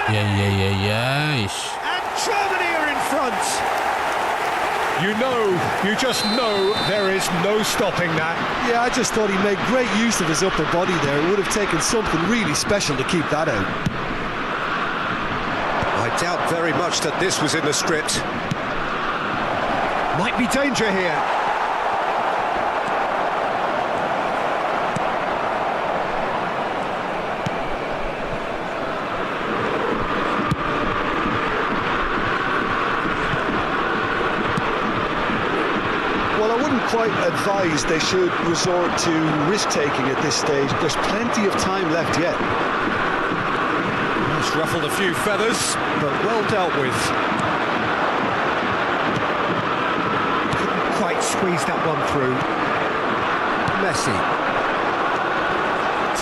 Germany! Yes. And Germany are in front. You just know there is no stopping that. Yeah, I just thought he made great use of his upper body there. It would have taken something really special to keep that out. I doubt very much that this was in the script. Might be danger here. Well, I wouldn't quite advise they should resort to risk-taking at this stage. There's plenty of time left yet. It's ruffled a few feathers, but well dealt with. Couldn't quite squeeze that one through. Messi.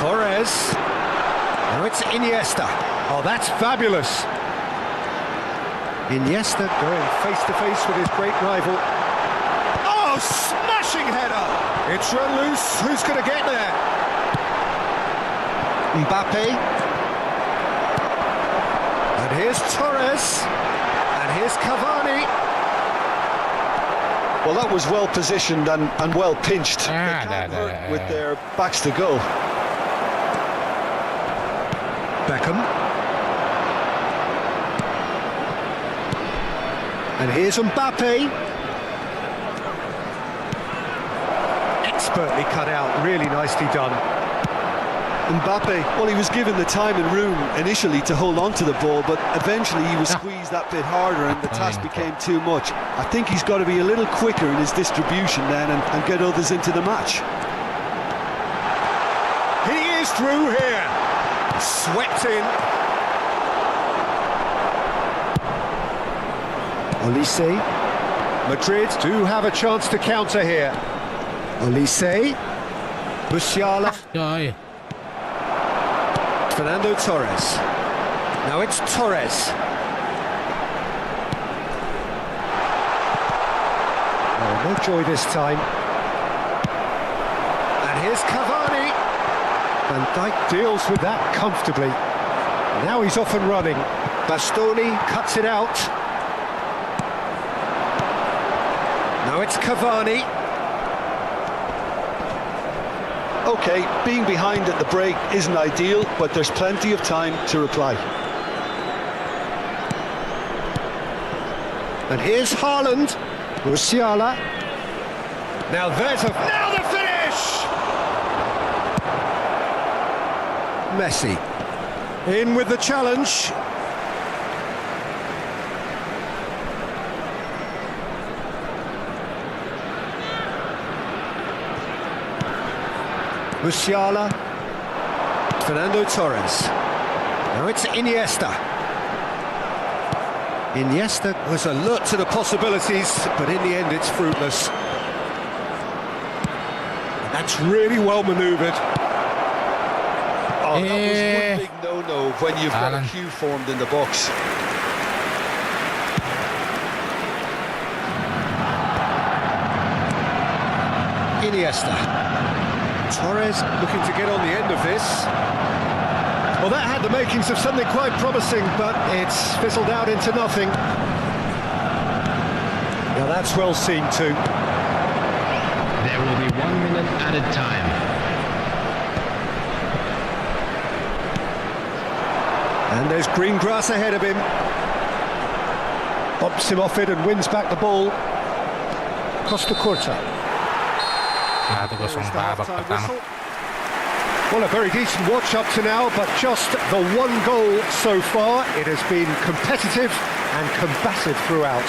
Torres. Now it's Iniesta. Oh, that's fabulous. Iniesta going face-to-face with his great rival. Oh, smashing header! It's run loose. Who's going to get there? Mbappe. And here's Torres. And here's Cavani. Well, that was well positioned and well pinched. They can't hurt with their backs to goal. Beckham. And here's Mbappe. Expertly cut out, really nicely done. Mbappe, well, he was given the time and room initially to hold on to the ball, but eventually he was squeezed that bit harder and the task became too much. I think he's got to be a little quicker in his distribution then and get others into the match. He is through here. Swept in. Olise. Madrid do have a chance to counter here. Olise. Musiala. Joy. Fernando Torres. Now it's Torres. Oh, no joy this time. And here's Cavani. Van Dijk deals with that comfortably. Now he's off and running. Bastoni cuts it out. Now it's Cavani. OK, being behind at the break isn't ideal, but there's plenty of time to reply. And here's Haaland. Musiala. Now there's now the finish! Messi. In with the challenge. Musiala. Fernando Torres. Now it's Iniesta. Iniesta was alert to the possibilities, but in the end it's fruitless. And that's really well manoeuvred. Oh, that was one big no-no when you've got a queue formed in the box. Iniesta. Torres looking to get on the end of this. Well, that had the makings of something quite promising, but it's fizzled out into nothing. Now that's well seen too. There will be 1 minute added time. And there's green grass ahead of him. Bumps him off it and wins back the ball. Costa Curta. Well, a very decent watch up to now, but just the one goal so far. It has been competitive and combative throughout.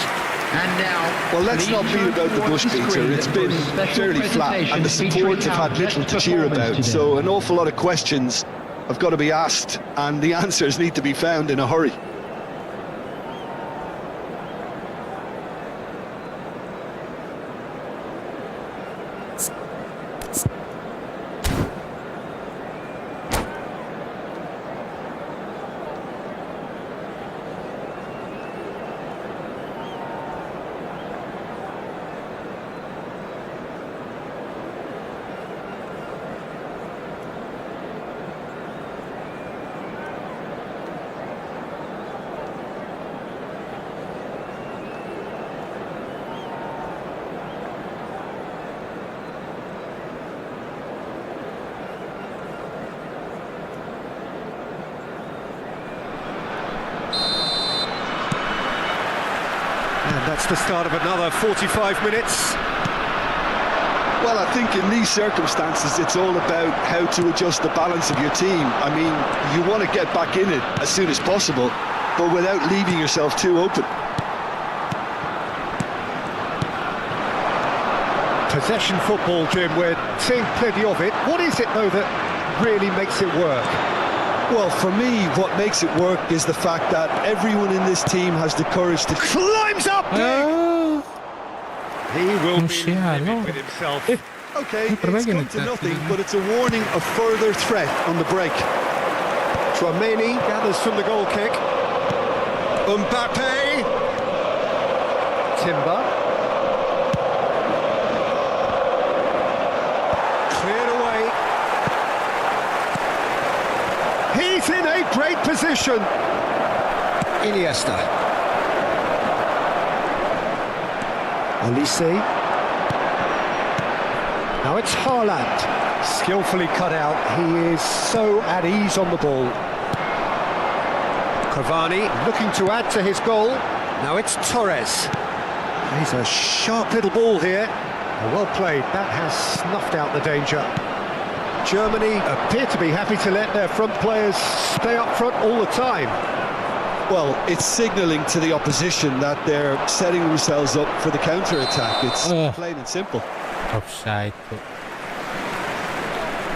And now, well, let's not beat about the bush, Peter. It's been fairly flat, and the support have had little to cheer about. So an awful lot of questions have got to be asked, and the answers need to be found in a hurry. And that's the start of another 45 minutes. Well, I think in these circumstances, it's all about how to adjust the balance of your team. I mean, you want to get back in it as soon as possible, but without leaving yourself too open. Possession football, Jim, we're seeing plenty of it. What is it, though, that really makes it work? Well, for me, what makes it work is the fact that everyone in this team has the courage to... Climbs up big! He will be living with himself. OK, it's come to nothing, but it's a warning of further threat on the break. Tchouameni gathers from the goal kick. Mbappe. Timber. Cleared away. He's in a great position. Iniesta. Olise. Now it's Haaland. Skillfully cut out. He is so at ease on the ball. Cavani looking to add to his goal. Now it's Torres. He's a sharp little ball here. Well played. That has snuffed out the danger. Germany appear to be happy to let their front players stay up front all the time. Well, it's signalling to the opposition that they're setting themselves up for the counter-attack. It's plain and simple. Offside tuh.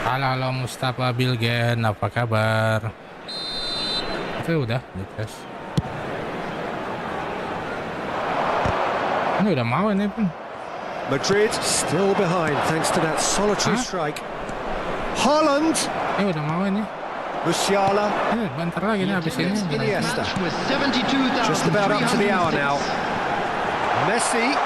Halo Mustafa Bilgen, apa kabar? Itu udah dites. Ini udah mau ini pun. Madrid still behind thanks to that solitary strike. Haaland. Ini udah mau ini. Musiala. Bentar lagi nih habis ini. Iniesta. Just about up to the hour now. Messi.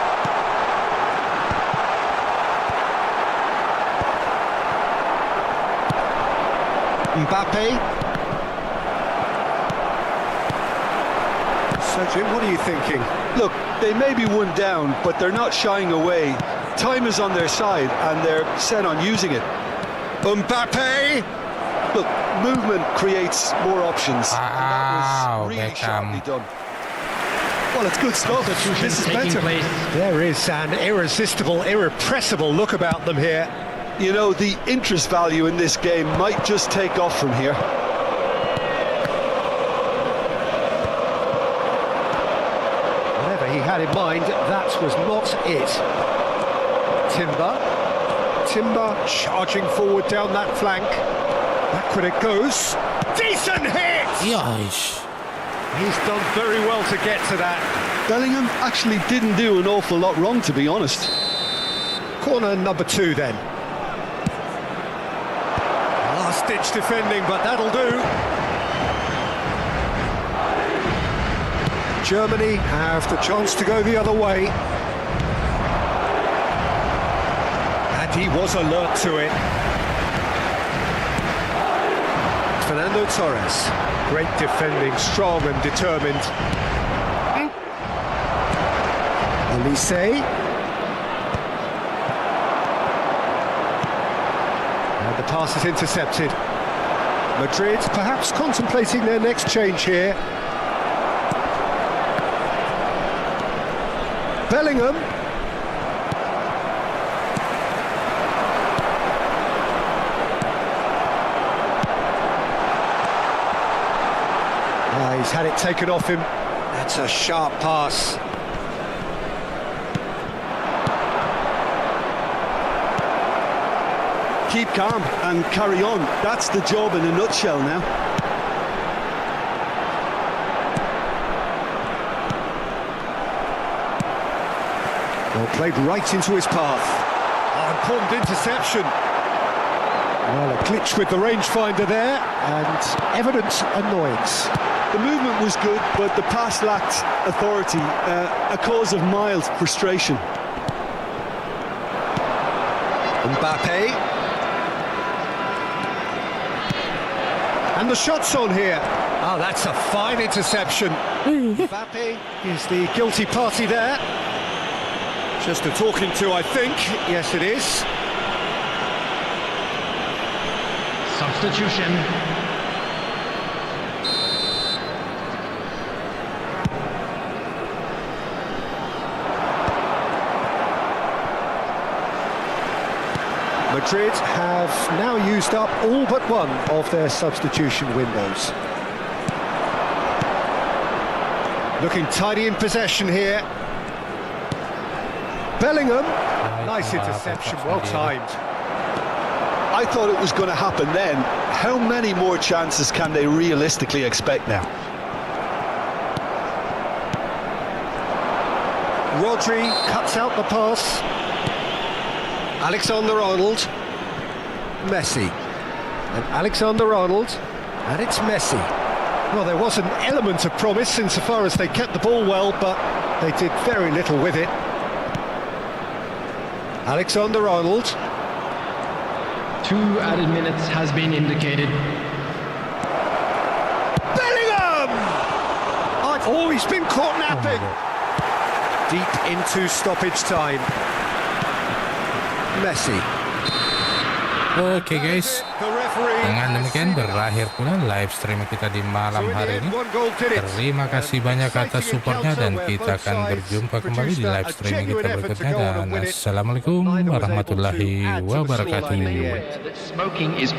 Mbappe. So Jim, what are you thinking? Look, they may be one down, but they're not shying away. Time is on their side, and they're set on using it. Mbappe. Look, movement creates more options. Wow, That was really sharply done. Well, it's good stuff. This is better. There is an irresistible, irrepressible look about them here. You know, the interest value in this game might just take off from here. Whatever he had in mind, that was not it. Timber charging forward down that flank. Backward it goes. Decent hit! Yosh. He's done very well to get to that. Bellingham actually didn't do an awful lot wrong, to be honest. Corner number 2 then. Last-ditch defending, but that'll do. Germany have the chance to go the other way. And he was alert to it. Fernando Torres. Great defending, strong and determined. Elise. And the pass is intercepted. Madrid perhaps contemplating their next change here. Bellingham. He's had it taken off him. That's a sharp pass. Keep calm and carry on. That's the job in a nutshell now. Well, played right into his path. Oh, important interception. Well, a glitch with the rangefinder there, and evident annoyance. The movement was good, but the pass lacked authority, a cause of mild frustration. Mbappe. And the shot's on here. Oh, that's a fine interception. Mbappe is the guilty party there. Just a talking to, I think. Yes, it is. Substitution. Madrid have now used up all but one of their substitution windows. Looking tidy in possession here. Bellingham. Nice interception, well timed. I thought it was going to happen then. How many more chances can they realistically expect now? Rodri cuts out the pass. Alexander-Arnold. Messi. And Alexander-Arnold. And it's Messi. Well, there was an element of promise insofar as they kept the ball well, but they did very little with it. Alexander-Arnold. 2 added minutes has been indicated. Bellingham! Oh, he's been caught napping. Deep into stoppage time. Messi. Oke guys, dengan demikian berakhir pula live stream kita di malam hari ini. Terima kasih banyak atas supportnya dan kita akan berjumpa kembali di live streaming kita berikutnya, dan assalamualaikum warahmatullahi wabarakatuh. Smoking is